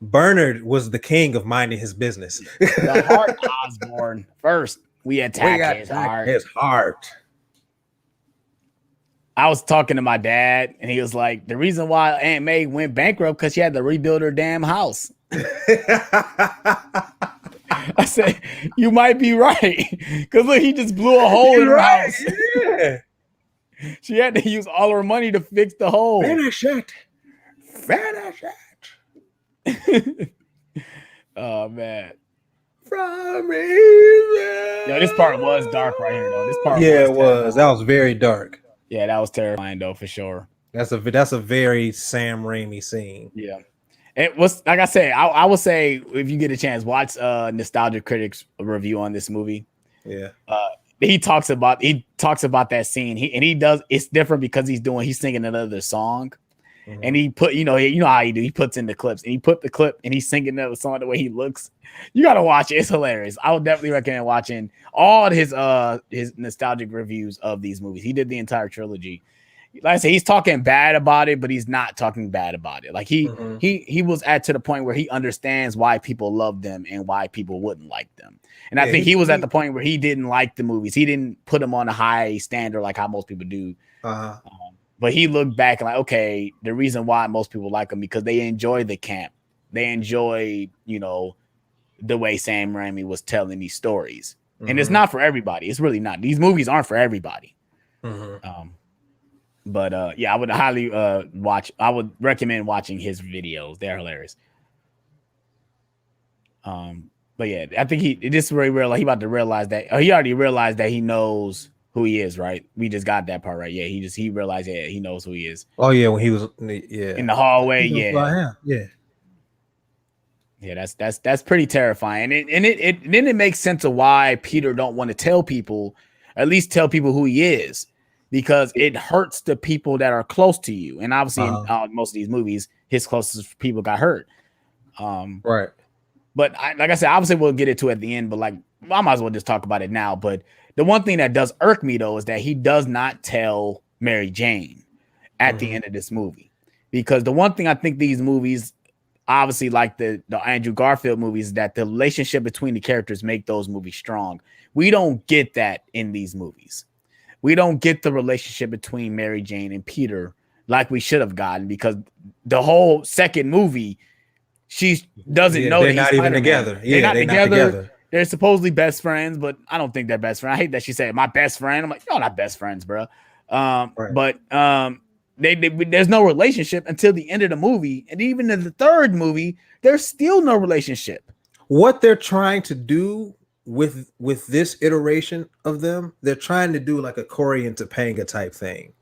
Bernard was the king of minding his business. The heart Osborn. First, we attack his heart. His heart. I was talking to my dad, and he was like, the reason why Aunt May went bankrupt because she had to rebuild her damn house. I said, you might be right. Because look, he just blew a hole in her house. Yeah. She had to use all her money to fix the hole. Finish it. Oh, man. From me. Yo, this part was dark right here, though. This part it was. That was very dark. Yeah, that was terrifying, though, for sure. That's a very Sam Raimi scene. Yeah. It was, like I said, I would say if you get a chance, watch Nostalgia Critics review on this movie. Yeah. He talks about that scene. It's different because he's singing another song. Mm-hmm. And he put, you know how he do. He puts in the clips, and he put the clip, and he's singing another song the way he looks. You gotta watch it. It's hilarious. I would definitely recommend watching all his nostalgic reviews of these movies. He did the entire trilogy. Like I said, he's talking bad about it, but he's not talking bad about it. Like he was to the point where he understands why people love them and why people wouldn't like them. And I think he was at the point where he didn't like the movies. He didn't put them on a high standard like how most people do. But he looked back and like, okay, the reason why most people like them because they enjoy the camp. They enjoy, the way Sam Raimi was telling these stories. Mm-hmm. And it's not for everybody. It's really not. These movies aren't for everybody. Mm-hmm. But I would highly watch. I would recommend watching his videos. They're hilarious. But yeah, I think this is where he realized he about to realize that he already realized that he knows who he is, right? We just got that part right. Yeah, he realized he knows who he is. Oh yeah, when he was in the hallway. Yeah. Yeah, that's pretty terrifying. And it makes sense of why Peter don't want to tell people, at least tell people who he is. Because it hurts the people that are close to you. And obviously in most of these movies, his closest people got hurt. Right. But like I said, obviously we'll get into it at the end. But like, I might as well just talk about it now. But the one thing that does irk me though is that he does not tell Mary Jane at the end of this movie, because the one thing I think these movies, obviously like the Andrew Garfield movies, is that the relationship between the characters make those movies strong. We don't get that in these movies. We don't get the relationship between Mary Jane and Peter like we should have gotten, because the whole second movie, she doesn't know they're not even together. Yeah, they're not together. They're supposedly best friends, but I don't think they're best friends. I hate that she said my best friend. I'm like, y'all not best friends, bro. Right. But there's no relationship until the end of the movie, and even in the third movie, there's still no relationship. What they're trying to do with this iteration of them, they're trying to do like a Corey and Topanga type thing.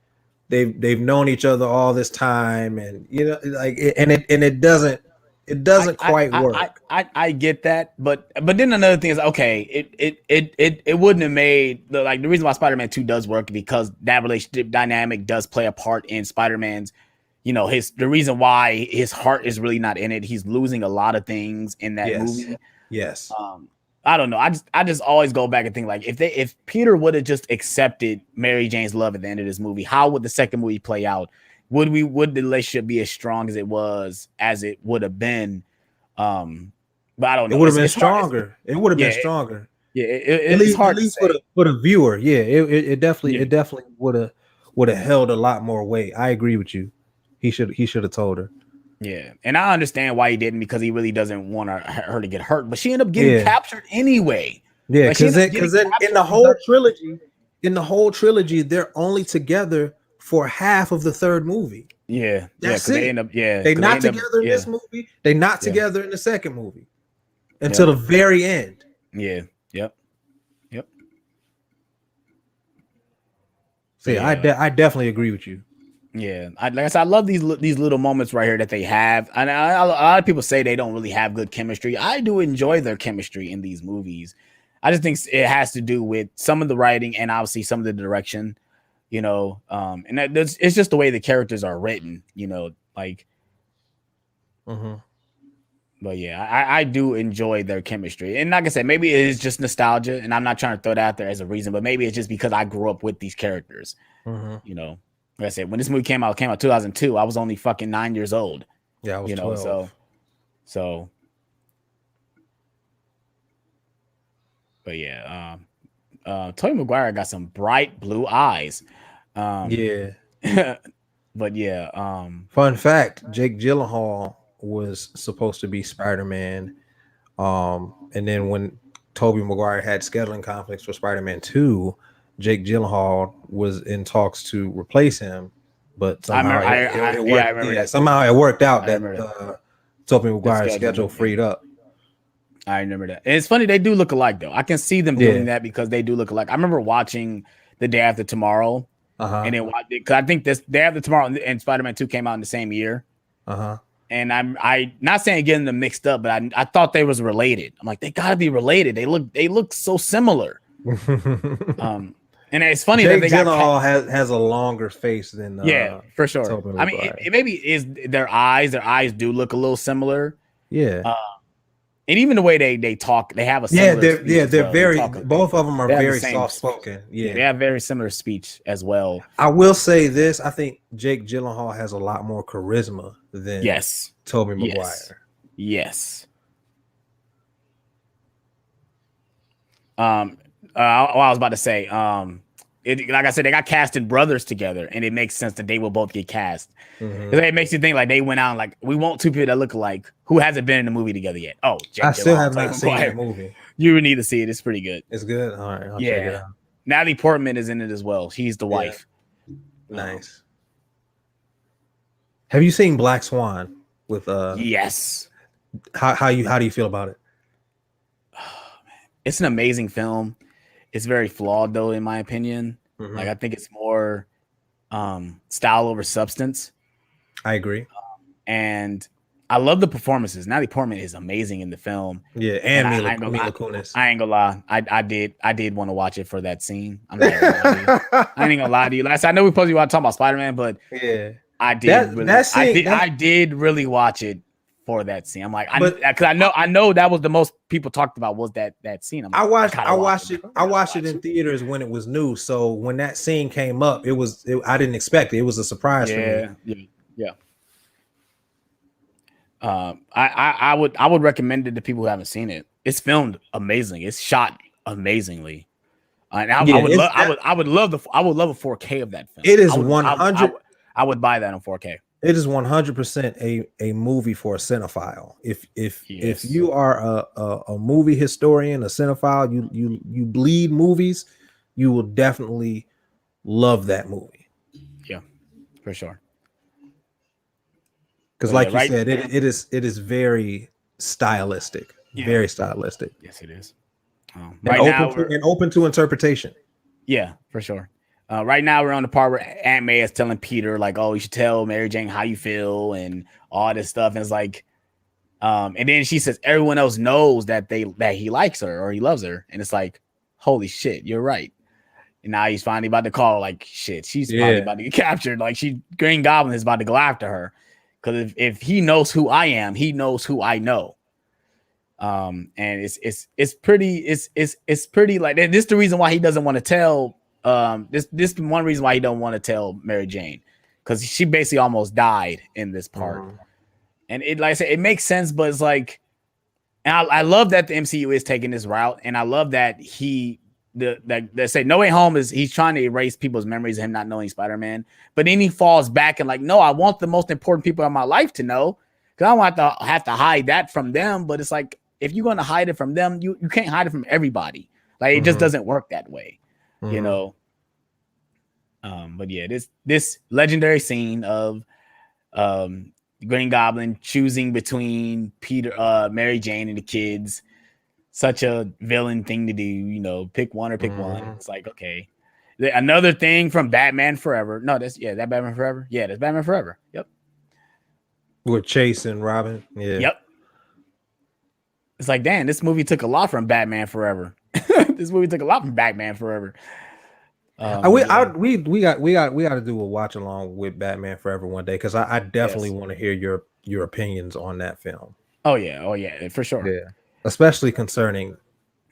They've known each other all this time, and it doesn't quite work. I get that, but then another thing is, okay, it wouldn't have made the reason why Spider-Man 2 does work, because that relationship dynamic does play a part in Spider-Man's, the reason why his heart is really not in it. He's losing a lot of things in that movie. Yes. I don't know. I just always go back and think, like, if Peter would have just accepted Mary Jane's love at the end of this movie, how would the second movie play out? Would the relationship be as strong as it would have been? But I don't know. It would have been stronger. It would have been stronger. Yeah, it's hard at least for the viewer. Yeah, it definitely would have held a lot more weight. I agree with you. He should have told her. Yeah, and I understand why he didn't, because he really doesn't want her to get hurt. But she ended up getting captured anyway. Yeah, because in the whole trilogy, they're only together for half of the third movie. Yeah, that's it. They end up, they're not together in this movie. They're not together in the second movie until the very end. Yeah. Yep. So yeah, I definitely agree with you. Yeah, like I said, I love these little moments right here that they have. And a lot of people say they don't really have good chemistry. I do enjoy their chemistry in these movies. I just think it has to do with some of the writing and obviously some of the direction, and it's just the way the characters are written, like. But yeah, I do enjoy their chemistry. And like I said, maybe it is just nostalgia, and I'm not trying to throw that out there as a reason, but maybe it's just because I grew up with these characters, Like I said, when this movie came out 2002, I was only fucking 9 years old. Yeah, I was 12. So. But yeah, Tobey Maguire got some bright blue eyes. Yeah. But yeah. Fun fact: Jake Gyllenhaal was supposed to be Spider-Man, and then when Tobey Maguire had scheduling conflicts for Spider-Man 2. Jake Gyllenhaal was in talks to replace him, but somehow it worked out that Tobey Maguire's schedule freed up. I remember that. And it's funny, they do look alike though. I can see them doing that because they do look alike. I remember watching The Day After Tomorrow, and then because I think this Day After Tomorrow and Spider-Man 2 came out in the same year. And I'm not saying getting them mixed up, but I thought they was related. I'm like, they gotta be related. They look so similar. And it's funny Jake that Gyllenhaal has a longer face than for sure. I mean, it maybe is their eyes. Their eyes do look a little similar. Yeah. And even the way they talk, they have a similar they're very both of them are very soft spoken. Yeah, they have very similar speech as well. I will say this: I think Jake Gyllenhaal has a lot more charisma than Tobey Maguire. Yes. I was about to say, like I said, they got casted brothers together, and it makes sense that they will both get cast. It makes you think like they went out and like, we want two people that look alike who hasn't been in a movie together yet. Oh, I still have not seen the movie. You would need to see it. It's pretty good. It's good. All right, I'll check it out. Natalie Portman is in it as well. She's the wife. Nice. Have you seen Black Swan with Yes. How do you feel about it? Oh, man. It's an amazing film. It's very flawed though, in my opinion. Like I think it's more style over substance. I agree. And I love the performances. Natalie Portman is amazing in the film. Yeah, and Mila Kunis. I ain't gonna lie. I did want to watch it for that scene. I'm not gonna lie to you. I ain't gonna lie to you. Last I know we supposed to be talking about Spider-Man, but yeah, I did really watch it for that scene. I'm like, But because I know that was the most people talked about was that scene. I'm like, I watched it in theaters when it was new. So when that scene came up, I didn't expect it. It was a surprise for me. Yeah. I would recommend it to people who haven't seen it. It's filmed amazing. It's shot amazingly. And I would love a 4K of that film. It is 100. I would buy that on 4K. It is 100% a movie for a cinephile. If you are a movie historian, a cinephile, you bleed movies, you will definitely love that movie. Yeah, for sure. Because, like you said, it is very stylistic, very stylistic. Yes, it is. Open to interpretation. Yeah, for sure. Right now, we're on the part where Aunt May is telling Peter, like, "Oh, you should tell Mary Jane how you feel and all this stuff." And it's like, and then she says, "Everyone else knows that he likes her or he loves her," and it's like, "Holy shit, you're right." And now he's finally about to call, like, shit, she's probably about to get captured. Like, Green Goblin is about to go after her. Because if he knows who I am, he knows who I know. And it's pretty like this is the reason why he doesn't want to tell this one reason why he don't want to tell Mary Jane, because she basically almost died in this part. And it, like I said, it makes sense, but it's like, and I love that the MCU is taking this route, and I love that they say No Way Home he's trying to erase people's memories of him not knowing Spider-Man, but then he falls back and like, no, I want the most important people in my life to know, because I don't want to have to hide that from them. But it's like, if you're going to hide it from them, you can't hide it from everybody. Like, it just doesn't work that way, you know. But yeah, this legendary scene of Green Goblin choosing between Mary Jane and the kids. Such a villain thing to do, you know, pick one or pick one. It's like, okay. Another thing from Batman Forever. No, that Batman Forever. Yeah, that's Batman Forever. Yep. With Chase and Robin. Yeah. Yep. It's like, damn, this movie took a lot from Batman Forever. This movie took a lot from Batman Forever. We got to do a watch along with Batman Forever one day, because I definitely want to hear your opinions on that film. Oh yeah, for sure. Yeah. Especially concerning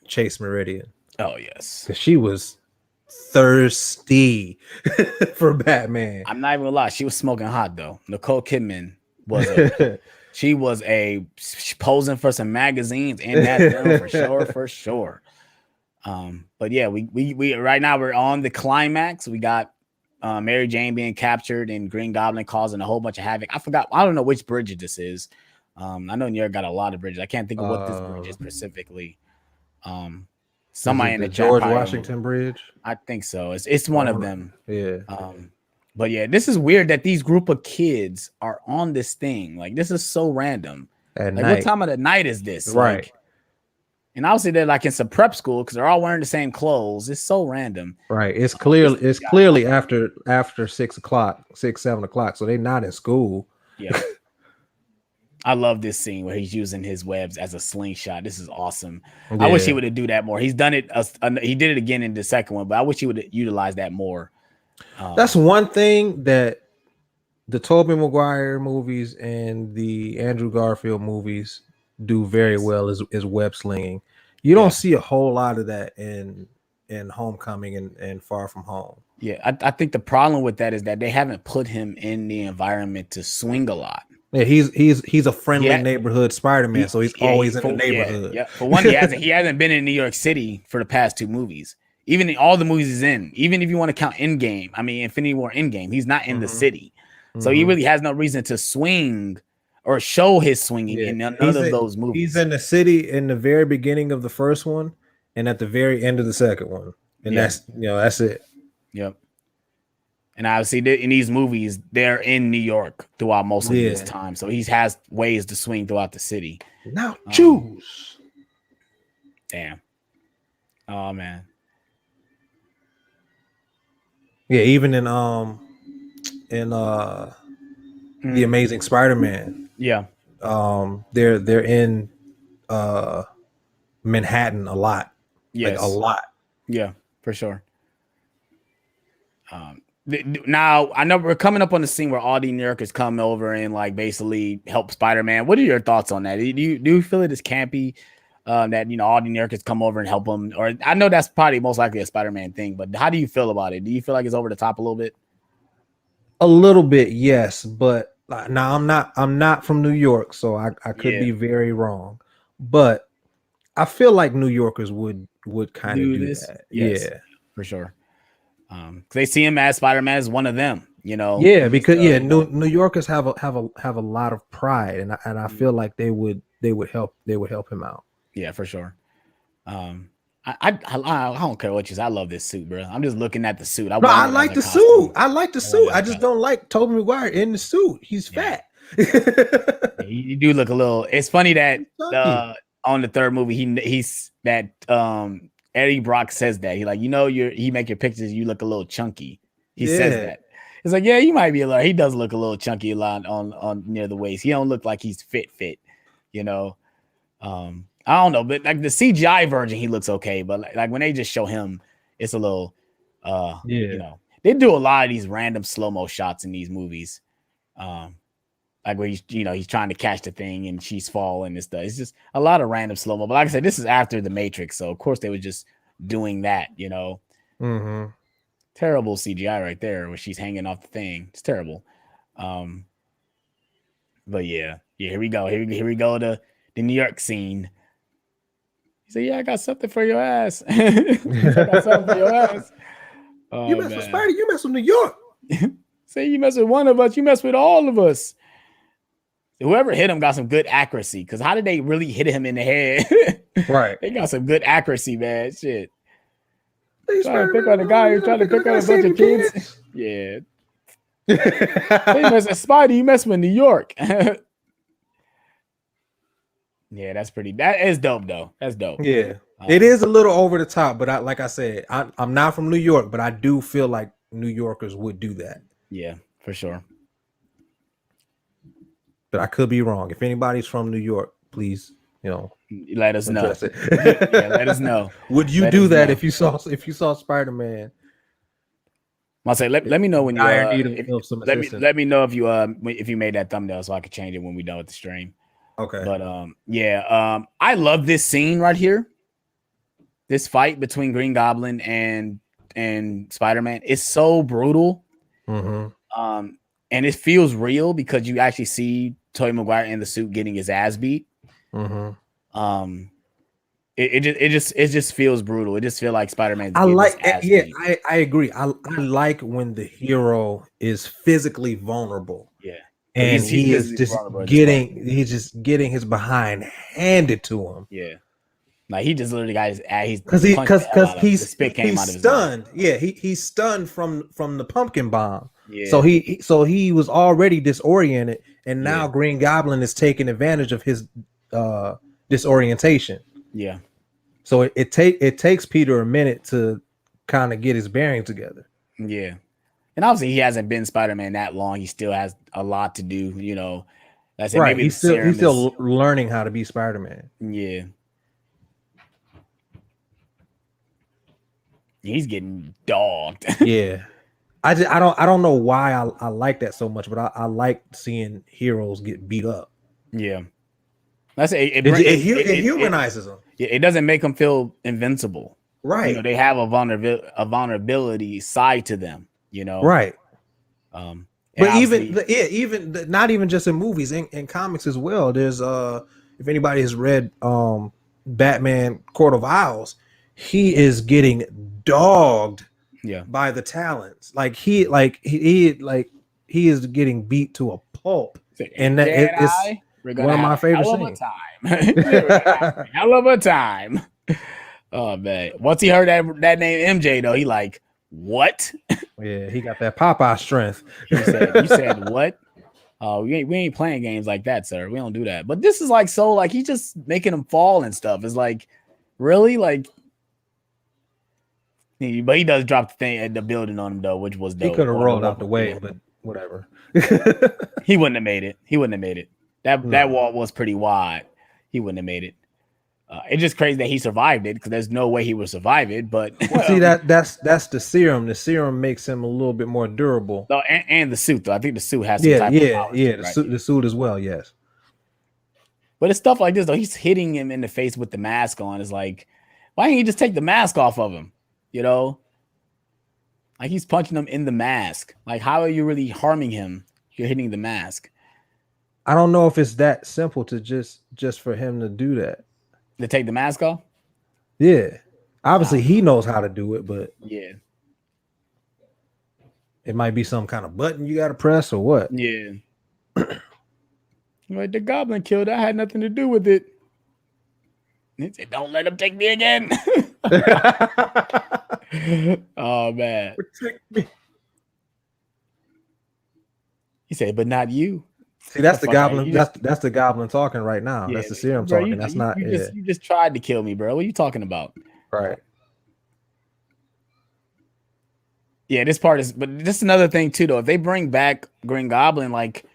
Chase Meridian. Oh, yes. Because she was thirsty for Batman. I'm not even gonna lie. She was smoking hot, though. Nicole Kidman was posing for some magazines in that film for sure. But yeah, we right now we're on the climax. We got Mary Jane being captured and Green Goblin causing a whole bunch of havoc. I don't know which bridge this is. I know New York got a lot of bridges. I can't think of what this bridge is specifically. Somebody in the George Washington Bridge. I think so. It's one of them. Yeah. But yeah, this is weird that these group of kids are on this thing. Like, this is so random. At night. What time of the night is this? Right. Like, and obviously they're like in some prep school because they're all wearing the same clothes. It's so random. Right. It's clearly after 6 o'clock, 7 o'clock. So they're not in school. Yeah. I love this scene where he's using his webs as a slingshot. This is awesome. Yeah. I wish he would have do that more. He's done it. He did it again in the second one, but I wish he would utilize that more. That's one thing that the Tobey Maguire movies and the Andrew Garfield movies do very well is web slinging. You don't see a whole lot of that in Homecoming and Far From Home. Yeah, I think the problem with that is that they haven't put him in the environment to swing a lot. Yeah, he's a friendly neighborhood Spider-Man, so he's always in the neighborhood. Yeah. For one, he hasn't been in New York City for the past 2 movies. Even in all the movies he's in, even if you want to count Infinity War Endgame, he's not in the city. So he really has no reason to swing or show his swinging in none of those movies. He's in the city in the very beginning of the first one and at the very end of the second one. And that's it. Yep. And obviously in these movies, they're in New York throughout most of this time. So he has ways to swing throughout the city. Now choose. Damn. Oh man. Yeah, even in The Amazing Spider-Man. Yeah. They're in Manhattan a lot. Yes. Like a lot. Yeah, for sure. Now I know we're coming up on the scene where all the New Yorkers come over and like basically help Spider-Man. What are your thoughts on that? Do you feel it is campy that all the New Yorkers come over and help him? Or I know that's probably most likely a Spider-Man thing, but how do you feel about it? Do you feel like it's over the top a little bit? A little bit, yes, but now I'm not from New York, so I could be very wrong. But I feel like New Yorkers would kind of do that. Yes, yeah, for sure. They see him as Spider-Man as one of them, Yeah, because New Yorkers have a lot of pride, and I feel like they would help him out. Yeah, for sure. I don't care what you say. I love this suit, bro. I'm just looking at the suit. I like the suit. I like the suit. I just don't like Tobey Maguire in the suit. He's fat. You do look a little. It's funny that on the third movie, he's that Eddie Brock says that he he make your pictures. You look a little chunky. He says that. It's like, yeah, he might be a little. He does look a little chunky a lot on near the waist. He don't look like he's fit. I don't know, but like the CGI version, he looks okay. But like when they just show him, it's a little, they do a lot of these random slow-mo shots in these movies. Like where he's trying to catch the thing and she's falling and stuff. It's just a lot of random slow-mo. But like I said, this is after the Matrix, so of course they were just doing that. Mm-hmm. Terrible CGI right there where she's hanging off the thing. It's terrible. But yeah, here we go. Here we go to the New York scene. He said, "Yeah, I got something for your ass." I got something for your ass. Oh, you mess with Spidey, you mess with New York. Say you mess with one of us, you mess with all of us. Whoever hit him got some good accuracy. Because how did they really hit him in the head? Right. They got some good accuracy, man. Shit. Trying to pick on a guy who's trying to pick on a bunch of kids. Yeah. Hey, you mess with Spidey, you mess with New York. Yeah, that is dope though. That's dope. Yeah. It is a little over the top, but like I said, I'm not from New York, but I do feel like New Yorkers would do that. Yeah, for sure. But I could be wrong. If anybody's from New York, please, let us know. Let us know. Would you do that if you saw Spider-Man? I'll say let me know when you let me know if you made that thumbnail so I could change it when we're done with the stream. Okay. But I love this scene right here. This fight between Green Goblin and Spider-Man is so brutal. Mm-hmm. And it feels real because you actually see Tobey Maguire in the suit getting his ass beat. Mm-hmm. It just feels brutal. It just feels like Spider-Man. I agree. I like when the hero is physically vulnerable. Yeah. And he's just getting his behind handed to him. Yeah. Like he just literally got his ass because he's stunned. Yeah, he's stunned from the pumpkin bomb. Yeah. So he was already disoriented, and now Green Goblin is taking advantage of his disorientation. Yeah. So it takes Peter a minute to kind of get his bearings together. Yeah. And obviously he hasn't been Spider-Man that long. He still has a lot to do, Right. He's still learning how to be Spider-Man. Yeah. He's getting dogged. Yeah. I don't know why I like that so much, but I like seeing heroes get beat up. Yeah. It humanizes them. It doesn't make them feel invincible. Right. They have a vulnerability side to them. Right. But even not even just in movies, in comics as well. There's if anybody has read Batman Court of Owls, he is getting dogged by the Talons. He is getting beat to a pulp. And it's one of my favorite scenes. Hell of a time. Oh man. Once he heard that name MJ though, he like, what? Yeah, he got that Popeye strength. You said what? We ain't playing games like that, sir. We don't do that. But this is he's just making him fall and stuff. It's like, really? But he does drop the thing at the building on him though, which was dope. He could have rolled out the way, but whatever. He wouldn't have made it. That wall was pretty wide. He wouldn't have made it. It's just crazy that he survived it because there's no way he would survive it. But Well, see that's the serum. The serum makes him a little bit more durable. no, and the suit though. I think the suit has some Yeah, type of yeah, power yeah. too, The right? suit, the suit as well. Yes. But it's stuff like this though. He's hitting him in the face with the mask on. It's like, why can't you just take the mask off of him? You know, like he's punching him in the mask. Like, how are you really harming him? You're hitting the mask. I don't know if it's that simple to just for him to do that. To take the mask off? Yeah. Obviously, he knows how to do it, but yeah, it might be some kind of button you got to press or what. Yeah. Like the Goblin killed. I had nothing to do with it. He said, "Don't let him take me again." Oh man. Protect me. He said, "But not you." See, that's the Fuck, goblin. you That's the goblin talking right now. Yeah, That's the serum bro, talking. That's not. You just tried to kill me, bro. What are you talking about? Right. Yeah, this part is, but this is another thing too, though. If they bring back Green Goblin, like,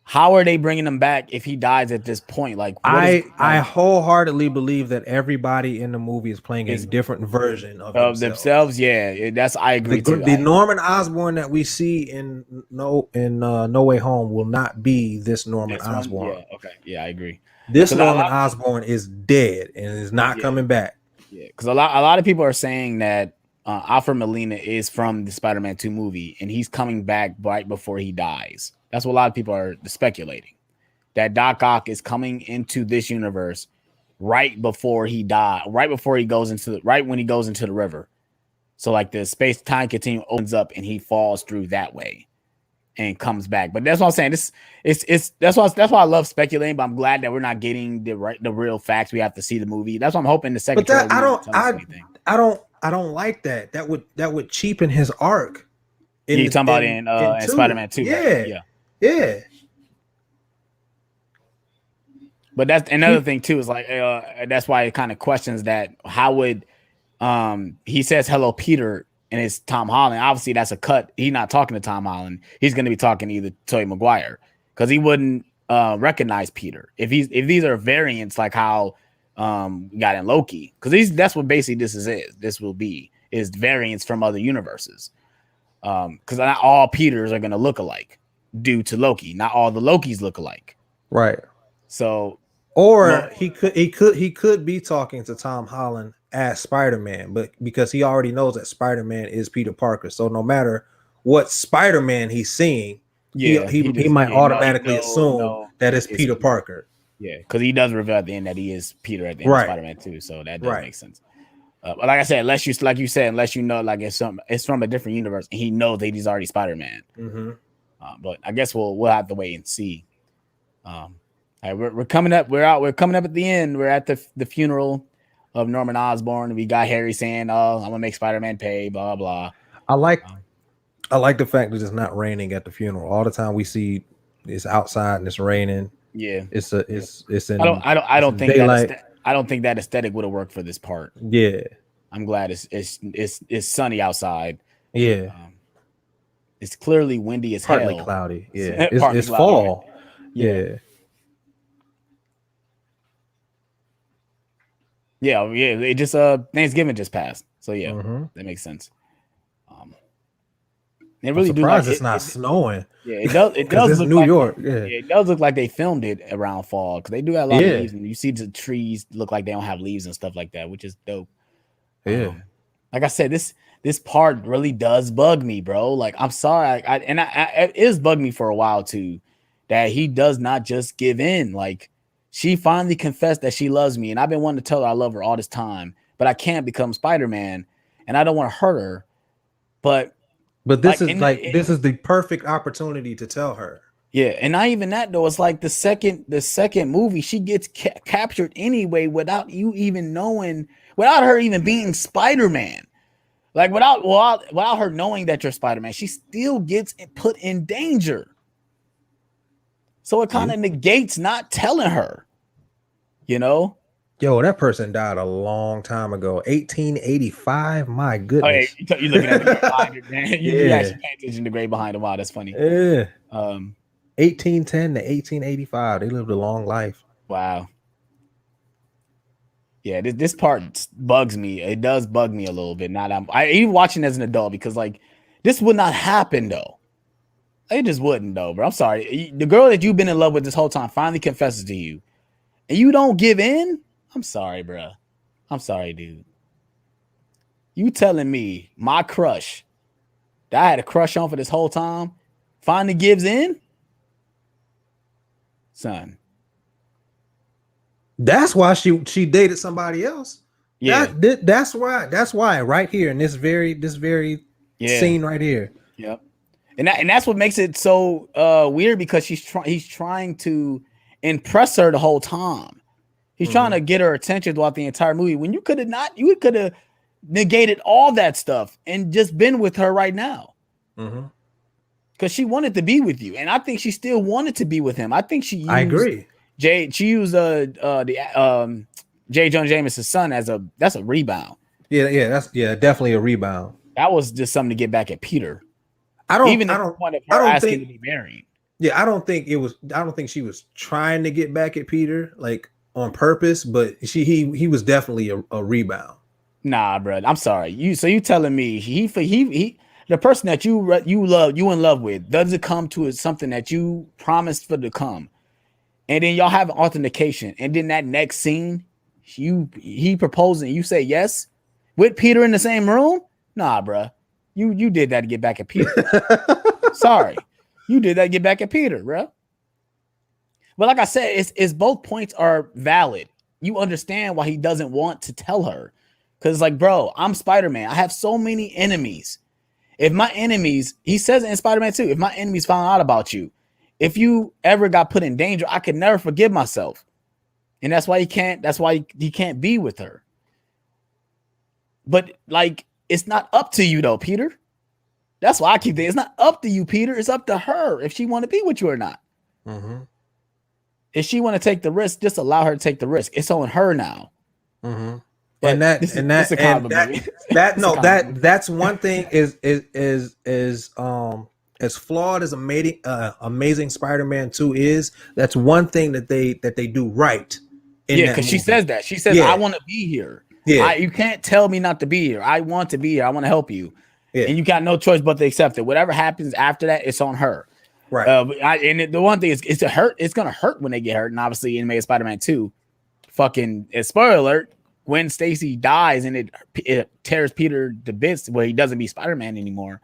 how are they bringing him back if he dies at this point? Like, I wholeheartedly believe that everybody in the movie is playing a different version of themselves. Yeah, that's I agree too. The Norman Osborn that we see in No Way Home will not be this Norman Osborn. Yeah, okay, yeah, I agree. This Norman Osborn is dead and is not coming back. Yeah, because a lot of people are saying that Alfred Molina is from the Spider-Man 2 movie, and he's coming back right before he dies. That's what a lot of people are speculating. That Doc Ock is coming into this universe right before he dies, right when he goes into the river. So like the space-time continuum opens up and he falls through that way and comes back. But that's what I'm saying. That's why I love speculating, but I'm glad that we're not getting the real facts. We have to see the movie. That's what I'm hoping the second. But I don't like that. That would cheapen his arc. You're talking about in Spider-Man 2. Yeah. Right? Yeah. But that's another thing too, is like that's why it kind of questions that how would he says hello Peter and it's Tom Holland. Obviously that's a cut. He's not talking to Tom Holland. He's going to be talking to either Tobey Maguire because he wouldn't recognize Peter if these are variants like how we got in Loki, because that's what basically this will be is variants from other universes, because not all Peters are going to look alike due to Loki. Not all the Lokis look alike, right? So, or he could be talking to Tom Holland as Spider-Man, but because he already knows that Spider-Man is Peter Parker, so no matter what Spider-Man he's seeing, he might automatically assume that it's Peter Parker. Yeah, because he does reveal at the end that he is Peter at the end of Spider-Man 2, so that does make sense. But like I said, unless you know, like it's from a different universe, and he knows that he's already Spider-Man. Mm-hmm. But I guess we'll have to wait and see. We're coming up. We're coming up at the end. We're at the funeral of Norman Osborn. We got Harry saying, "Oh, I'm gonna make Spider-Man pay." Blah blah. I like the fact that it's not raining at the funeral. All the time we see it's outside and it's raining. Yeah, it's in. I don't think that aesthetic would have worked for this part. Yeah, I'm glad it's sunny outside. Yeah, it's clearly windy as hell. Partly cloudy. Yeah, it's fall. Yeah. Yeah. It just Thanksgiving just passed, so yeah, that makes sense. They really do. Like, it's not snowing. Yeah, it does. It does look New like York. It does look like they filmed it around fall because they do have a lot of leaves, and you see the trees look like they don't have leaves and stuff like that, which is dope. Yeah, like I said, this part really does bug me, bro. Like I'm sorry, it is bugged me for a while too, that he does not just give in. Like she finally confessed that she loves me, and I've been wanting to tell her I love her all this time, but I can't become Spider-Man, and I don't want to hurt her, but this is the perfect opportunity to tell her. Yeah, and not even that though. It's like the second movie, she gets captured anyway without you even knowing, without her even being Spider-Man. Like without her knowing that you're Spider-Man, she still gets put in danger. So it kind of negates not telling her. You know? Yo, that person died a long time ago, 1885. My goodness. Oh, yeah, you're looking at the grave behind it, man. You actually pay attention to the grave behind him. Wow, that's funny. Yeah. 1810 to 1885. They lived a long life. Wow. Yeah, this part bugs me. It does bug me a little bit. Now that I even watching as an adult because like this would not happen though. It just wouldn't though, bro. I'm sorry. The girl that you've been in love with this whole time finally confesses to you, and you don't give in. I'm sorry, bro. I'm sorry, dude. You telling me my crush that I had a crush on for this whole time finally gives in, son? That's why she dated somebody else. Yeah, That's why right here in this very yeah, scene right here. yep. And that's what makes it so weird because he's trying to impress her the whole time. He's trying to get her attention throughout the entire movie. When you could have negated all that stuff and just been with her right now. Because she wanted to be with you, and I think she still wanted to be with him. I think she used I agree. She used the J. Jonah Jameson's son that's a rebound. That's definitely a rebound. That was just something to get back at Peter. I don't asking to be married. Yeah, I don't think she was trying to get back at Peter like on purpose, but he was definitely a rebound. Nah, bro. I'm sorry. You telling me he the person that you in love with doesn't come to something that you promised for to come, and then y'all have an authentication, and then that next scene, he proposed and you say yes with Peter in the same room? Nah, bro. You did that to get back at Peter. Sorry, you did that to get back at Peter, bro. But like I said, it's both points are valid. You understand why he doesn't want to tell her, because it's like, bro, I'm Spider-Man. I have so many enemies. If my enemies, he says it in Spider-Man 2, if my enemies found out about you, if you ever got put in danger, I could never forgive myself. And that's why he can't be with her. But like, it's not up to you though, Peter. That's why I keep thinking it's not up to you, Peter. It's up to her if she want to be with you or not. If she want to take the risk, just allow her to take the risk. It's on her now. That's one thing is as flawed as Amazing Spider-Man 2 is, that's one thing that they do right. Because she says that. She says, I want to be here. Yeah. You can't tell me not to be here. I want to be here. I want to help you. Yeah. And you got no choice but to accept it. Whatever happens after that, it's on her. Right. The one thing is, it's going to hurt when they get hurt. And obviously, in Amazing Spider-Man 2, spoiler alert, Gwen Stacy dies and it tears Peter to bits where he doesn't be Spider-Man anymore.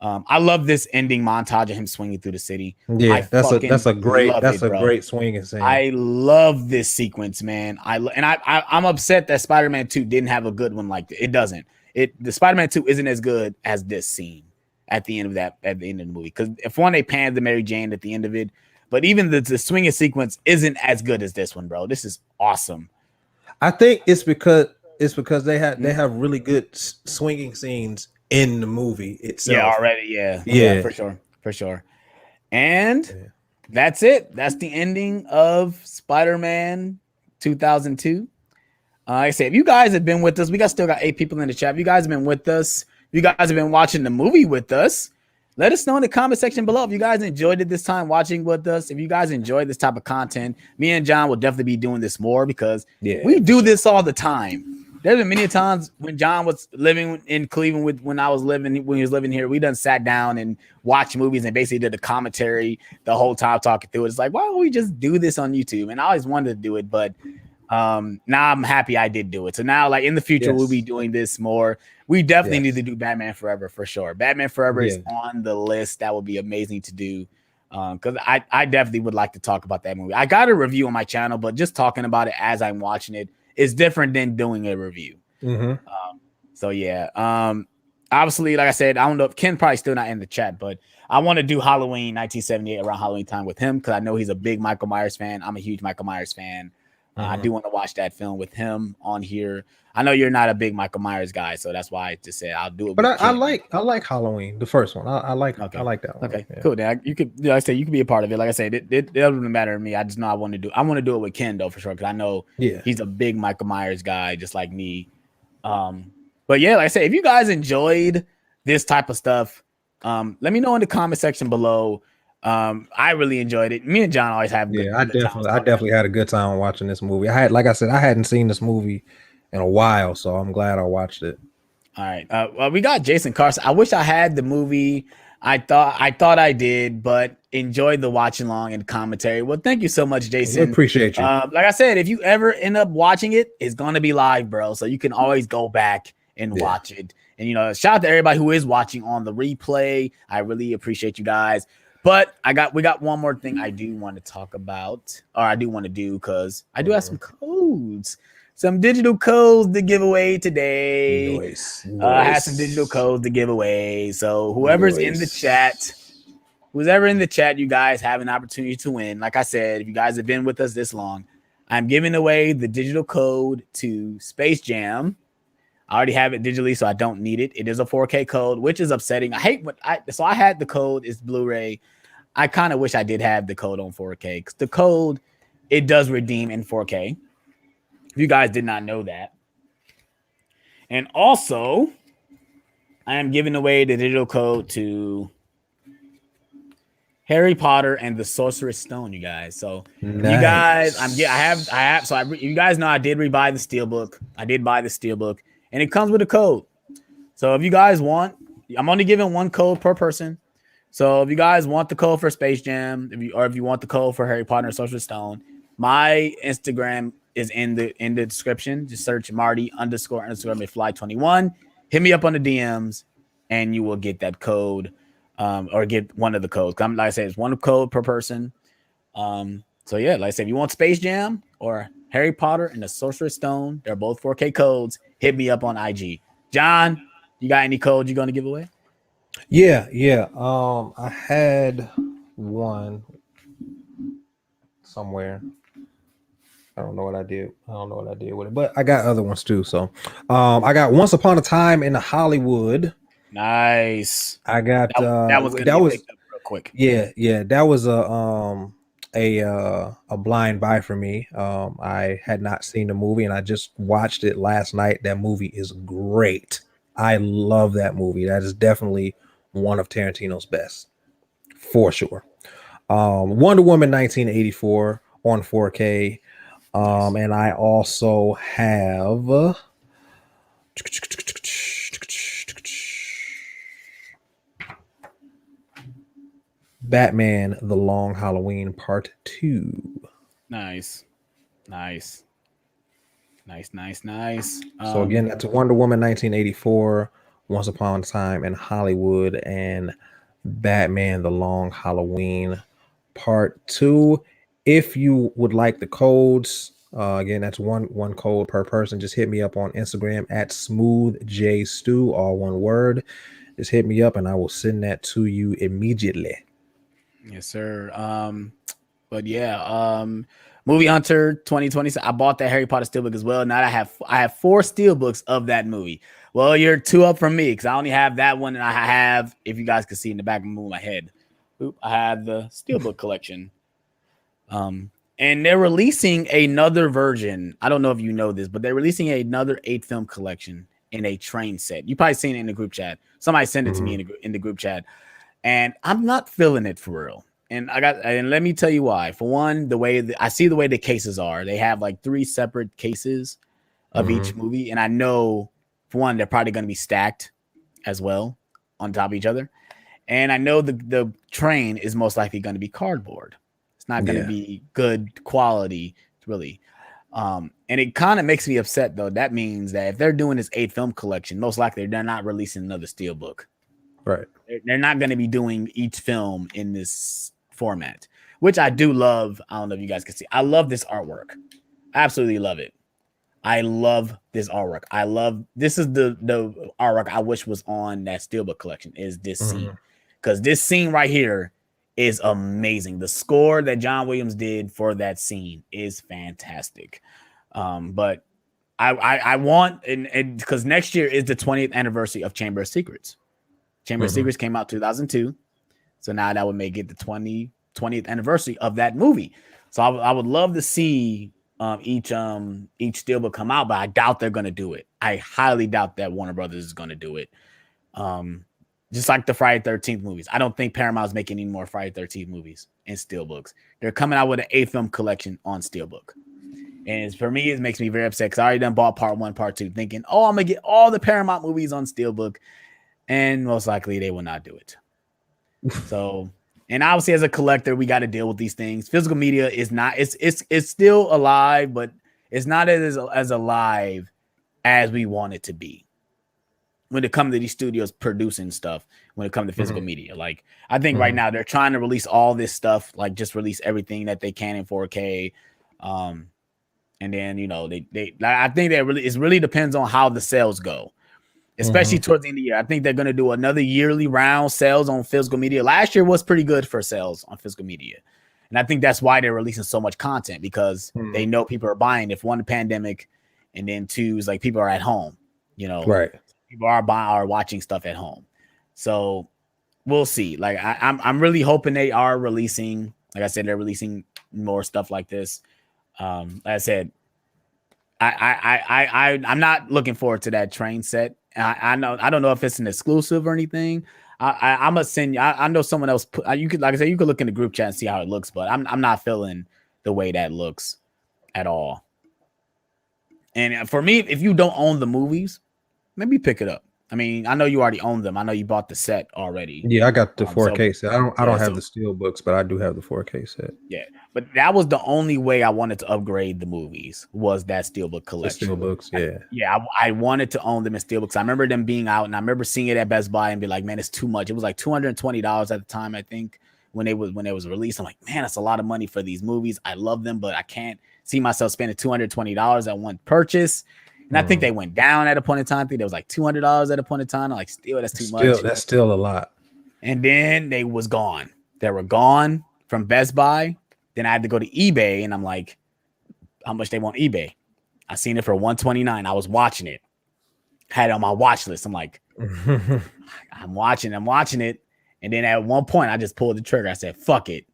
I love this ending montage of him swinging through the city. Yeah, that's a great swinging scene. I love this sequence, man. I'm upset that Spider-Man 2 didn't have a good one like that. It doesn't. The Spider-Man 2 isn't as good as this scene at the end of the movie. Because if they panned the Mary Jane at the end of it, but even the swinging sequence isn't as good as this one, bro. This is awesome. I think it's because they have really good swinging scenes in the movie itself. Yeah, already. Yeah, for sure. And that's it. That's the ending of Spider-Man 2002. Like I said, if you guys have been with us, we still got 8 people in the chat. If you guys have been with us, if you guys have been watching the movie with us, let us know in the comment section below if you guys enjoyed it this time watching with us. If you guys enjoyed this type of content, me and John will definitely be doing this more because we do this all the time. There's been many times when John was living in Cleveland when he was living here, we done sat down and watched movies and basically did a commentary the whole time talking through it. It's like, why don't we just do this on YouTube? And I always wanted to do it, but now I'm happy I did do it. So now, like in the future, we'll be doing this more. We definitely need to do Batman Forever for sure. Batman Forever is on the list. That would be amazing to do. Because I definitely would like to talk about that movie. I got a review on my channel, but just talking about it as I'm watching it is different than doing a review. Obviously, like I said, I don't know if Ken probably still not in the chat, but I want to do Halloween 1978 around Halloween time with him because I know he's a big Michael Myers fan. I'm a huge Michael Myers fan. I do want to watch that film with him on here. I know you're not a big Michael Myers guy, so that's why I just said I'll do it. But I like Halloween, the first one. I like that one. Okay, cool. Then you could, like I said, you could be a part of it. Like I said, it doesn't matter to me. I just know I want to do it with Ken though for sure because I know he's a big Michael Myers guy, just like me. But yeah, like I said, if you guys enjoyed this type of stuff, let me know in the comment section below. I really enjoyed it. Me and John always have Yeah, good times I talking. definitely had a good time watching this movie. Like I said, I hadn't seen this movie in a while, so I'm glad I watched it. All right. Well, we got Jason Carson. I wish I had the movie. I thought I did, but enjoyed the watching along and commentary. Well, thank you so much, We Jason. appreciate you. Like I said, if you ever end up watching it, it's gonna be live, bro. So you can always go back and watch it. And shout out to everybody who is watching on the replay. I really appreciate you guys. But we got one more thing I do want to talk about, or I do want to do, because I do have some codes. Some digital codes to give away today. Nice. I had some digital codes to give away. So whoever's in the chat, you guys have an opportunity to win. Like I said, if you guys have been with us this long, I'm giving away the digital code to Space Jam. I already have it digitally, so I don't need it. It is a 4K code, which is upsetting. I hate so I had the code, it's Blu-ray. I kind of wish I did have the code on 4K, because the code, it does redeem in 4K. If you guys did not know that. And also, I am giving away the digital code to Harry Potter and the Sorcerer's Stone, you guys. So you guys, you guys know I did rebuy the steelbook. I did buy the steelbook, and it comes with a code. So if you guys want, I'm only giving one code per person. So if you guys want the code for Space Jam, if you want the code for Harry Potter and Sorcerer's Stone, my Instagram is in the description. Just search Marty__McFly21. Hit me up on the DMs, and you will get that code, or get one of the codes. Like I said, it's one code per person. So yeah, like I said, if you want Space Jam or Harry Potter and the Sorcerer's Stone, they're both 4K codes. Hit me up on IG. John, you got any codes you're gonna give away? Yeah. I had one somewhere. I don't know what I did with it, but I got other ones too. So, I got Once Upon a Time in Hollywood. Nice. I got that was real quick. Yeah, that was a blind buy for me. I had not seen the movie, and I just watched it last night. That movie is great. I love that movie. That is definitely one of Tarantino's best, for sure. Wonder Woman 1984 on 4K. And I also have Batman The Long Halloween Part 2. Nice. So again, that's Wonder Woman 1984, Once Upon a Time in Hollywood, and Batman The Long Halloween Part 2. If you would like the codes, again, that's one code per person. Just hit me up on Instagram at smoothjstew, all one word. Just hit me up, and I will send that to you immediately. Yes, sir. But yeah, Movie Hunter 2020. I bought that Harry Potter steelbook as well. Now I have 4 steelbooks of that movie. Well, you're 2 up from me, because I only have that one, and I have, if you guys can see in the back of my head, I have the steelbook collection. And they're releasing another version. I don't know if you know this, but they're releasing another 8-film collection in a train set. You probably seen it in the group chat. Somebody sent it to me in the group chat, and I'm not feeling it for real. And let me tell you why. For one, I see the way the cases are. They have like 3 separate cases of each movie, and I know, for one, they're probably going to be stacked as well on top of each other. And I know the train is most likely going to be cardboard. It's not going to be good quality, really. And it kind of makes me upset, though. That means that if they're doing this 8-film collection, most likely they're not releasing another steelbook. Right. They're not going to be doing each film in this format, which I do love. I don't know if you guys can see. I love this artwork. Absolutely love it. I love this artwork. This is the artwork I wish was on that steelbook collection, is this scene. Because this scene right here is amazing. The score that John Williams did for that scene is fantastic. But I want, and because next year is the 20th anniversary of Chamber of Secrets. Chamber of Secrets came out 2002. So now that would make it the 20th anniversary of that movie. So I would love to see each steelbook come out, but I doubt they're going to do it. I highly doubt that Warner Brothers is going to do it. Just like the Friday 13th movies. I don't think Paramount's making any more Friday 13th movies in steelbooks. They're coming out with an 8-film collection on steelbook. And for me, it makes me very upset because I already done bought part 1, part 2, thinking, oh, I'm going to get all the Paramount movies on steelbook. And most likely they will not do it. So, and obviously as a collector, we got to deal with these things. Physical media is not, it's still alive, but it's not as alive as we want it to be. When it comes to these studios producing stuff, when it comes to physical media, like I think right now they're trying to release all this stuff, like just release everything that they can in 4K. And then, you know, I think that it really depends on how the sales go, especially towards the end of the year. I think they're going to do another yearly round sales on physical media. Last year was pretty good for sales on physical media. And I think that's why they're releasing so much content, because they know people are buying. If one, the pandemic, and then two is like people are at home, you know, right. People are watching stuff at home. So we'll see. Like I'm really hoping they are releasing, like I said, they're releasing more stuff like this. Like I said, I'm not looking forward to that train set. I don't know if it's an exclusive or anything. I'm gonna send you. I know someone else you could, like I said, you could look in the group chat and see how it looks, but I'm not feeling the way that looks at all. And for me, if you don't own the movies, maybe pick it up. I mean, I know you already own them. I know you bought the set already. Yeah, I got the 4K set. I don't have the steel books, but I do have the 4K set. Yeah, but that was the only way I wanted to upgrade the movies, was that steelbook collection. The steelbooks, yeah. I wanted to own them in steelbooks. I remember them being out, and I remember seeing it at Best Buy and be like, man, it's too much. It was like $220 at the time, I think, when it was released. I'm like, man, that's a lot of money for these movies. I love them, but I can't see myself spending $220 at one purchase. And I think they went down at a point in time. I think there was like $200 at a point in time. I'm like, still, that's too much. That's still a lot. And then they was gone. They were gone from Best Buy. Then I had to go to eBay, and I'm like, how much they want eBay? I seen it for $129. I was watching it. Had it on my watch list. I'm like, I'm watching it. And then at one point, I just pulled the trigger. I said, fuck it.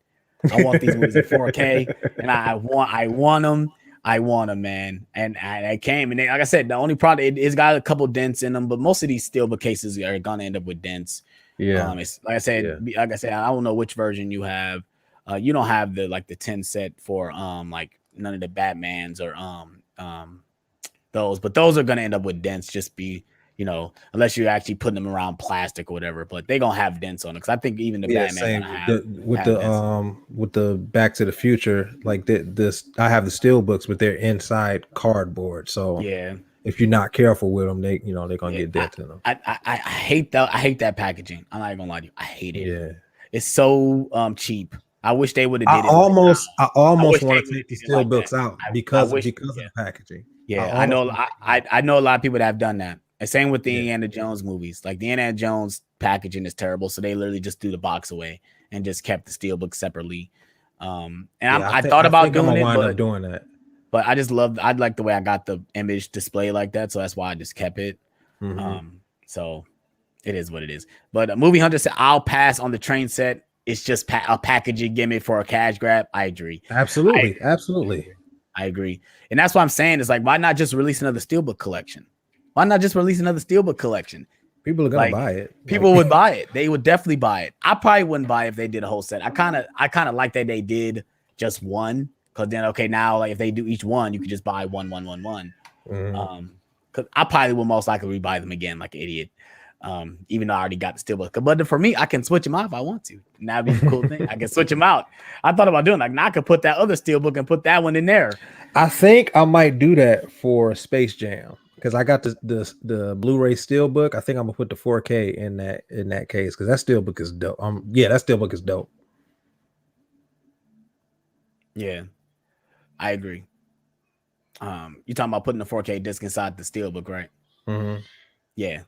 I want these movies in 4K, and I want them. I want them, man. And I came, and they, like I said, the only product, it's got a couple dents in them, but most of these steelbook cases are gonna end up with dents. Yeah. It's like I said, I don't know which version you have. You don't have the 10 set for like none of the Batmans or those, but those are gonna end up with dents. Just be, you know, unless you're actually putting them around plastic or whatever, but they're gonna have dents on it, because I think even the Batman with the Back to the Future, like this, I have the steel books, but they're inside cardboard. So yeah, if you're not careful with them, they're gonna get dents in them. I hate that. I hate that packaging. I'm not even gonna lie to you. I hate it. Yeah, it's so cheap. I wish they would have did it. I almost want to take the steel books out because of the packaging. Yeah, I know a lot of people that have done that. And same with the Indiana Jones movies. Like the Indiana Jones packaging is terrible, so they literally just threw the box away and just kept the steelbook separately. I thought about doing it, but I'd like the way I got the image display like that, so that's why I just kept it. So it is what it is. But Movie Hunter said, I'll pass on the train set. It's just a packaging gimmick for a cash grab. I agree. Absolutely. I agree. And that's what I'm saying. Is like, why not just release another steelbook collection? Why not just release another steelbook collection? People are gonna buy it. People would buy it. They would definitely buy it. I probably wouldn't buy it if they did a whole set. I kind of like that they did just one, because then now like if they do each one, you could just buy one. Because I probably will most likely rebuy them again like an idiot. Even though I already got the steelbook. But for me, I can switch them out if I want to. And that'd be a cool thing. I can switch them out. I thought about doing now I could put that other steelbook and put that one in there. I think I might do that for Space Jam, because I got the Blu-ray steelbook. I think I'm gonna put the 4K in that case, because that steelbook is dope. That steelbook is dope. Yeah, I agree. You talking about putting the 4K disc inside the steelbook, right? Yeah.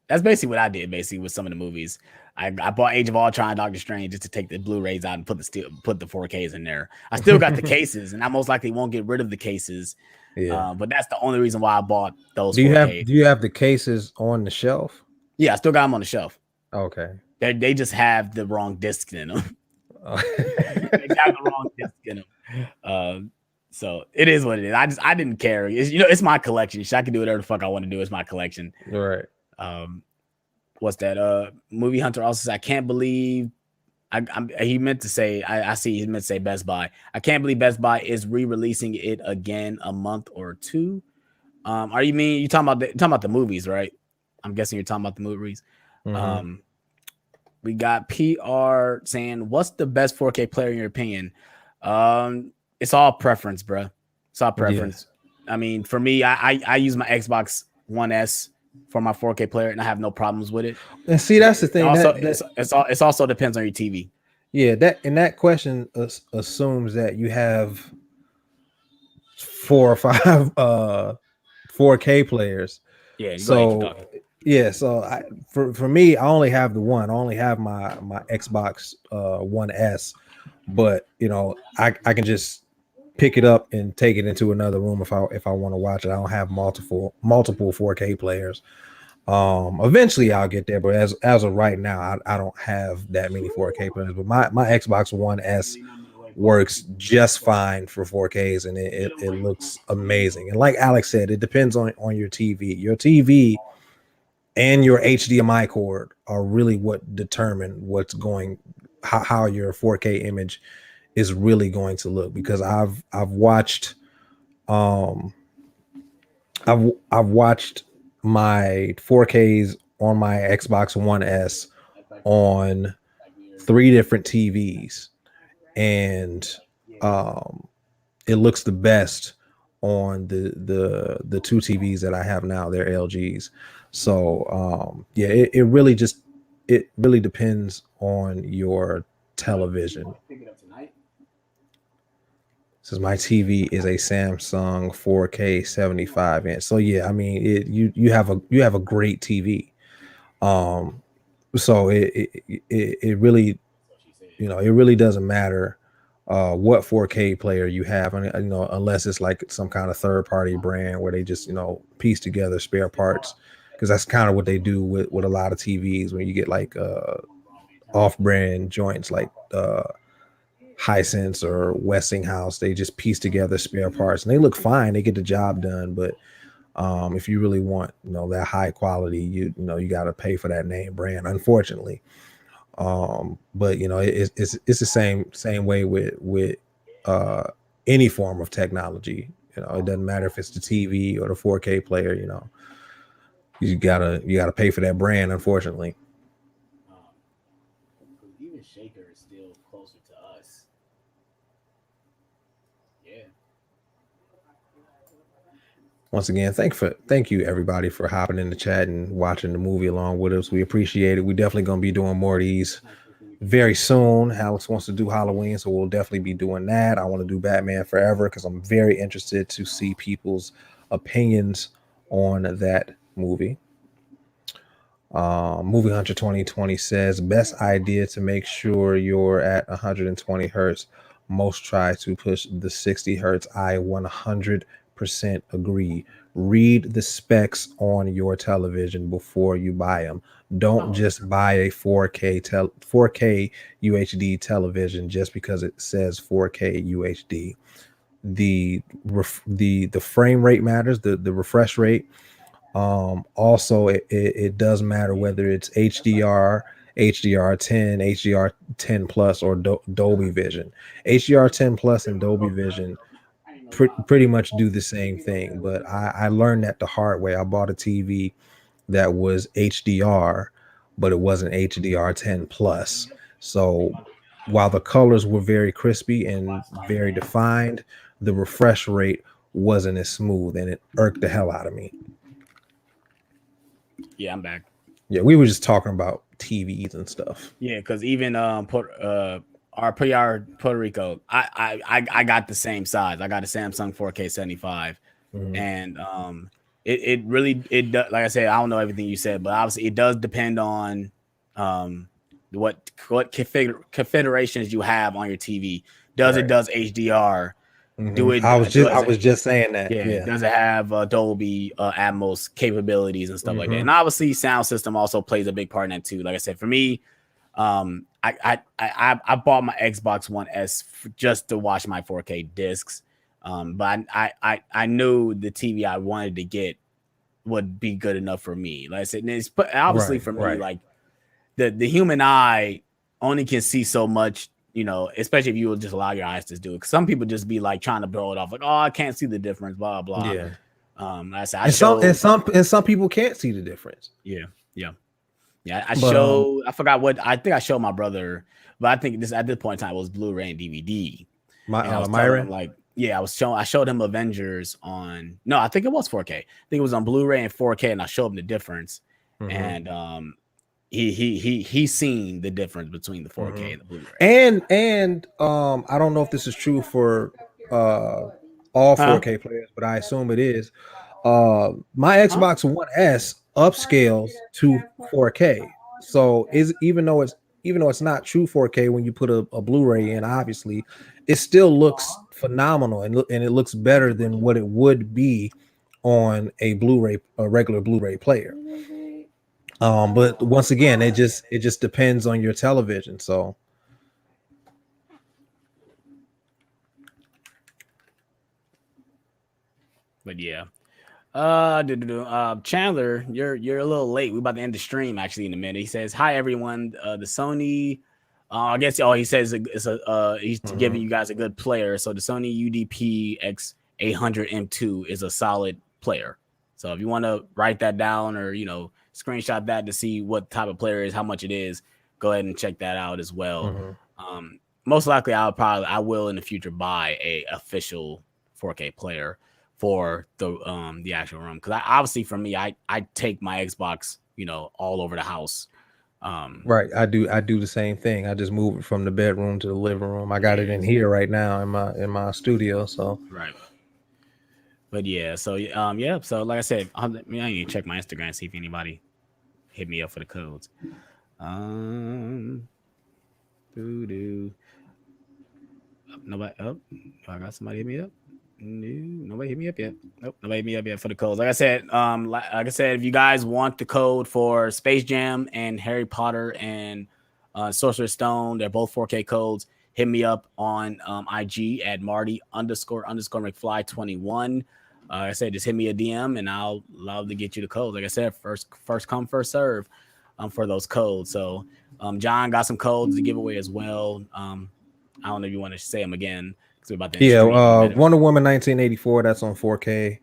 That's basically what I did. Basically, with some of the movies, I bought Age of Ultron, Doctor Strange, just to take the Blu-rays out and put the 4Ks in there. I still got the cases, and I most likely won't get rid of the cases. Yeah, but that's the only reason why I bought those. Do you have the cases on the shelf? Yeah, I still got them on the shelf. Okay. They just have the wrong disc in them. They got the wrong disc in them. So it is what it is. I didn't care. It's my collection. I can do whatever the fuck I want to do. It's my collection. Right. what's that? Movie Hunter also said, I can't believe. He meant to say. I see. He meant to say Best Buy. I can't believe Best Buy is re-releasing it again a month or two. Are you talking about the movies, right? I'm guessing you're talking about the movies. Mm-hmm. We got PR saying, "What's the best 4K player in your opinion?" It's all preference, bro. It's all Yeah. preference. I mean, for me, I use my Xbox One S for my 4K player, and I have no problems with it. And see, that's the thing Also, that it's also depends on your TV. yeah, that question assumes that you have 4 or 5 4K players. Yeah, go ahead, keep So talking. yeah, so for me, I only have the one. I only have my Xbox One S, but I can just pick it up and take it into another room if I want to watch it. I don't have multiple 4K players. Eventually I'll get there, but as of right now, I don't have that many 4K players. But my Xbox One S works just fine for 4Ks, and it looks amazing. And like Alex said, it depends on your TV. Your TV and your HDMI cord are really what determine how your 4K image is really going to look. Because I've watched I've watched my 4Ks on my Xbox One S on 3 different TVs, and it looks the best on the 2 TVs that I have now. They're LGs. So yeah, it really depends on your television. Since my TV is a Samsung 4K 75 inch. So yeah, I mean you have a great TV. Um so it really, it really doesn't matter what 4K player you have. I mean, unless it's like some kind of third party brand where they just piece together spare parts, because that's kind of what they do with a lot of TVs when you get like off brand joints like Hisense or Westinghouse. They just piece together spare parts and they look fine, they get the job done. But if you really want that high quality, you got to pay for that name brand, unfortunately. But it's the same way with uh any form of technology. It doesn't matter if it's the TV or the 4K player. You gotta pay for that brand, unfortunately. Even Shaker is still closer to us. Yeah. Once again, thank you everybody for hopping in the chat and watching the movie along with us. We appreciate it. We definitely gonna be doing more of these very soon. Alex wants to do Halloween, so we'll definitely be doing that. I want to do Batman Forever because I'm very interested to see people's opinions on that movie. Movie Hunter 2020 says best idea to make sure you're at 120 hertz. Most try to push the 60 hertz. I 100% agree. Read the specs on your television before you buy them. Don't just buy a 4K UHD television just because it says 4K UHD. The frame rate matters, the refresh rate. Also, it does matter whether it's HDR, HDR10, HDR10 plus, or Dolby Vision. HDR10 plus and Dolby Vision pretty much do the same thing, but I learned that the hard way. I bought a TV that was HDR, but it wasn't HDR10 plus. So while the colors were very crispy and very defined, the refresh rate wasn't as smooth, and it irked the hell out of me. Yeah, I'm back. Yeah, we were just talking about TVs and stuff. Yeah, because even our Puerto Rico, I got the same size. I got a Samsung 4K 75, and it really like I said, I don't know everything you said, but obviously it does depend on what configurations you have on your TV. Does it does HDR? Do it? I was just saying that. Yeah, Yeah. does it have Dolby Atmos capabilities and stuff like that? And obviously, sound system also plays a big part in that too. Like I said, for me, I bought my Xbox One S just to watch my 4K discs. But I knew the TV I wanted to get would be good enough for me. Like I said, but obviously for me, right. like the human eye only can see so much, especially if you will just allow your eyes to do it. Because some people just be like trying to blow it off, like, oh, I can't see the difference, blah blah. Yeah. I said I And showed, some people can't see the difference. yeah. But I forgot what I think I showed my brother, but I think at this point in time it was Blu-ray and DVD. And I was telling him like, yeah, I showed him Avengers on, no, I think it was 4K. I think it was on Blu-ray and 4K, and I showed him the difference. And he's seen the difference between the 4K and the Blu-ray. And I don't know if this is true for all 4K players, but I assume it is. My Xbox One S upscales to 4K. So even though it's not true 4K when you put a Blu-ray in, obviously, it still looks phenomenal and it looks better than what it would be on a regular Blu-ray player. But once again, it just depends on your television. So but yeah. Chandler, you're a little late. We're about to end the stream actually in a minute. He says, "Hi everyone. The Sony, I guess. Oh, he says he's giving you guys a good player. So the Sony UDP X800 M2 is a solid player. So if you want to write that down or screenshot that to see what type of player it is, how much it is, go ahead and check that out as well. Most likely, I will in the future buy a official 4K player for the actual room, because obviously for me, I take my Xbox all over the house. Right, I do the same thing. I just move it from the bedroom to the living room. I got it in here right now in my studio. So right, but yeah, so so like I said, I need to check my Instagram, see if anybody hit me up for the codes. Nobody up. I got somebody hit me up. Nobody hit me up yet. Nope, nobody hit me up yet for the codes. Like I said, if you guys want the code for Space Jam and Harry Potter and Sorcerer's Stone, they're both 4K codes. Hit me up on IG at Marty__McFly21. I said, just hit me a DM and I'll love to get you the codes. Like I said, first come, first serve for those codes. So John got some codes to give away as well. I don't know if you want to say them again. Wonder Woman 1984, that's on 4K.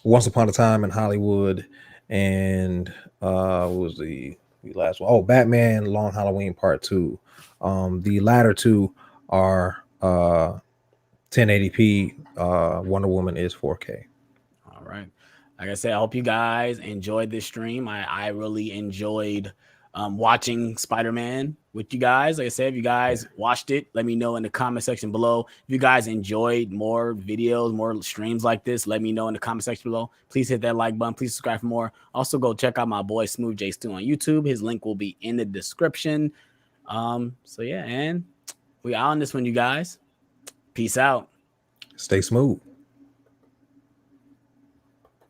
Once Upon a Time in Hollywood, and what was the last one? Oh, Batman Long Halloween Part 2. The latter two are 1080p. Wonder Woman is 4K. All right. Like I said, I hope you guys enjoyed this stream. I really enjoyed watching Spider-Man with you guys. Like I said, if you guys watched it, let me know in the comment section below. If you guys enjoyed more videos, more streams like this, let me know in the comment section below. Please hit that like button. Please subscribe for more. Also, go check out my boy Smooth J Stu on YouTube. His link will be in the description. So yeah, and we out on this one, you guys. Peace out. Stay smooth.